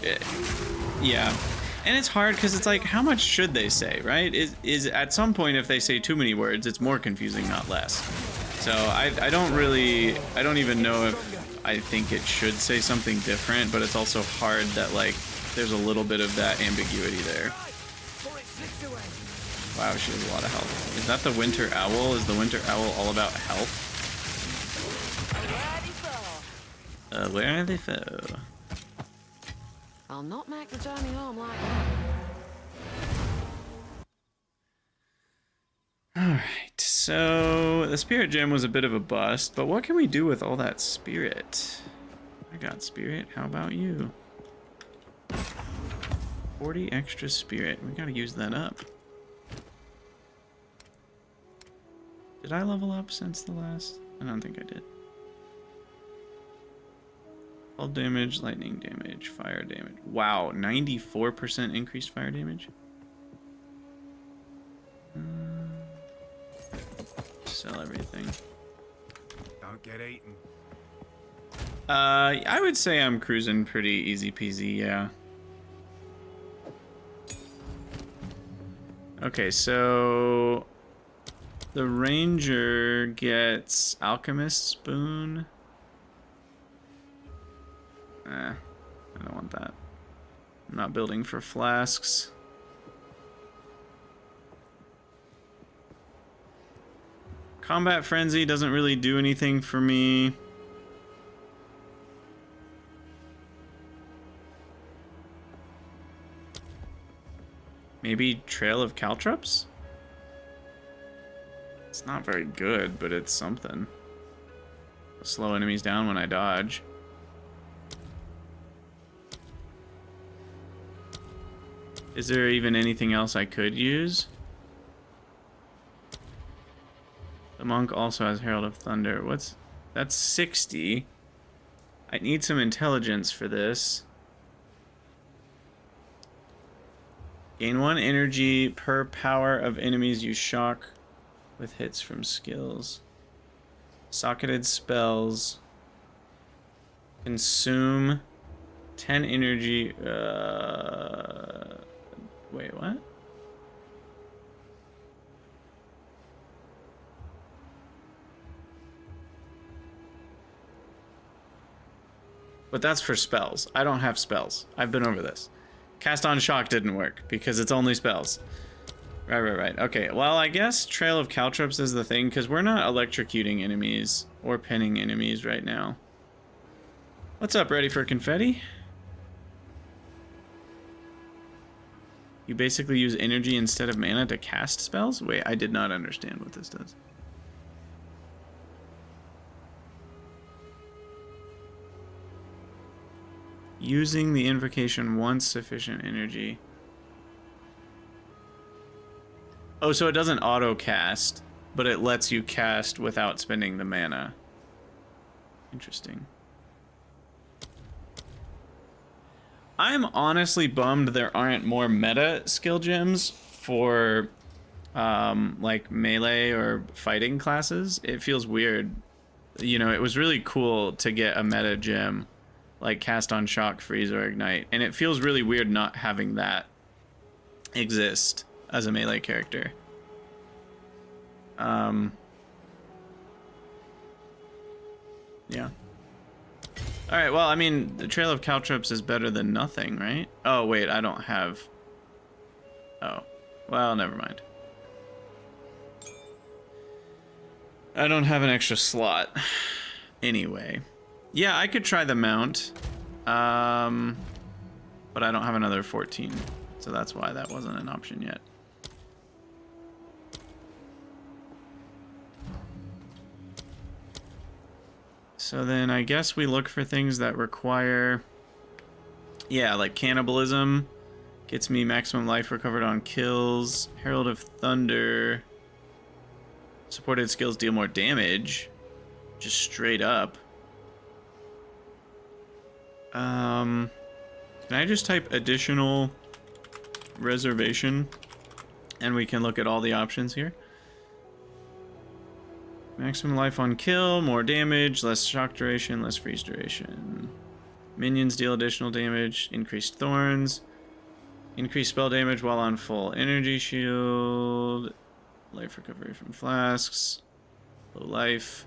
yeah. And it's hard because it's like, how much should they say, right? Is at some point, if they say too many words, it's more confusing, not less. So I don't even know if I think it should say something different, but it's also hard that, like, there's a little bit of that ambiguity there. Wow, she has a lot of health. Is that the Winter Owl? Is the Winter Owl all about health? Where are they foe? I'll not make the journey home like that. Alright, so the spirit gem was a bit of a bust, but what can we do with all that spirit? I got spirit, how about you? 40 extra spirit, we gotta use that up. Did I level up since the last? I don't think I did. Fall damage, lightning damage, fire damage. Wow, 94% increased fire damage? Sell everything. Don't get eaten. I would say I'm cruising pretty easy peasy, yeah. Okay, so the ranger gets alchemist's boon. I don't want that. I'm not building for flasks. Combat Frenzy doesn't really do anything for me. Maybe Trail of Caltrops? It's not very good, but it's something. Slow enemies down when I dodge. Is there even anything else I could use? The monk also has Herald of Thunder. That's 60. I need some intelligence for this. Gain 1 energy per power of enemies you shock with hits from skills. Socketed spells. Consume 10 energy. Wait, what? But that's for spells. I don't have spells. I've been over this. Cast on Shock didn't work because it's only spells. Right. Okay, well, I guess Trail of Caltrops is the thing because we're not electrocuting enemies or pinning enemies right now. What's up, ready for confetti? You basically use energy instead of mana to cast spells? Wait, I did not understand what this does. Using the invocation once sufficient energy. Oh, so it doesn't auto cast, but it lets you cast without spending the mana. Interesting. I'm honestly bummed there aren't more meta skill gems for like melee or fighting classes. It feels weird. You know, it was really cool to get a meta gem like Cast on Shock, Freeze, or Ignite. And it feels really weird not having that exist as a melee character. Yeah. Alright, well, I mean, the Trail of Caltrops is better than nothing, right? Oh, wait, I don't have... Oh. Well, never mind. I don't have an extra slot. Anyway. Yeah, I could try the mount. But I don't have another 14. So that's why that wasn't an option yet. So then I guess we look for things that require... Yeah, like cannibalism. Gets me maximum life recovered on kills. Herald of Thunder. Supported skills deal more damage. Just straight up. Can I just type additional reservation? And we can look at all the options here. Maximum life on kill, more damage, less shock duration, less freeze duration. Minions deal additional damage, increased thorns. Increased spell damage while on full energy shield. Life recovery from flasks. Low life.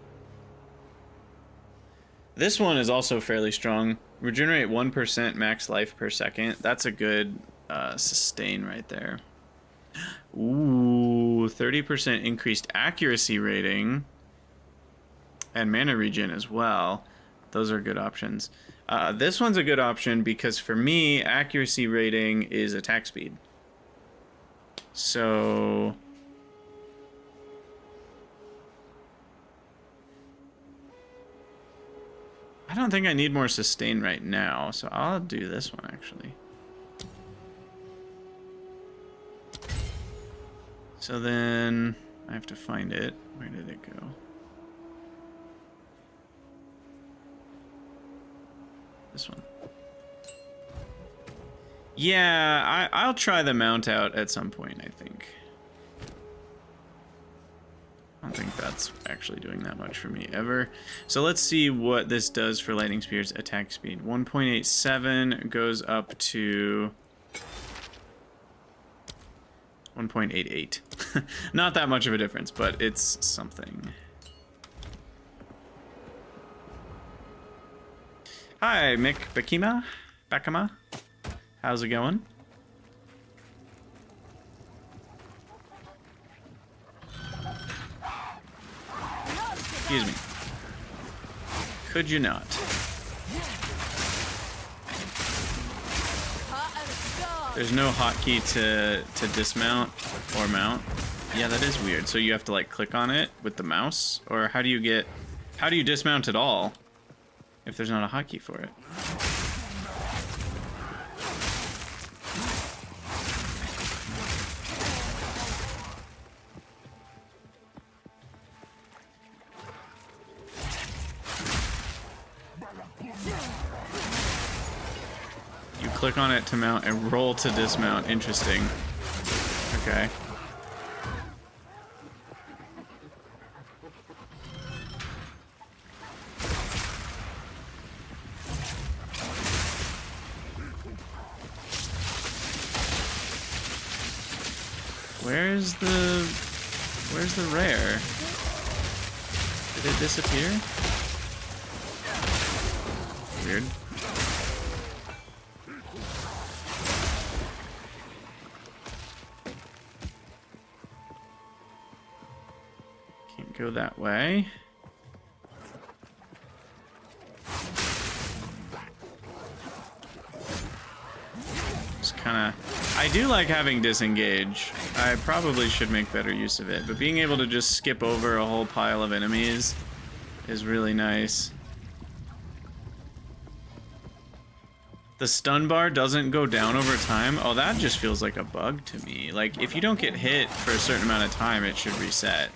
This one is also fairly strong. Regenerate 1% max life per second. That's a good sustain right there. Ooh, 30% increased accuracy rating. And mana regen as well. Those are good options. This one's a good option because for me, accuracy rating is attack speed. So... I don't think I need more sustain right now, so I'll do this one actually. So then I have to find it. Where did it go? This one. Yeah, I'll try the mount out at some point, I think. I don't think that's actually doing that much for me ever. So let's see what this does for Lightning Spear's attack speed. 1.87 goes up to 1.88. Not that much of a difference, but it's something. Hi, Mick Bakima. How's it going? Excuse me. Could you not? Heart of the storm. There's no hotkey to dismount or mount. Yeah, that is weird. So you have to like click on it with the mouse, or how do you dismount at all if there's not a hotkey for it? You click on it to mount and roll to dismount. Interesting. Okay. Where's the rare? Did it disappear? Weird. Can't go that way. Just kind of... I do like having disengage. I probably should make better use of it, but being able to just skip over a whole pile of enemies is really nice. The stun bar doesn't go down over time. Oh, that just feels like a bug to me. Like, if you don't get hit for a certain amount of time, it should reset.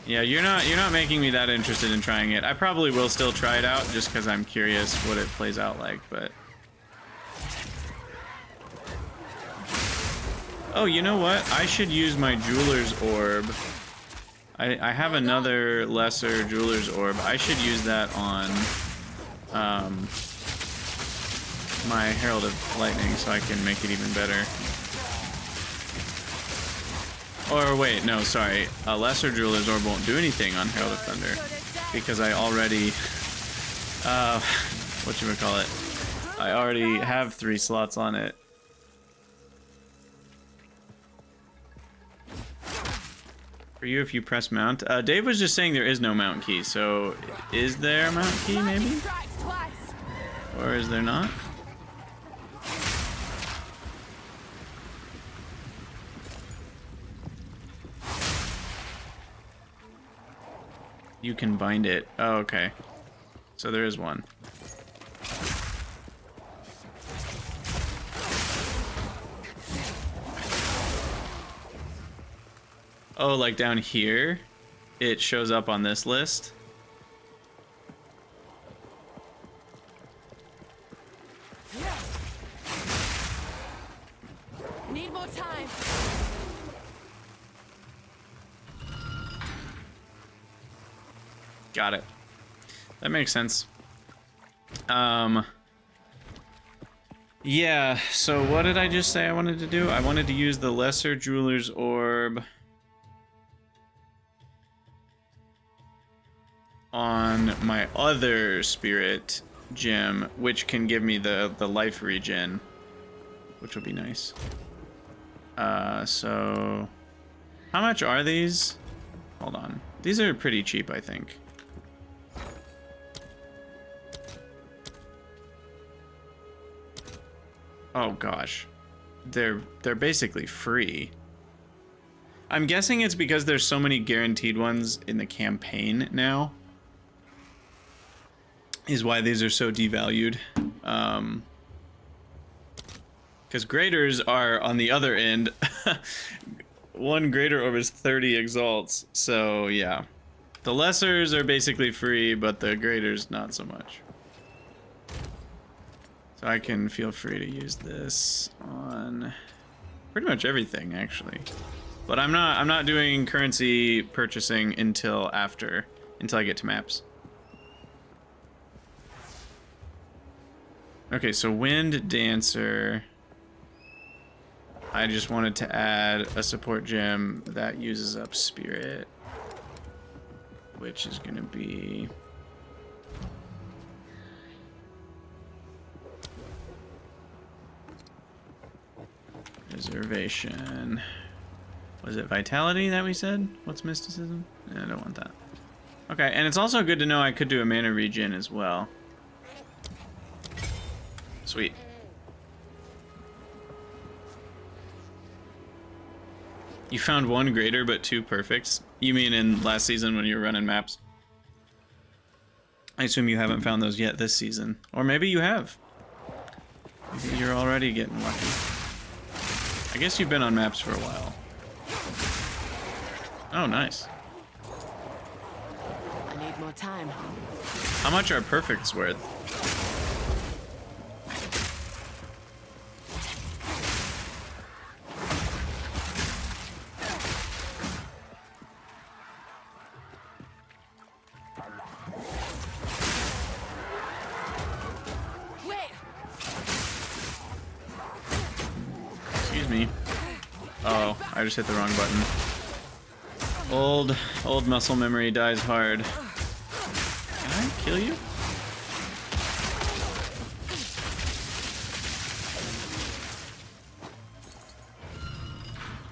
Yeah, you're not making me that interested in trying it. I probably will still try it out just because I'm curious what it plays out like, but... Oh, you know what? I should use my Jeweler's Orb. I have another lesser Jeweler's Orb. I should use that on my Herald of Lightning so I can make it even better. Or wait, no, sorry. A lesser Jeweler's Orb won't do anything on Herald of Thunder because I already, whatchamacallit, I already have 3 slots on it. For you, if you press mount. Dave was just saying there is no mount key, so is there a mount key maybe? Or is there not? You can bind it. Oh, okay. So there is one. Oh, like down here, it shows up on this list. Need more time. Got it. That makes sense. Yeah, so what did I just say I wanted to do? I wanted to use the Lesser Jeweler's Orb on my other spirit gem, which can give me the life regen, which would be nice. So how much are these? Hold on. These are pretty cheap, I think. Oh gosh. They're basically free. I'm guessing it's because there's so many guaranteed ones in the campaign now. Is why these are so devalued. Because graders are on the other end. One greater orb is 30 exalts, so yeah. The lessers are basically free, but the graders not so much. So I can feel free to use this on pretty much everything, actually. But I'm not doing currency purchasing until I get to maps. Okay, so Wind Dancer. I just wanted to add a support gem that uses up Spirit, which is gonna be Reservation. Was it Vitality that we said? What's Mysticism? Yeah, I don't want that. Okay, and it's also good to know I could do a mana regen as well. Sweet. You found one greater but 2 perfects? You mean in last season when you were running maps? I assume you haven't found those yet this season. Or maybe you have. Maybe you're already getting lucky. I guess you've been on maps for a while. Oh, nice. I need more time. How much are perfects worth? Excuse me. Oh, I just hit the wrong button. Old muscle memory dies hard. Can I kill you?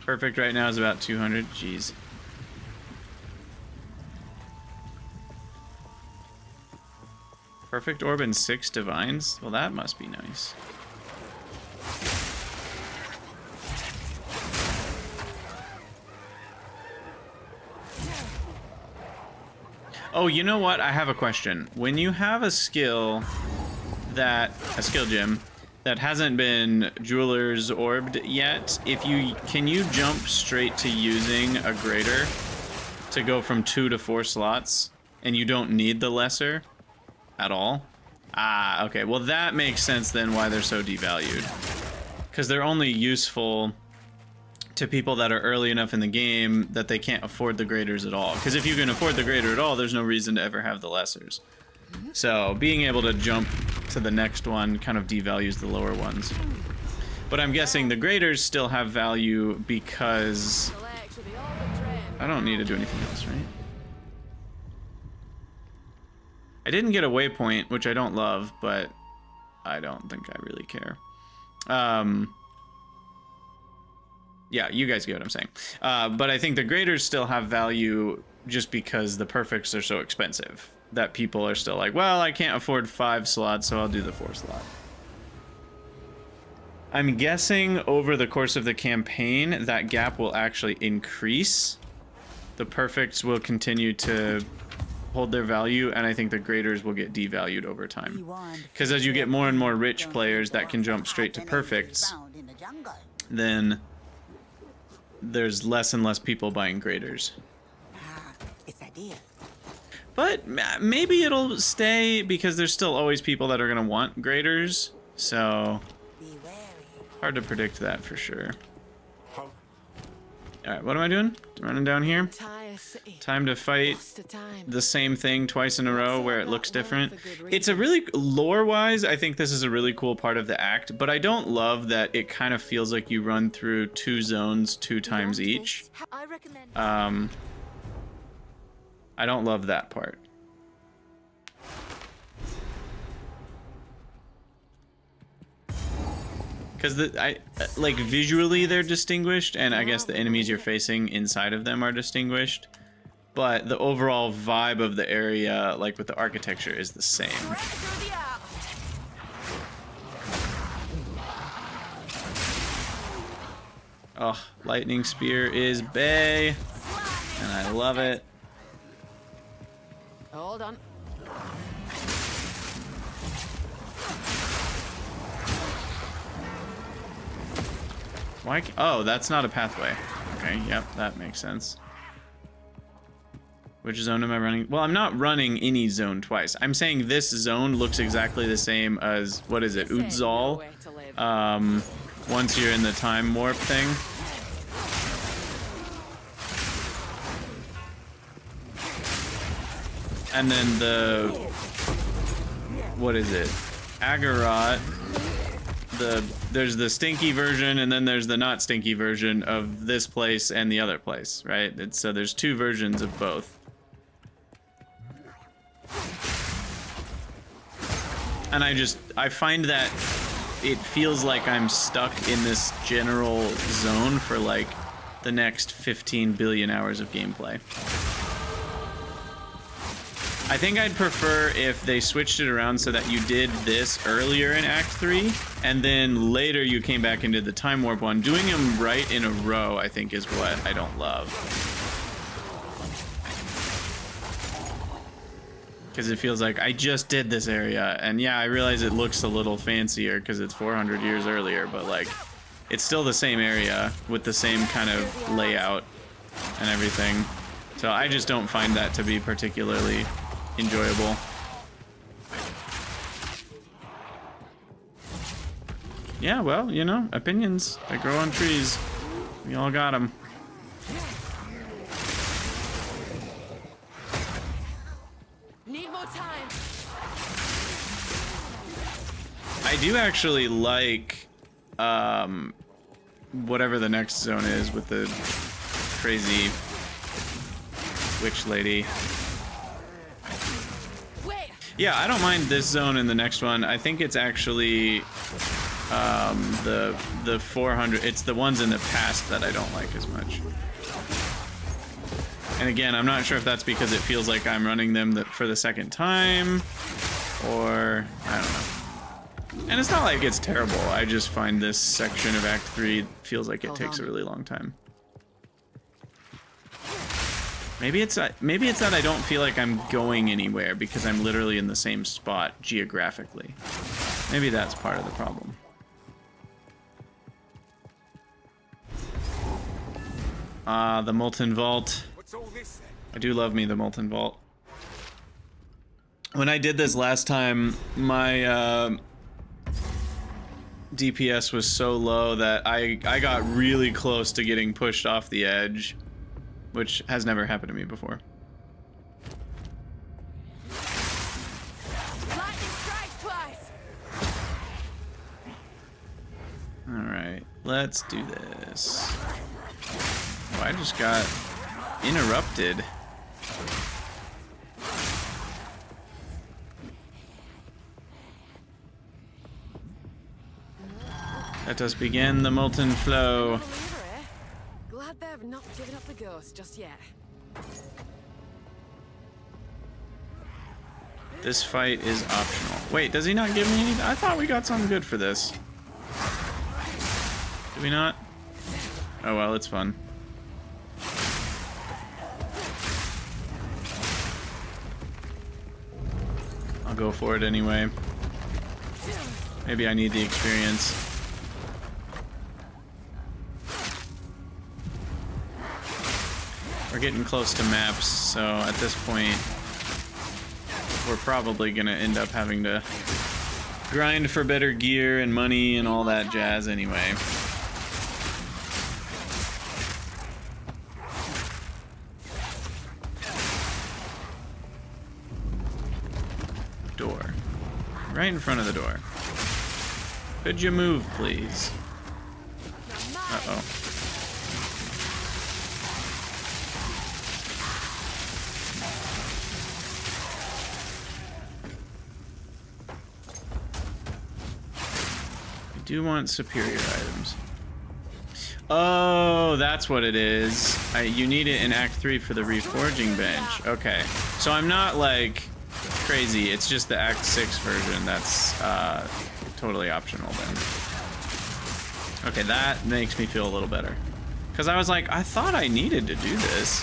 Perfect right now is about 200. Jeez. Perfect orb and 6 divines? Well, that must be nice. Oh, you know what? I have a question. When you have a skill gem that hasn't been Jeweler's Orbed yet, can you jump straight to using a greater to go from 2 to 4 slots and you don't need the lesser at all? Ah, okay. Well, that makes sense then why they're so devalued. Because they're only useful to people that are early enough in the game that they can't afford the graders at all. Because if you can afford the grader at all, there's no reason to ever have the lessers. So being able to jump to the next one kind of devalues the lower ones. But I'm guessing the graders still have value because I don't need to do anything else, right? I didn't get a waypoint, which I don't love, but I don't think I really care. Yeah, you guys get what I'm saying. But I think the graders still have value just because the perfects are so expensive that people are still like, well, I can't afford 5 slots, so I'll do the 4 slot. I'm guessing over the course of the campaign, that gap will actually increase. The perfects will continue to hold their value, and I think the graders will get devalued over time. Because as you get more and more rich players that can jump straight to perfects, then there's less and less people buying graders. But maybe it'll stay because there's still always people that are going to want graders. So hard to predict that for sure. Alright, what am I doing? Running down here. Time to fight the same thing twice in a row where it looks different. It's a really, lore-wise, I think this is a really cool part of the act, but I don't love that it kind of feels like you run through 2 zones 2 times each. I don't love that part. Because like visually they're distinguished, and I guess the enemies you're facing inside of them are distinguished, but the overall vibe of the area, like with the architecture, is the same. Oh, lightning spear is bae, and I love it. Hold on. Why? Oh, that's not a pathway. Okay, yep, that makes sense. Which zone am I running? Well, I'm not running any zone twice. I'm saying this zone looks exactly the same as, what is it, Exile? Once you're in the time warp thing. And then the, what is it? Agarot. There's the stinky version, and then there's the not stinky version of this place and the other place, right? So there's 2 versions of both. And I find that it feels like I'm stuck in this general zone for like the next 15 billion hours of gameplay. I think I'd prefer if they switched it around so that you did this earlier in Act 3, and then later you came back into the Time Warp one. Doing them right in a row, I think, is what I don't love. Because it feels like I just did this area, and yeah, I realize it looks a little fancier because it's 400 years earlier, but like, it's still the same area with the same kind of layout and everything. So I just don't find that to be particularly enjoyable. Yeah, well, you know, opinions, they grow on trees. We all got them. Need more time. I do actually like whatever the next zone is with the crazy witch lady. Wait. Yeah, I don't mind this zone and the next one. I think it's actually the 400. It's the ones in the past that I don't like as much. And again, I'm not sure if that's because it feels like I'm running them for the second time, or I don't know. And it's not like it's terrible. I just find this section of Act 3 feels like it takes a really long time. Maybe it's that I don't feel like I'm going anywhere because I'm literally in the same spot geographically. Maybe that's part of the problem. The Molten Vault. What's all this then? I do love me the Molten Vault. When I did this last time, my DPS was so low that I got really close to getting pushed off the edge, which has never happened to me before. Lightning strike twice. Alright, let's do this. Oh, I just got interrupted. Let us begin the molten flow. Glad they've not given up the ghost just yet. This fight is optional. Wait, does he not give me anything? I thought we got something good for this. Did we not? Oh well, it's fun. I'll go for it anyway. Maybe I need the experience. We're getting close to maps, so at this point, we're probably gonna end up having to grind for better gear and money and all that jazz anyway. Door. Right in front of the door. Could you move, please? Uh-oh. I do want superior items. Oh, that's what it is. You need it in Act 3 for the reforging bench. Okay. So I'm not, like, crazy. It's just the Act 6 version that's totally optional then. Okay, that makes me feel a little better. Because I was like, I thought I needed to do this.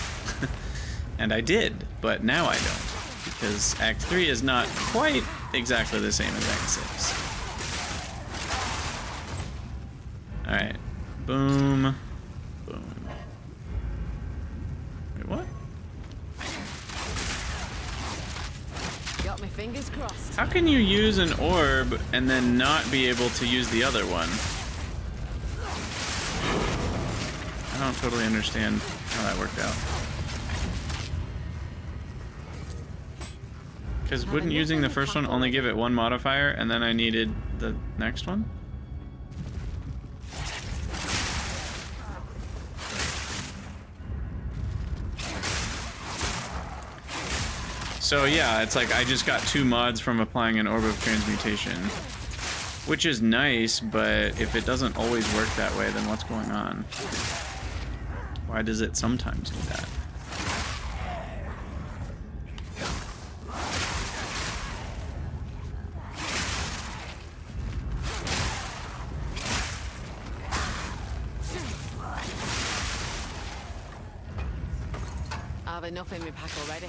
And I did, but now I don't. Because Act 3 is not quite exactly the same as Act 6. Alright. Boom. Boom. Wait, what? Got my fingers crossed. How can you use an orb and then not be able to use the other one? I don't totally understand how that worked out. Because wouldn't using the first one only give it one modifier and then I needed the next one? So yeah, it's like I just got 2 mods from applying an Orb of Transmutation. Which is nice, but if it doesn't always work that way, then what's going on? Why does it sometimes do that? have enough in my pack already.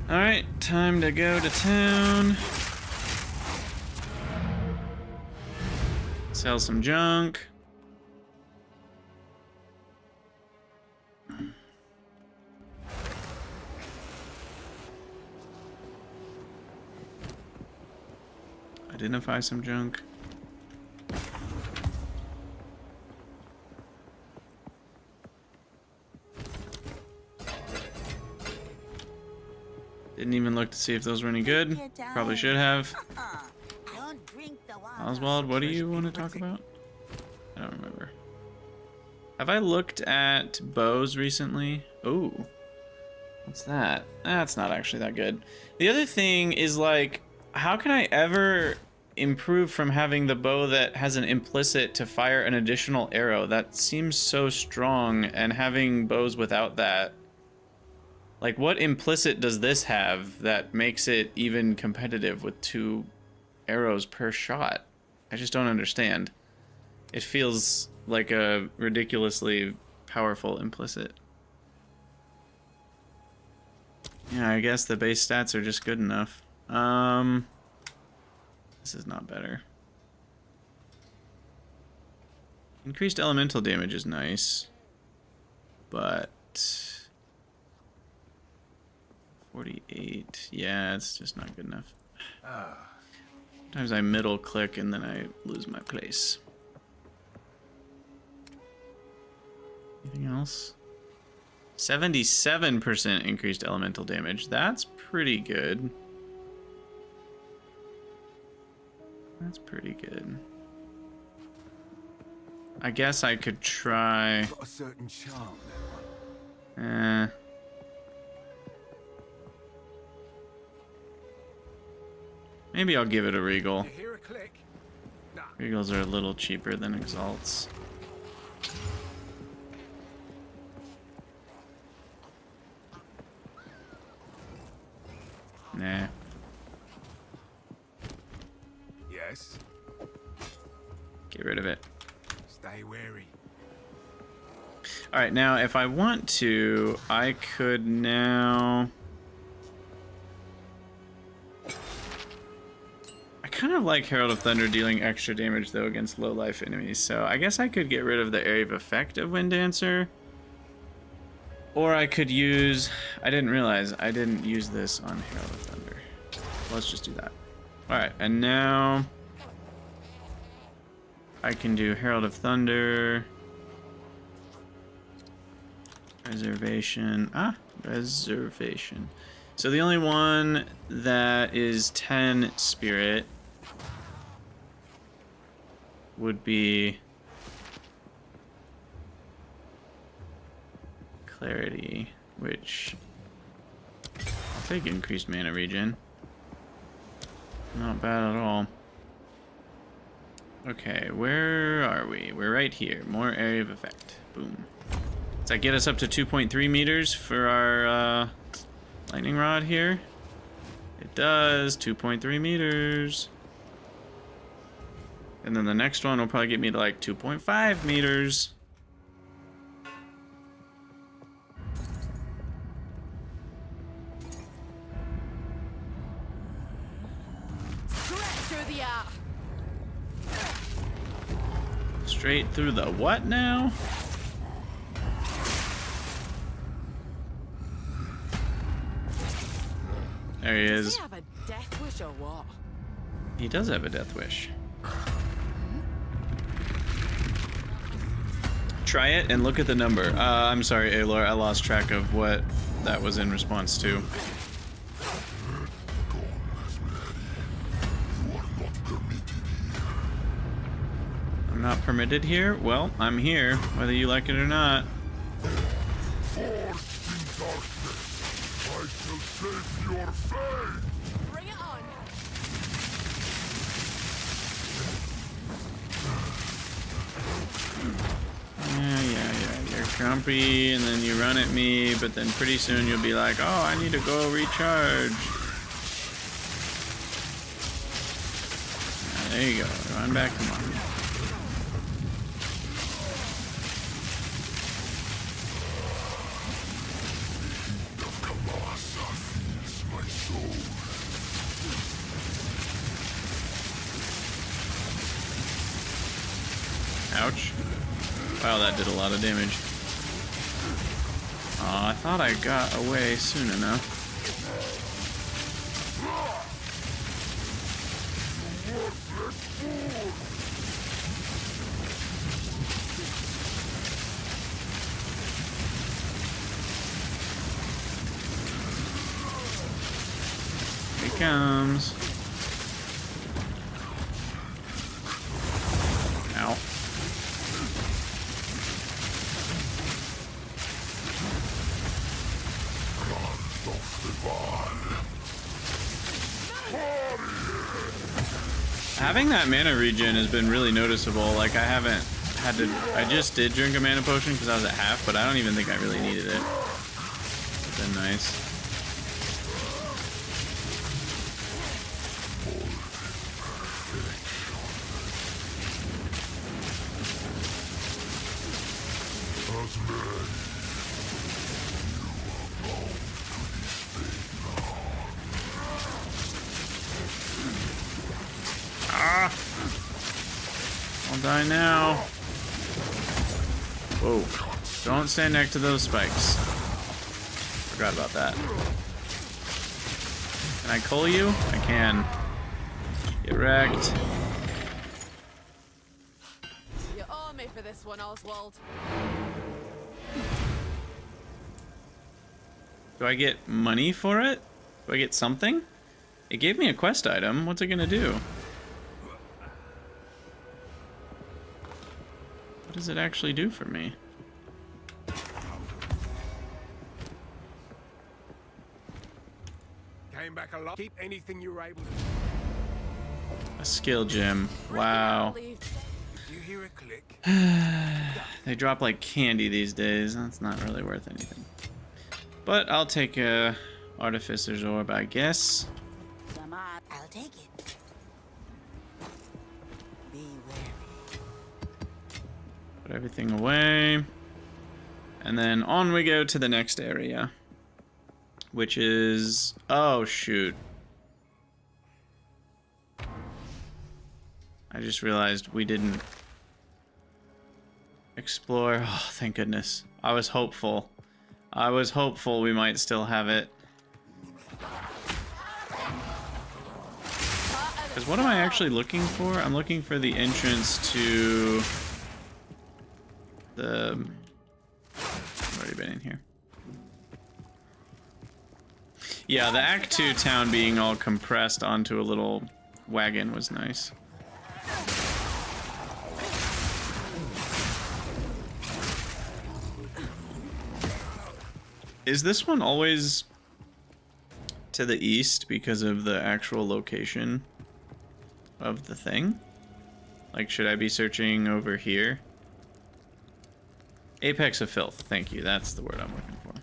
Alright, time to go to town. Sell some junk. Identify some junk. Didn't even look to see if those were any good. Probably should have. Don't drink the water. Oswald, what do you want to talk about? I don't remember. Have I looked at bows recently? Oh, what's that? That's not actually that good. The other thing is, like, how can I ever improve from having the bow that has an implicit to fire an additional arrow? That seems so strong, and having bows without that, like, what implicit does this have that makes it even competitive with 2 arrows per shot? I just don't understand. It feels like a ridiculously powerful implicit. Yeah, I guess the base stats are just good enough. This is not better. Increased elemental damage is nice, but 48, yeah, it's just not good enough. Sometimes I middle click and then I lose my place. Anything else? 77% increased elemental damage. That's pretty good. That's pretty good. I guess I could try. Got a certain charm. Maybe I'll give it a regal. You hear a click? Nah. Regals are a little cheaper than exalts. Nah. Yes. Get rid of it. Stay wary. Alright, now if I want to, I could now... I kind of like Herald of Thunder dealing extra damage though against low life enemies, so I guess I could get rid of the area of effect of Wind Dancer. Or I could use... I didn't realize I didn't use this on Herald of Thunder. Let's just do that. Alright, and now I can do Herald of Thunder. Reservation. Reservation. So the only one that is 10 spirit would be Clarity, which I'll take increased mana regen. Not bad at all. Okay, where are we? We're right here. More area of effect. Boom. Does that get us up to 2.3 meters for our lightning rod here? It does. 2.3 meters. And then the next one will probably get me to like 2.5 meters. Straight through the what now? There he is. Does he have a death wish or what? He does have a death wish. Try it and look at the number. I'm sorry, Aelor, I lost track of what that was in response to. I'm not permitted here? Well, I'm here, whether you like it or not. Bring it on. Yeah. You're grumpy, and then you run at me, but then pretty soon you'll be like, oh, I need to go recharge. There you go. Run back to mom. Ouch. Wow, that did a lot of damage. Aw, I thought I got away soon enough. Here he comes. Ow. Having that mana regen has been really noticeable. Like, I haven't had to... I just did drink a mana potion because I was at half, but I don't even think I really needed it. It's been nice. Ah! I'll die now. Whoa. Don't stand next to those spikes. Forgot about that. Can I cull you? I can. Get wrecked. You owe me for this one, Oswald. Do I get money for it? Do I get something? It gave me a quest item. What's it gonna do? What does it actually do for me? Came back alive. Keep anything you were able to. A skill gem. Wow. If you hear a click, They drop like candy these days. That's not really worth anything. But I'll take a Artificer's Orb, I guess. Come on, I'll take it. Be wary. Put everything away. And then on we go to the next area. Which is... oh, shoot. I just realized we didn't explore. Oh, thank goodness. I was hopeful. I was hopeful we might still have it. Because what am I actually looking for? I'm looking for the entrance to the... I've already been in here. Yeah, the Act 2 town being all compressed onto a little wagon was nice. Is this one always to the east because of the actual location of the thing? Like, should I be searching over here? Apex of Filth, thank you, that's the word I'm looking for.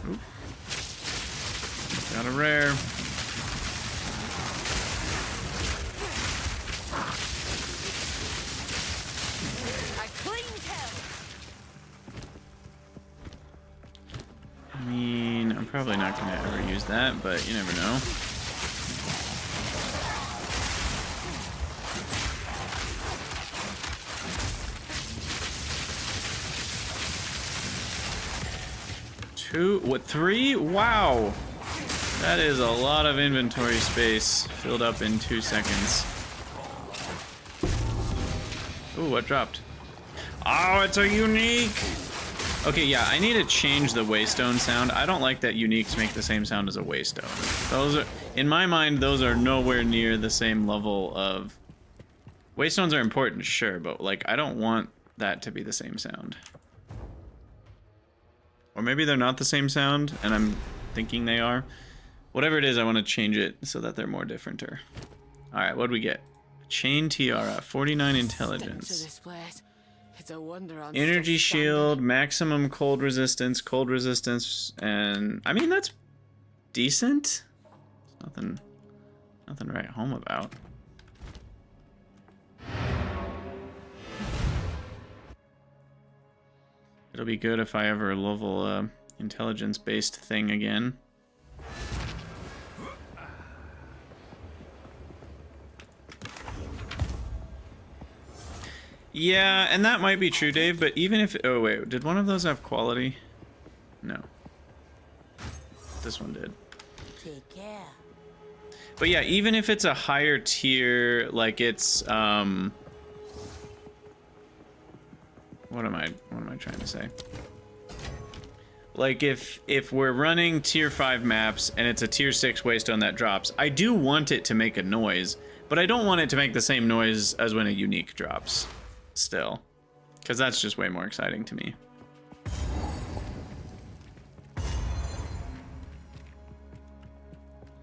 Oop. Got a rare. I mean, I'm probably not going to ever use that, but you never know. Three? Wow! That is a lot of inventory space filled up in 2 seconds. Ooh, what dropped? Oh, it's a unique! Okay, yeah, I need to change the waystone sound. I don't like that uniques make the same sound as a waystone. Those are, in my mind, those are nowhere near the same level of... Waystones are important, sure, but like, I don't want that to be the same sound. Or maybe they're not the same sound, and I'm thinking they are. Whatever it is, I want to change it so that they're more differenter. Alright, what'd we get? Chain Tiara, 49 intelligence. It's a wonder I'm Energy still shield, maximum cold resistance, and... I mean, that's decent. Nothing to write home about. It'll be good if I ever level a intelligence-based thing again. Yeah, and that might be true, Dave, but even if... Oh, wait, did one of those have quality? No. This one did. Take care. But yeah, even if it's a higher tier, like it's, what am I trying to say? Like if we're running tier 5 maps and it's a tier 6 waystone that drops, I do want it to make a noise, but I don't want it to make the same noise as when a unique drops. Still, because that's just way more exciting to me.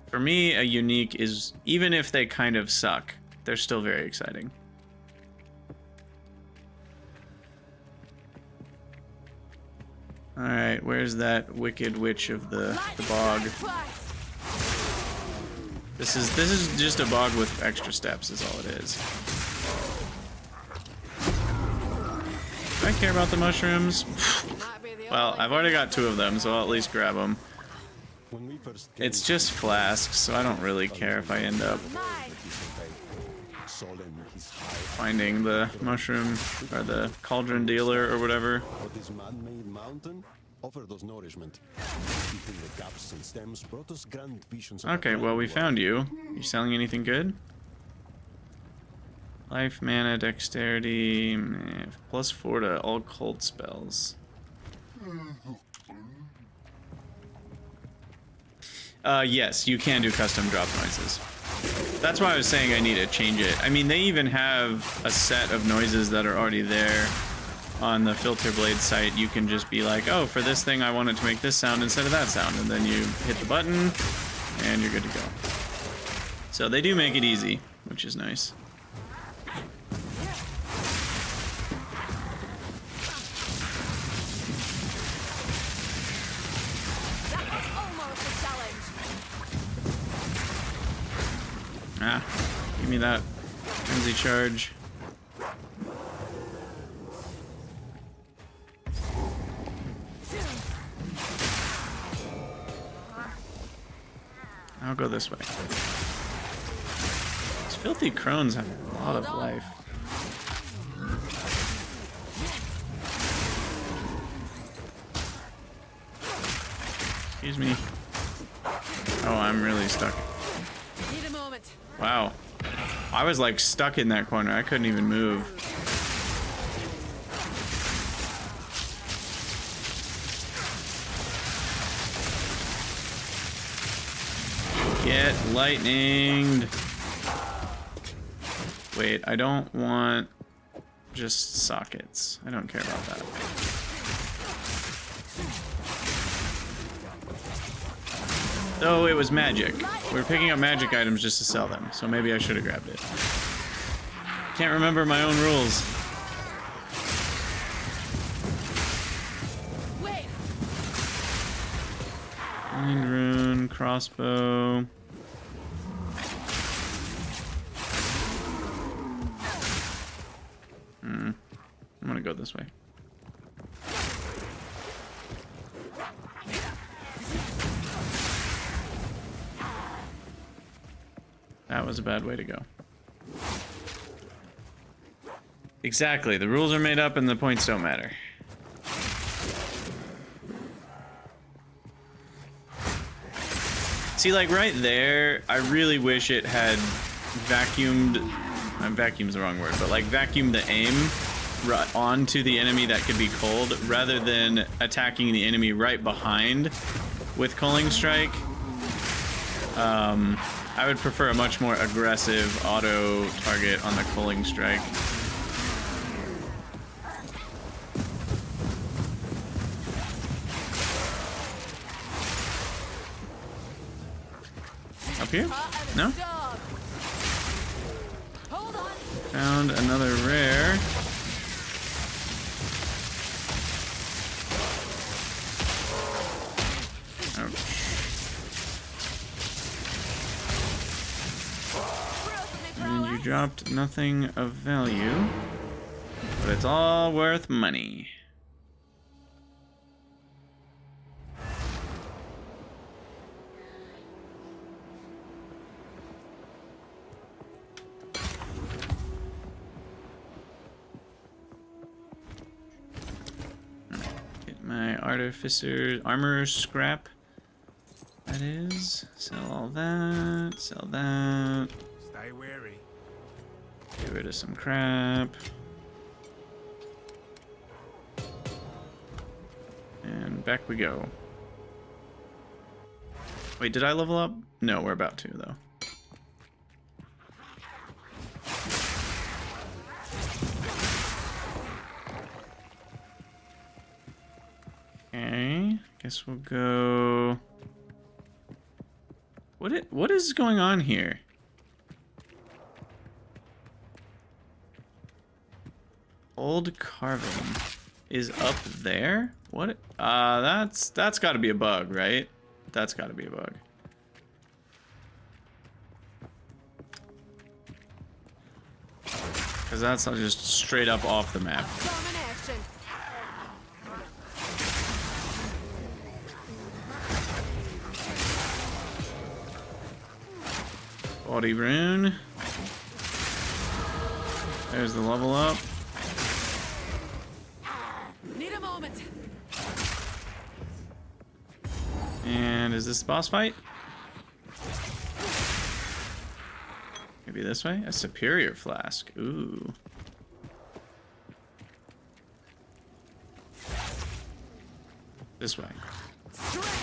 For me, a unique is, even if they kind of suck, they're still very exciting. Alright, where's that wicked witch of the bog? This is just a bog with extra steps is all it is. Do I care about the mushrooms? Well, I've already got 2 of them, so I'll at least grab them. It's just flasks, so I don't really care if I end up finding the mushroom or the cauldron dealer or whatever. Okay, well, we found you. You selling anything good? Life, mana, dexterity, +4 to all cold spells. Yes, you can do custom drop noises. That's why I was saying I need to change it. I mean, they even have a set of noises that are already there on the Filter Blade site. You can just be like, oh, for this thing I want it to make this sound instead of that sound, and then you hit the button and you're good to go. So they do make it easy, which is nice. Ah, give me that frenzy charge. I'll go this way. These filthy crones have a lot of life. Excuse me. Oh, I'm really stuck. Wow. I was like stuck in that corner. I couldn't even move. Get lightninged. Wait, I don't want just sockets. I don't care about that. Oh, it was magic. We were picking up magic items just to sell them, so maybe I should have grabbed it. Can't remember my own rules. Mind rune, crossbow. I'm gonna go this way. That was a bad way to go. Exactly, the rules are made up and the points don't matter. See, like right there, I really wish it had vacuumed, vacuum's the wrong word, but like vacuumed the aim onto the enemy that could be cold rather than attacking the enemy right behind with Culling Strike. I would prefer a much more aggressive auto target on the Culling Strike. Up here? No? Found another rare. And you dropped nothing of value, but it's all worth money. artificer, armor scrap. That is. Sell all that. Sell that. Stay wary. Get rid of some crap. And back we go. Wait, did I level up? No, we're about to, though. Okay, guess we'll go... What is going on here? Old carving is up there? What? That's got to be a bug, right? That's got to be a bug. Because that's just straight up off the map. Domination. Body rune. There's the level up. Need a moment. And is this the boss fight? Maybe this way? A superior flask. Ooh. This way.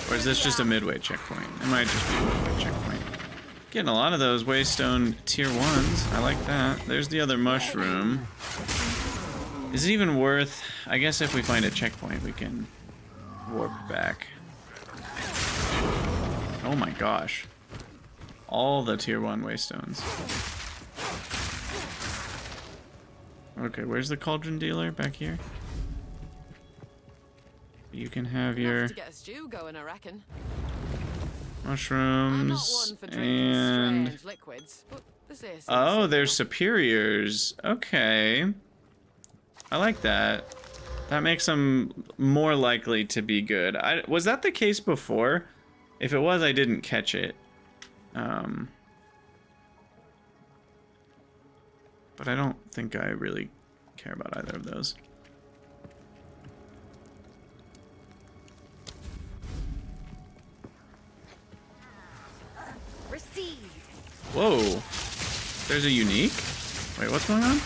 Or is this just a midway checkpoint? It might just be a midway checkpoint. Getting a lot of those Waystone tier 1s. I like that. There's the other mushroom. Is it even worth... I guess if we find a checkpoint, we can warp back. Oh my gosh. All the tier 1 Waystones. Okay, where's the cauldron dealer? Back here? You can have your Enough to get a stew going, I reckon. I'm not mushrooms one for drinking and... strange liquids, but this is Oh, they're superiors. Okay. I like that. That makes them more likely to be good. Was that the case before? If it was, I didn't catch it. But I don't think I really care about either of those. Receive. Whoa. There's a unique? Wait, what's going on?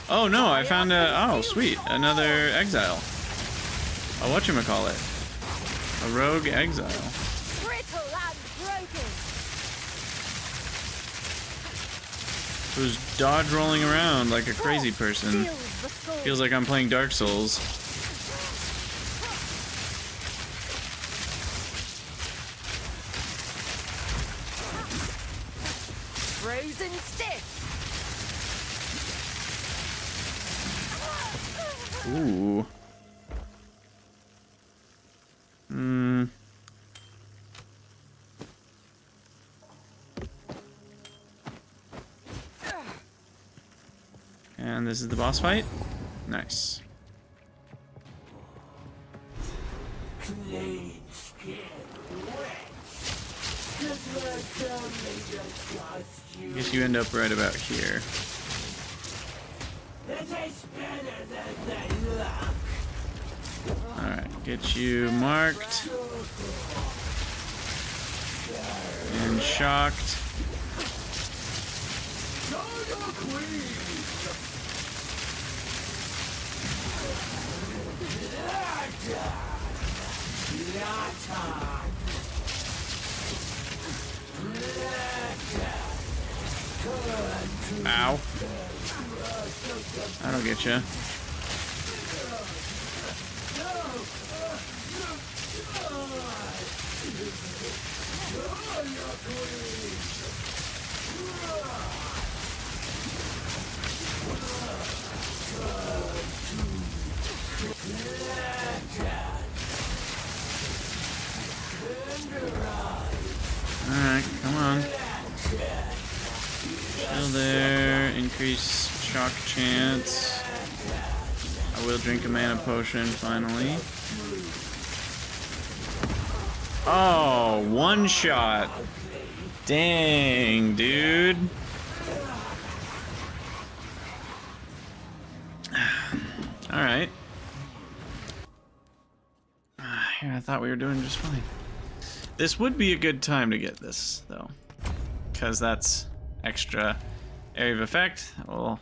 Oh no, I found a... Oh, sweet. Another exile. A whatchamacallit. A rogue exile. Brittle and broken. Who's dodge rolling around like a crazy person. Feels the soul. Feels like I'm playing Dark Souls. Frozen stiff. Ooh. Hmm. And this is the boss fight? Nice. I guess you end up right about here. Alright, get you marked. And shocked. Ow. That'll get you. Alright, come on. Still there. Increase shock chance. I will drink a mana potion finally. Oh, one shot. Dang, dude. Alright. I thought we were doing just fine. This would be a good time to get this, though. Because that's extra area of effect. Will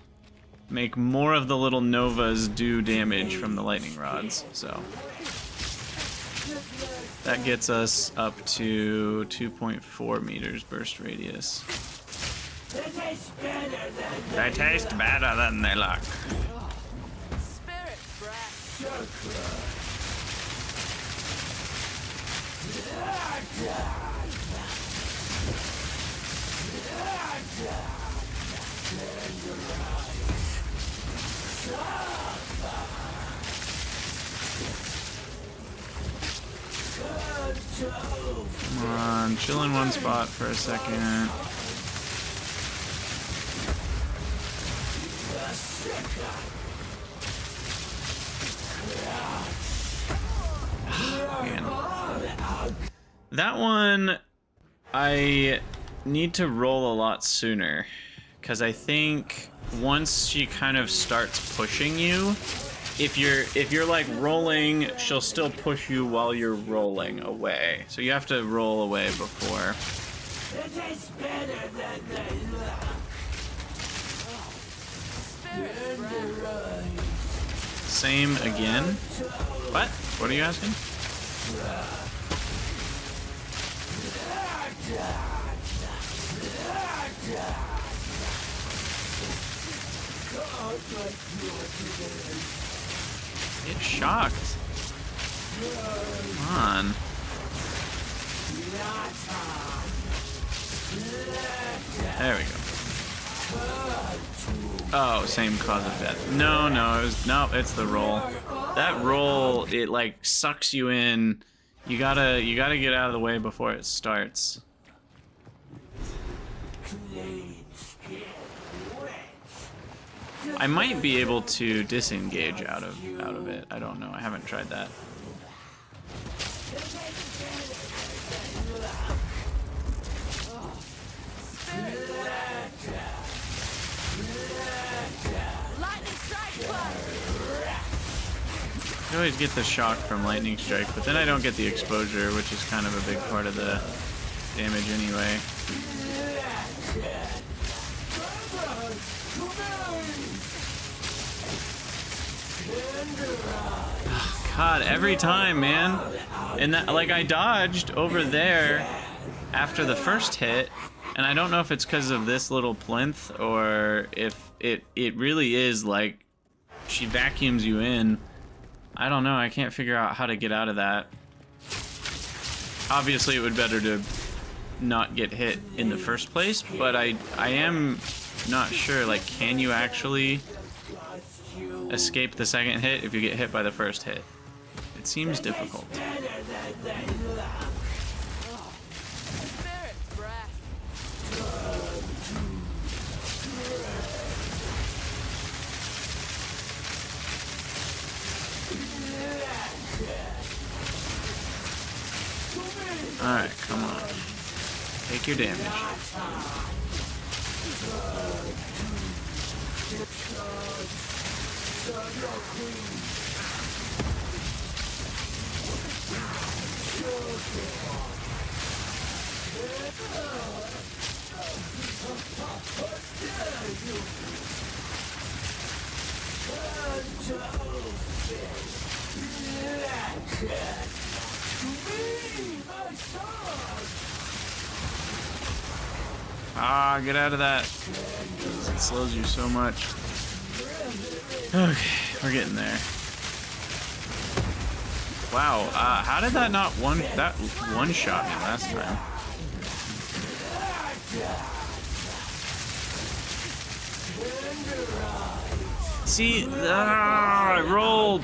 make more of the little novas do damage from the lightning rods, so. That gets us up to 2.4 meters burst radius. They taste better than they look. Spirit breath. Come on, chill in one spot for a second. Man. That one, I need to roll a lot sooner, because I think once she kind of starts pushing you, if you're like rolling, she'll still push you while you're rolling away. So you have to roll away before. Same again? What? What are you asking? Get shocked. Come on. There we go. Oh, same cause of death. No, it's the roll. That roll, it like sucks you in. You gotta get out of the way before it starts. I might be able to disengage out of it. I don't know. I haven't tried that. I always get the shock from lightning strike, but then I don't get the exposure, which is kind of a big part of the damage anyway. God, every time, man. And that, like, I dodged over there after the first hit, and I don't know if it's because of this little plinth or if it really is like she vacuums you in. I don't know. I can't figure out how to get out of that. Obviously, it would be better to not get hit in the first place, but I am not sure. Like, can you actually escape the second hit if you get hit by the first hit? It seems difficult. Alright, come on. Take your damage. Ah, get out of that. It slows you so much. Okay, we're getting there. Wow, how did that not one-shot me last time? See, I rolled.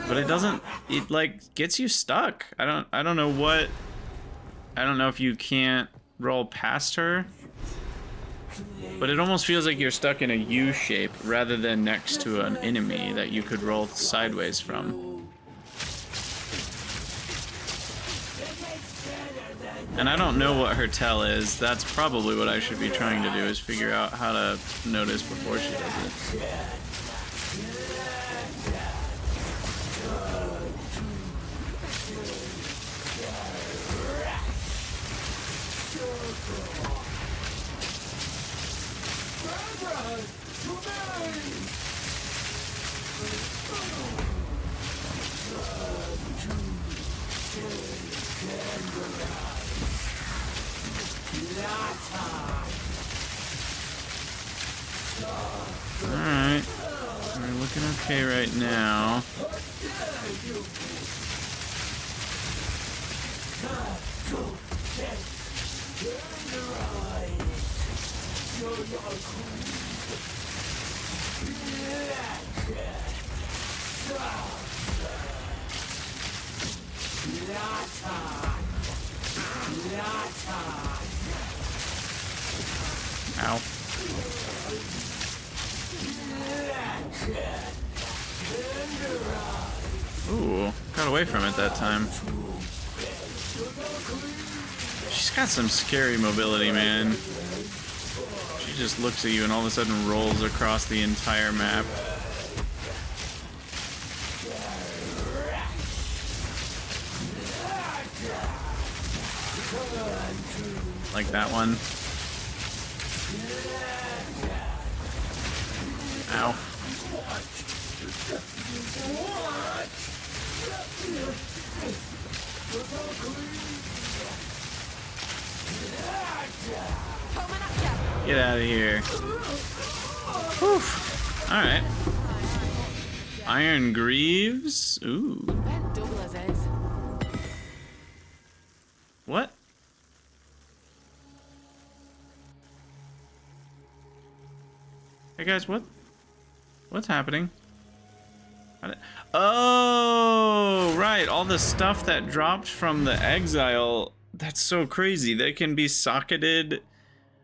But it doesn't, it like gets you stuck. I don't know what, I don't know if you can't roll past her, but it almost feels like you're stuck in a U shape rather than next to an enemy that you could roll sideways from. And I don't know what her tell is. That's probably what I should be trying to do, is figure out how to notice before she does it. okay right now. Ow. Ooh, got away from it that time. She's got some scary mobility, man. She just looks at you and all of a sudden rolls across the entire map. Like that one. Ow. Get out of here. Whew. Alright. Iron Greaves. Ooh. What? Hey guys, what's happening? Oh, right, all the stuff that dropped from the Exile. That's so crazy. They can be socketed.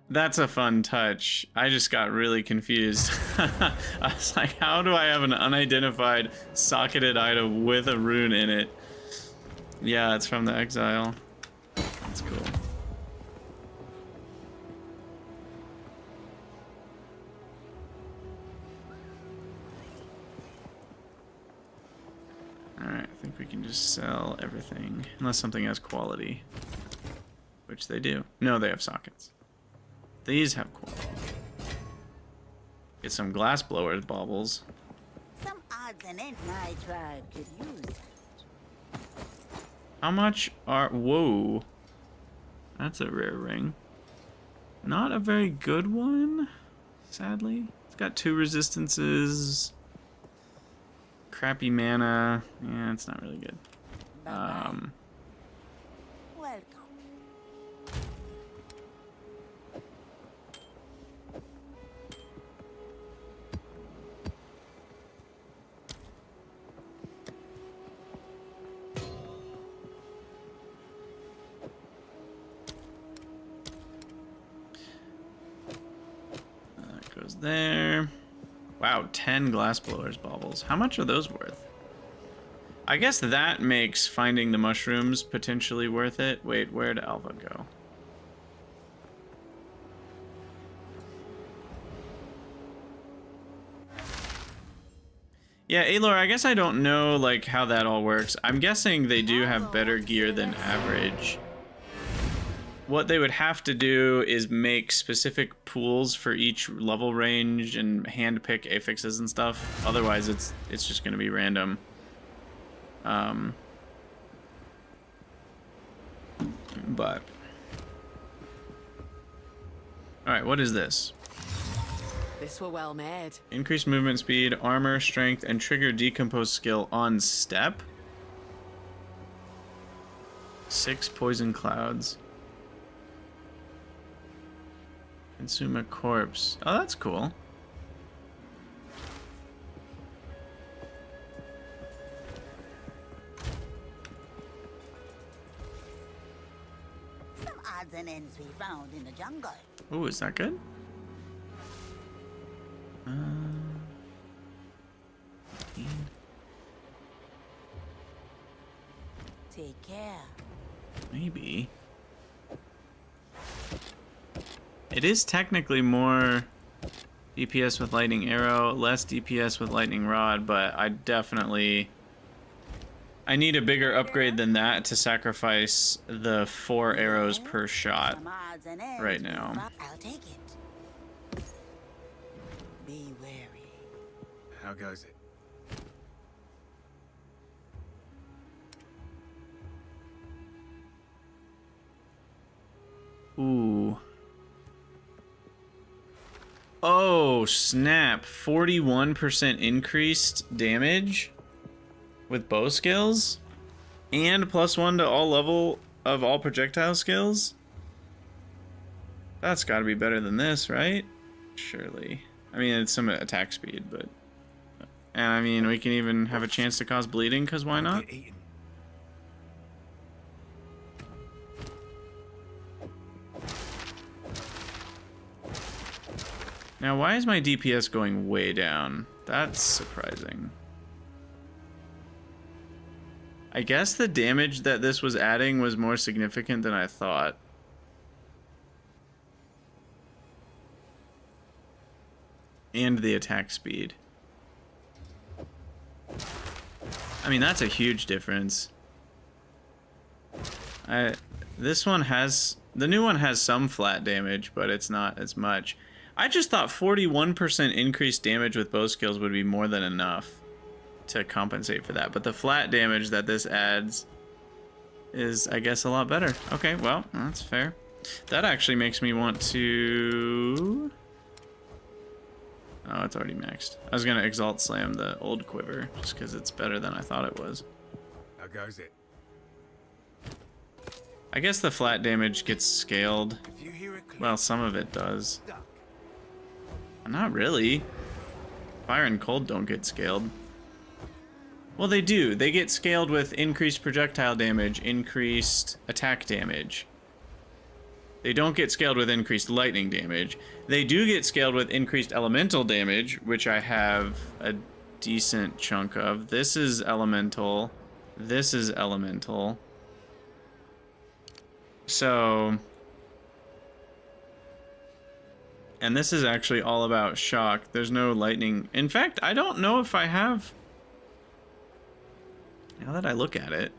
That's a fun touch. I just got really confused. I was like, how do I have an unidentified socketed item with a rune in it? Yeah, it's from the Exile. That's cool. Alright, I think we can just sell everything. Unless something has quality. Which they do. No, they have sockets. These have quality. Get some glass blowers baubles. Some odds and ends my tribe could use that. How much are... Whoa. That's a rare ring. Not a very good one, sadly. It's got 2 resistances. Crappy mana. Yeah, it's not really good. Welcome. That goes there. Wow, 10 glass blowers baubles. How much are those worth? I guess that makes finding the mushrooms potentially worth it. Wait, where'd Alva go? Yeah, Aelor, I guess I don't know like how that all works. I'm guessing they do have better gear than average. What they would have to do is make specific pools for each level range and handpick affixes and stuff. Otherwise, it's just going to be random. But all right, what is this? This were well made. Increase movement speed, armor, strength, and trigger decompose skill on step. 6 poison clouds. Consume a corpse. Oh, that's cool. Some odds and ends we found in the jungle. Oh, is that good? Take care. Maybe. It is technically more DPS with lightning arrow, less DPS with lightning rod, but I need a bigger upgrade than that to sacrifice the 4 arrows per shot Some odds and ends right we now. I'll take it. Be wary. How goes it? Ooh. Oh, snap. 41% increased damage with bow skills? And +1 to all level of all projectile skills? That's gotta be better than this, right? Surely. I mean, it's some attack speed, but... And I mean, we can even have a chance to cause bleeding, because why not? Get eaten. Now, why is my DPS going way down? That's surprising. I guess the damage that this was adding was more significant than I thought. And the attack speed. I mean, that's a huge difference. This one has... The new one has some flat damage, but it's not as much. I just thought 41% increased damage with bow skills would be more than enough to compensate for that. But the flat damage that this adds is, I guess, a lot better. Okay, well, that's fair. That actually makes me want to... Oh, it's already maxed. I was going to Exalt Slam the old quiver, just because it's better than I thought it was. How goes it? I guess the flat damage gets scaled. If you hear a click, Well, some of it does. duck. Not really. Fire and cold don't get scaled. Well, they do. They get scaled with increased projectile damage, increased attack damage. They don't get scaled with increased lightning damage. They do get scaled with increased elemental damage, which I have a decent chunk of. This is elemental. This is elemental. So... And this is actually all about shock. There's no lightning. In fact, I don't know if I have... Now that I look at it...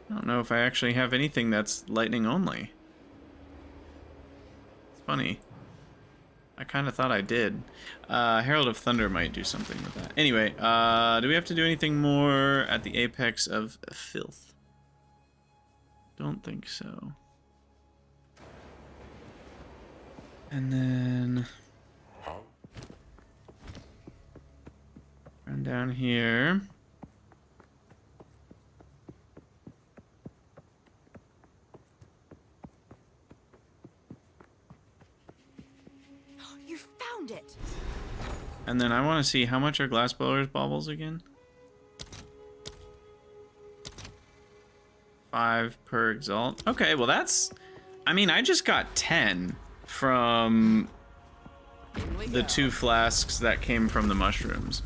I don't know if I actually have anything that's lightning only. It's funny. I kind of thought I did. Herald of Thunder might do something with that. Anyway, do we have to do anything more at the apex of filth? Don't think so. And then... run down here. You found it. And then I want to see how much are Glassblower's baubles again? 5 per Exalt. Okay, well that's... I mean, I just got 10 from the 2 flasks that came from the mushrooms.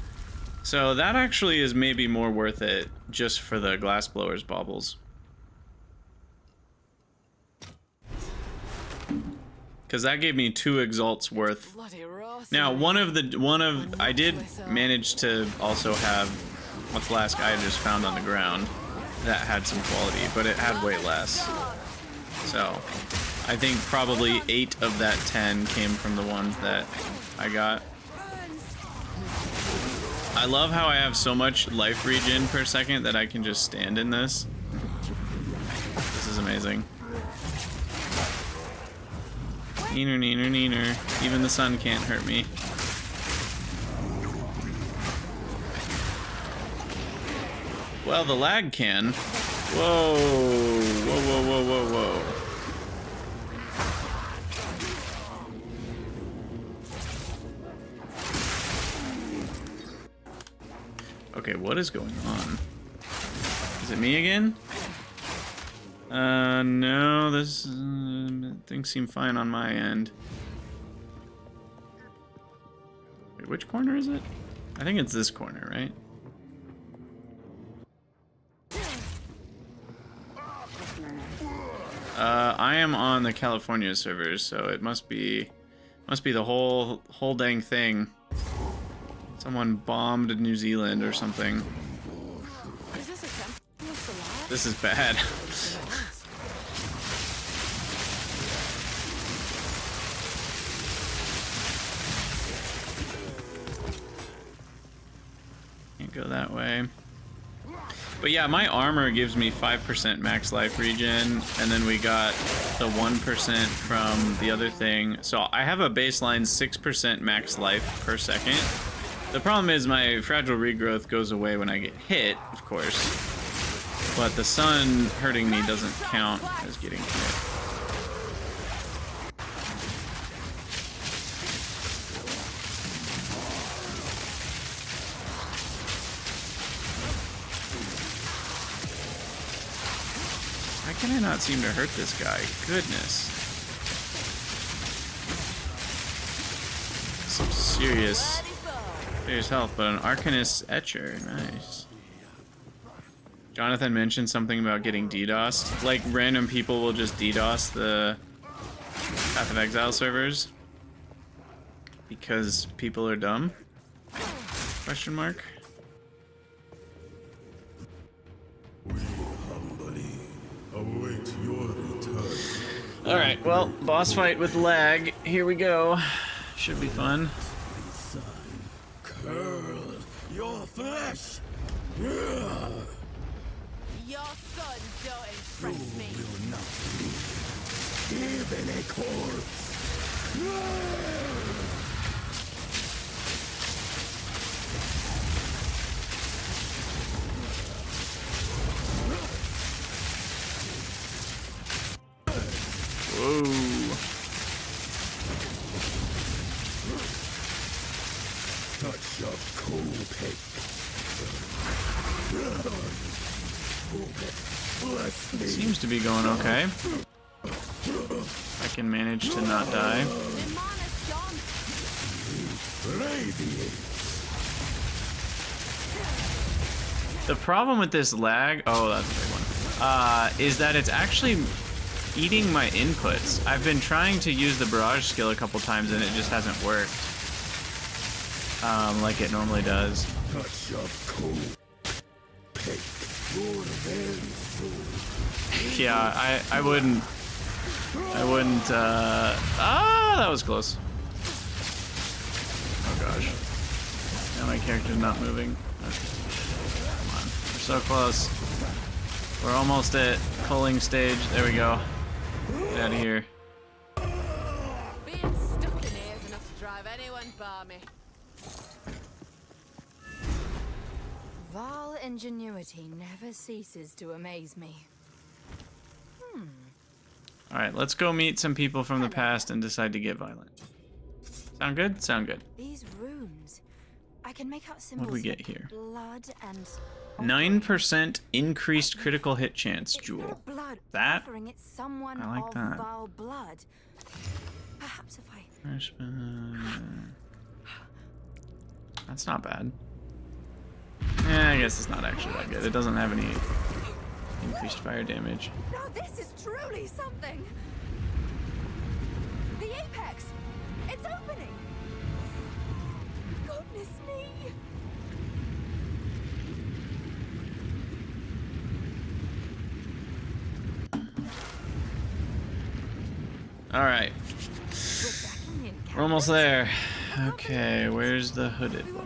So that actually is maybe more worth it just for the Glassblower's baubles. Because that gave me 2 Exalts worth. Now, I did manage to also have a flask I just found on the ground that had some quality, but it had way less. So, I think probably 8 of that 10 came from the ones that I got. I love how I have so much life regen per second that I can just stand in this. This is amazing. Neener, neener, neener. Even the sun can't hurt me. Well, the lag can. Whoa. Whoa, whoa, whoa, whoa, whoa. Okay, what is going on? Is it me again? No, this things seem fine on my end. Wait, which corner is it? I think it's this corner, right? I am on the California servers, so it must be the whole dang thing. Someone bombed New Zealand or something. This is bad. Can't go that way. But yeah, my armor gives me 5% max life regen, and then we got the 1% from the other thing. So I have a baseline 6% max life per second. The problem is my fragile regrowth goes away when I get hit, of course. But the sun hurting me doesn't count as getting hit. Why can I not seem to hurt this guy? Goodness. Some serious health, but an Arcanist Etcher. Nice. Jonathan mentioned something about getting DDoSed. Like, random people will just DDoS the Path of Exile servers because people are dumb? Question mark. Await your return. Alright, well, boss fight with lag. Here we go. Should be fun. Curl your flesh. Your son don't impress me. Will not be even a corpse. Whoa. Touch of cold pick. Bless me. Seems to be going okay. I can manage to not die. The problem with this lag, oh, that's a big one, is that it's actually eating my inputs. I've been trying to use the barrage skill a couple times and it just hasn't worked. Like it normally does. Touch of cold pick. Yeah, I wouldn't, that was close. Oh gosh. Now my character's not moving. Okay. Come on, we're so close. We're almost at culling stage, there we go. Get out of here. Being stuck in here is enough to drive anyone balmy. Vile ingenuity never ceases to amaze me. Alright, let's go meet some people from the past and decide to get violent. Sound good? Sound good. These runes, I can make out symbols What do we get like here? blood and 9% increased critical hit chance, it's Jewel. not blood That? offering, it's someone I like of that. vile blood. Perhaps if I That's not bad. Yeah, I guess it's not actually that good. It doesn't have any increased fire damage. Now this is truly something. The apex, it's opening. Goodness me. Alright, We're back in we're almost there. Okay, where's the hooded one?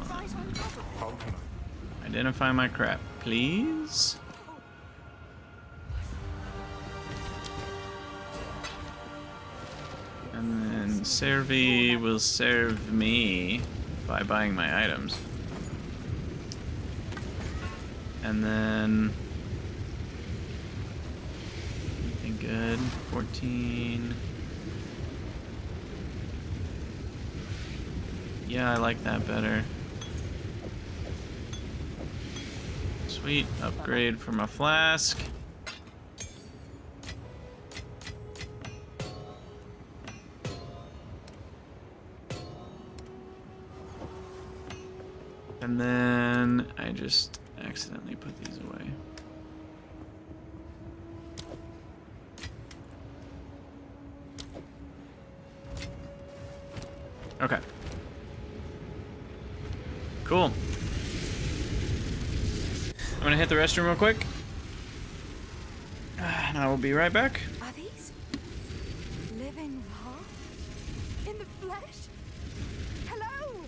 Identify my crap, please. And then Servi will serve me by buying my items. And then anything good? 14. Yeah, I like that better. Sweet, upgrade for my flask. And then I just accidentally put these away. Okay. Cool. I'm gonna hit the restroom real quick. And I will be right back. Are these living Var? In the flesh? Hello!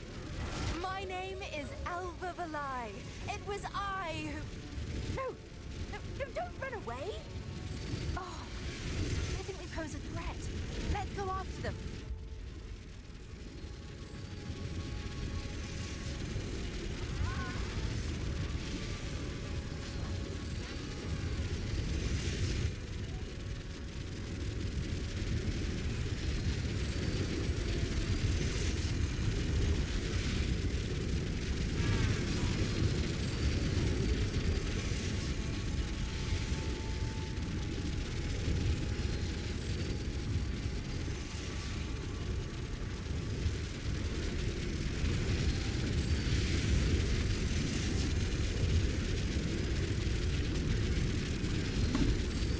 My name is Alva Valai. It was I who... No, don't run away. Oh, I think we pose a threat. Let's go after them.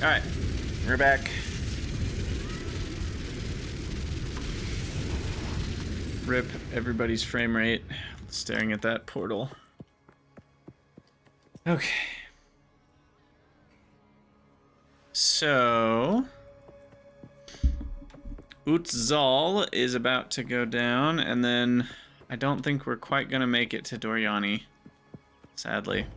All right, we're back. Rip everybody's frame rate staring at that portal. Okay. So Exile is about to go down, and then I don't think we're quite gonna make it to Doriani, sadly.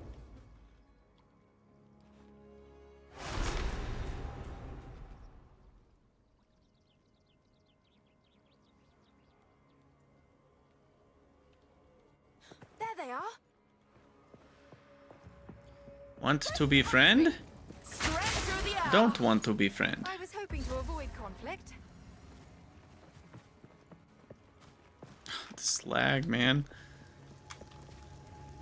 There they are. Want to be friend? Straight through the air. Don't want to be friend. I was hoping to avoid conflict. This lag, man.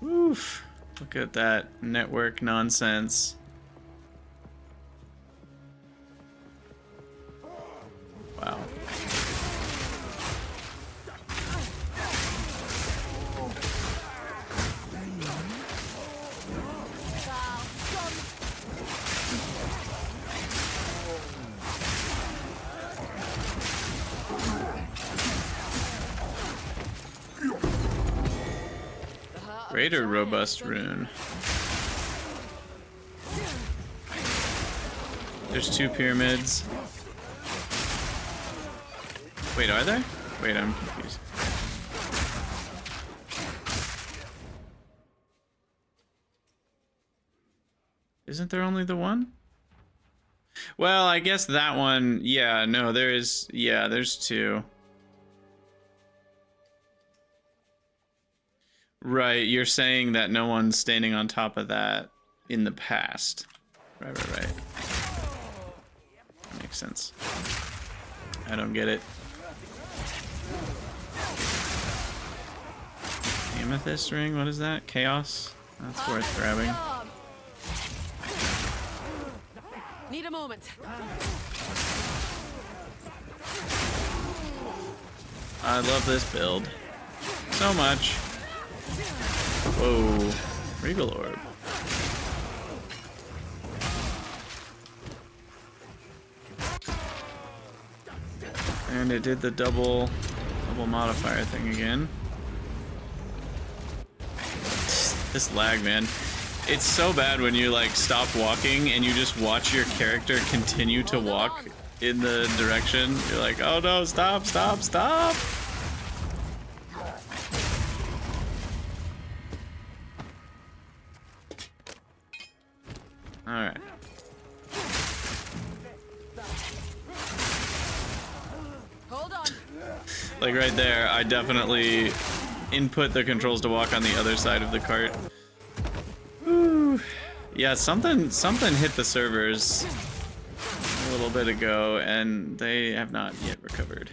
Oof. Look at that network nonsense. Wow. Greater robust rune. There's 2 pyramids. Wait, are there? Wait, I'm confused. Isn't there only the one? Well, I guess that one, yeah, no, there is, yeah, there's 2. Right, you're saying that no one's standing on top of that in the past. Right. Makes sense. I don't get it. Amethyst ring, what is that? Chaos? That's worth grabbing. Need a moment. I love this build so much. Whoa, Regal Orb. And it did the double modifier thing again. This lag, man. It's so bad when you like stop walking and you just watch your character continue to walk in the direction. You're like, oh no, stop. Alright. Hold on. Like right there, I definitely input the controls to walk on the other side of the cart. Woo. Yeah, something hit the servers a little bit ago, and they have not yet recovered.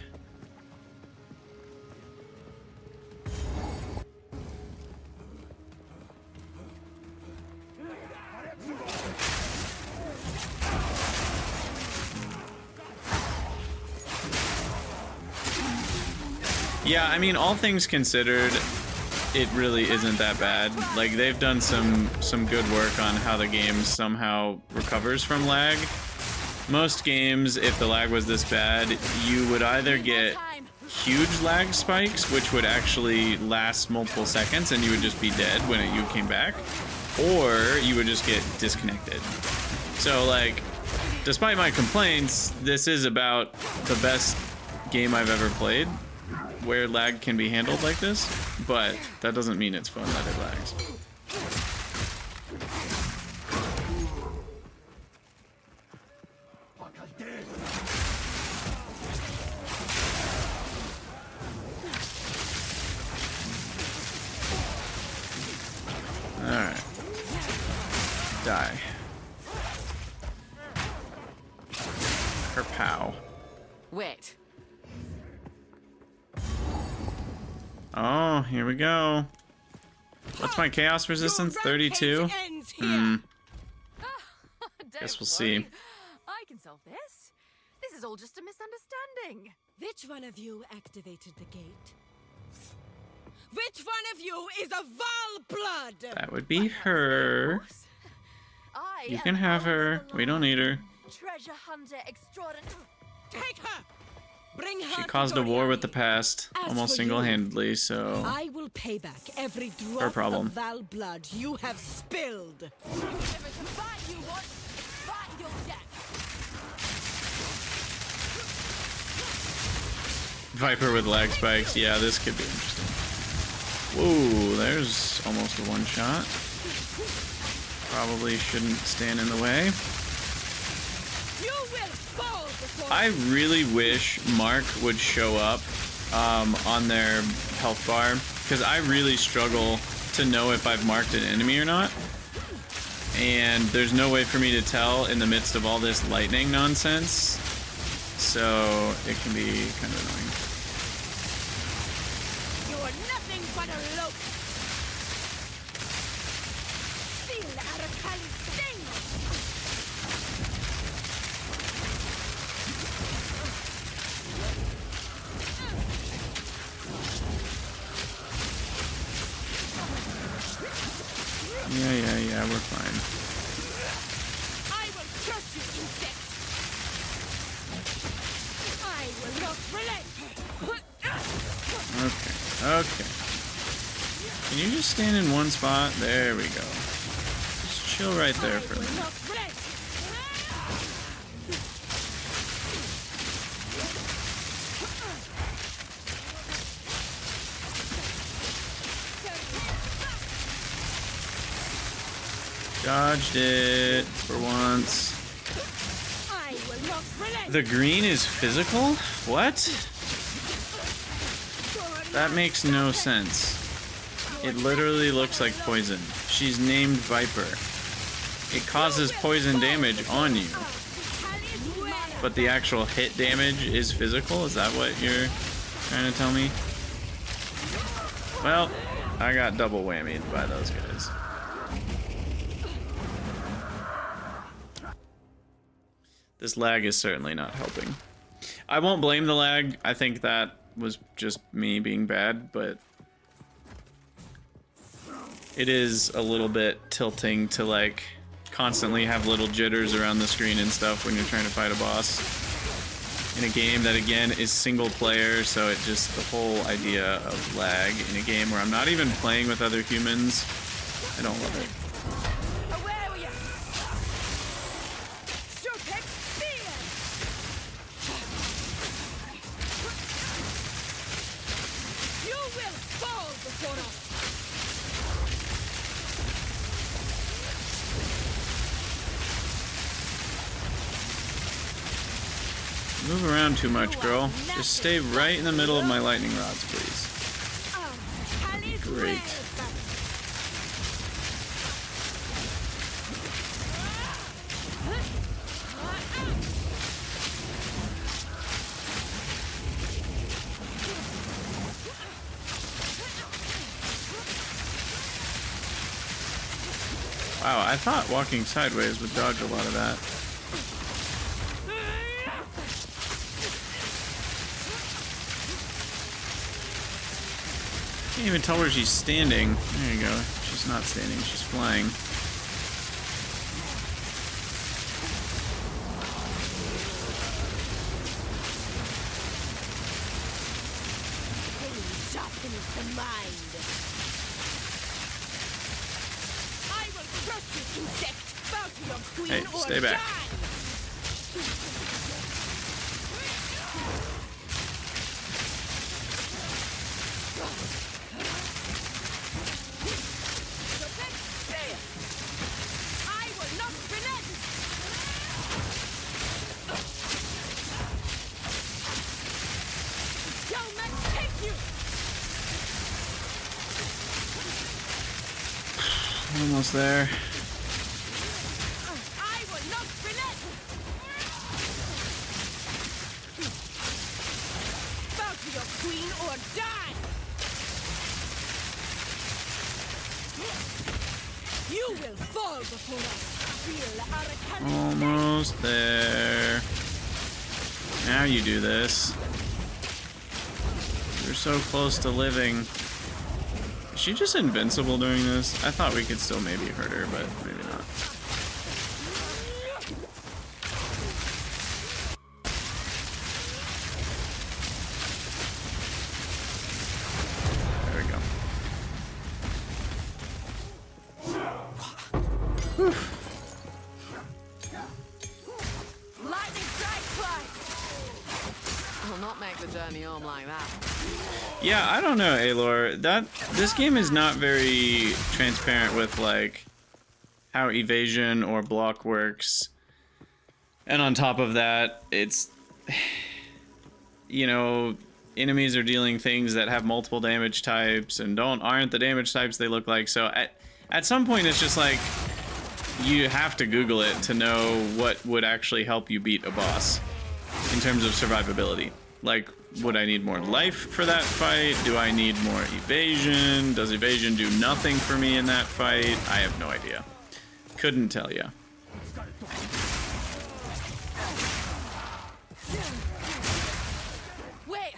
Yeah, I mean, all things considered, it really isn't that bad. Like, they've done some good work on how the game somehow recovers from lag. Most games, if the lag was this bad, you would either get huge lag spikes, which would actually last multiple seconds and you would just be dead when you came back, or you would just get disconnected. So, like, despite my complaints, this is about the best game I've ever played where lag can be handled like this, but that doesn't mean it's fun that it lags. Die. Kerpow. Wait. Oh, here we go. What's my chaos resistance? 32? Guess we'll see. I can solve this. This is all just a misunderstanding. Which one of you activated the gate? Which one of you is a Val blood? That would be her. You can have her. We don't need her. Treasure hunter extraordinary. Take her! Bring her She to caused a war Doriani. with the past, As almost for you, single-handedly, so... I will pay back every Her drop problem. of Val blood you have spilled. If it's a fight you want, fight your death. Viper with lag spikes. Yeah, this could be interesting. Whoa, there's almost a one-shot. Probably shouldn't stand in the way. You will fall before I really wish Mark would show up on their health bar, because I really struggle to know if I've marked an enemy or not. And there's no way for me to tell in the midst of all this lightning nonsense. So it can be kind of annoying. you are nothing but a loaf. Feel Arakali's sting. Yeah, we're fine. I will crush you, insect. I will not relent. Okay. Can you just stand in one spot? There we go. Just chill right there for a minute. Not relent. Dodged it for once. I will not relent. The green is physical? What? That makes no sense. It literally looks like poison. She's named Viper. It causes poison damage on you, but the actual hit damage is physical? Is that what you're trying to tell me? Well, I got double whammied by those guys. This lag is certainly not helping. I won't blame the lag. I think that was just me being bad, but it is a little bit tilting to like constantly have little jitters around the screen and stuff when you're trying to fight a boss in a game that again is single player. So it just, the whole idea of lag in a game where I'm not even playing with other humans, I don't love it. Where were you? Stupid spear! You will fall before us. Move around too much, girl. Just stay right in the middle of my lightning rods, please. Great. Wow, I thought walking sideways would dodge a lot of that. Can't even tell where she's standing. There you go. She's not standing, she's flying. Sharpens the mind. I will crush you, insect. Bow to your queen Hey, or stay back. die. I will not relent. Yeoman, take you. Almost there. You will fall before us. Feel our Almost there. Now you do this. You're so close to living. Is she just invincible during this? I thought we could still maybe hurt her, but maybe not. There we go. Whew. lightning strike twice. I'll not make the journey home like that. Yeah, I don't know, Aloy. This game is not very transparent with like how evasion or block works. And on top of that, it's you know, enemies are dealing things that have multiple damage types and aren't the damage types they look like. So at some point it's just like you have to Google it to know what would actually help you beat a boss in terms of survivability. Like, would I need more life for that fight? Do I need more evasion? Does evasion do nothing for me in that fight? I have no idea. Couldn't tell you. Wait.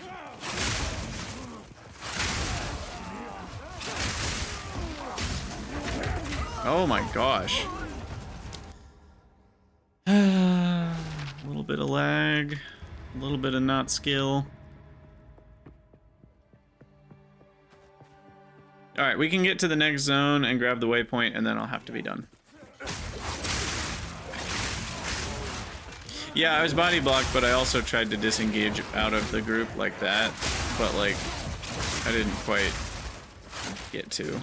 Oh my gosh. A little bit of lag. A little bit of not skill. Alright, we can get to the next zone and grab the waypoint, and then I'll have to be done. Yeah, I was body blocked, but I also tried to disengage out of the group like that. But, like, I didn't quite get to.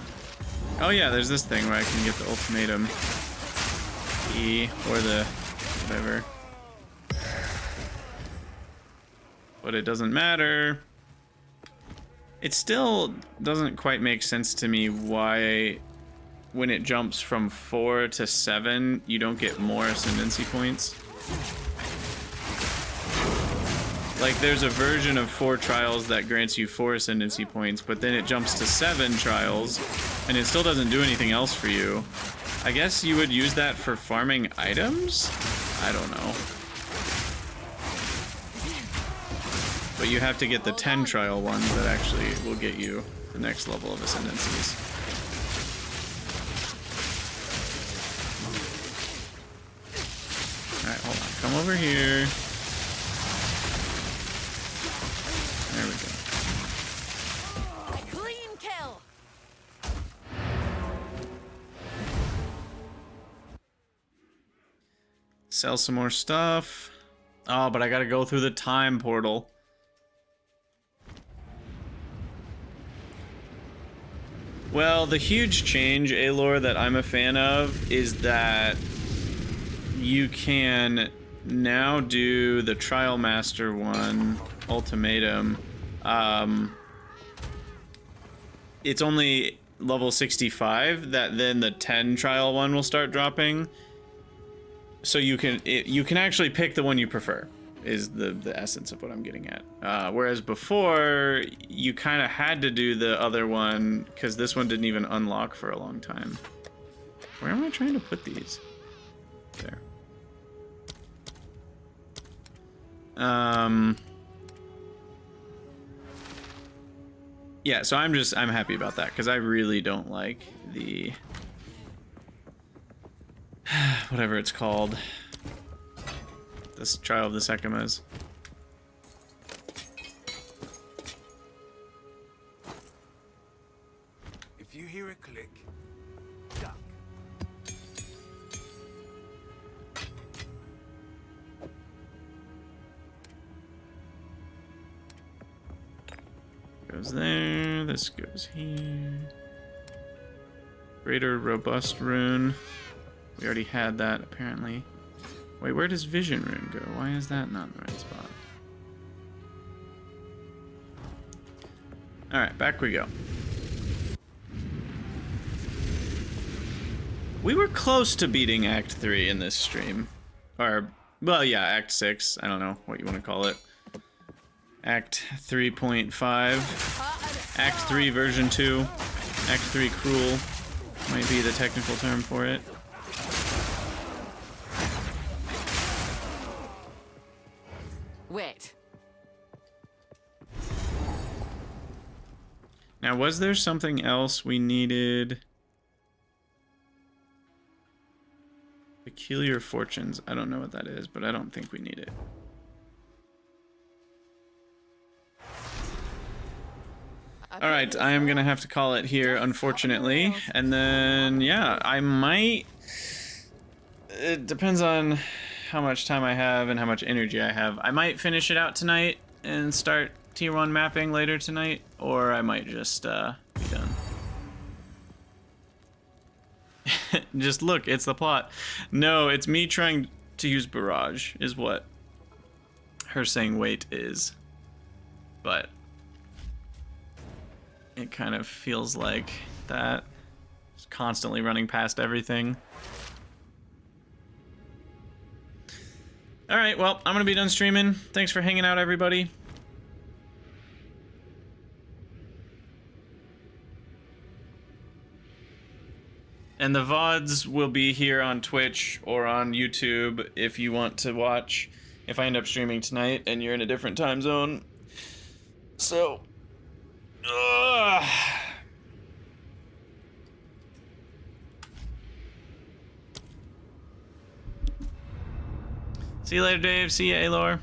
Oh yeah, there's this thing where I can get the ultimatum E, or the whatever. But it doesn't matter. It still doesn't quite make sense to me why when it jumps from 4 to 7, you don't get more ascendancy points. Like, there's a version of 4 trials that grants you 4 ascendancy points, but then it jumps to 7 trials, and it still doesn't do anything else for you. I guess you would use that for farming items? I don't know. But you have to get the 10 trial ones that actually will get you the next level of ascendancies. Alright, hold on. Come over here. There we go. A clean kill. Sell some more stuff. Oh, but I gotta go through the time portal. Well, the huge change, Aloy, that I'm a fan of is that you can now do the Trial Master one, Ultimatum. It's only level 65 that then the 10 trial one will start dropping. So you can actually pick the one you prefer, is the essence of what I'm getting at. Whereas before, you kind of had to do the other one, because this one didn't even unlock for a long time. Where am I trying to put these? There. Yeah, so I'm happy about that, because I really don't like the... whatever it's called. This Trial of the Sekimas. If you hear a click, duck. Goes there, this goes here. Greater Robust Rune. We already had that, apparently. Wait, where does Vision Rune go? Why is that not in the right spot? Alright, back we go. We were close to beating Act 3 in this stream. Or, well, yeah, Act 6. I don't know what you want to call it. Act 3.5. Act 3 version 2. Act 3 Cruel. might be the technical term for it. Wait. Now, was there something else we needed? Peculiar fortunes. I don't know what that is, but I don't think we need it. All right, I am gonna have to call it here, unfortunately. And then, yeah, I might... It depends on how much time I have and how much energy I have. I might finish it out tonight and start Tier 1 mapping later tonight, or I might just be done. Just look, it's the plot. No, it's me trying to use Barrage, is what her saying wait is. But it kind of feels like that. Just constantly running past everything. Alright, well, I'm gonna be done streaming. Thanks for hanging out, everybody. And the VODs will be here on Twitch or on YouTube if you want to watch. If I end up streaming tonight and you're in a different time zone. So... See you later, Dave. See you, Alor.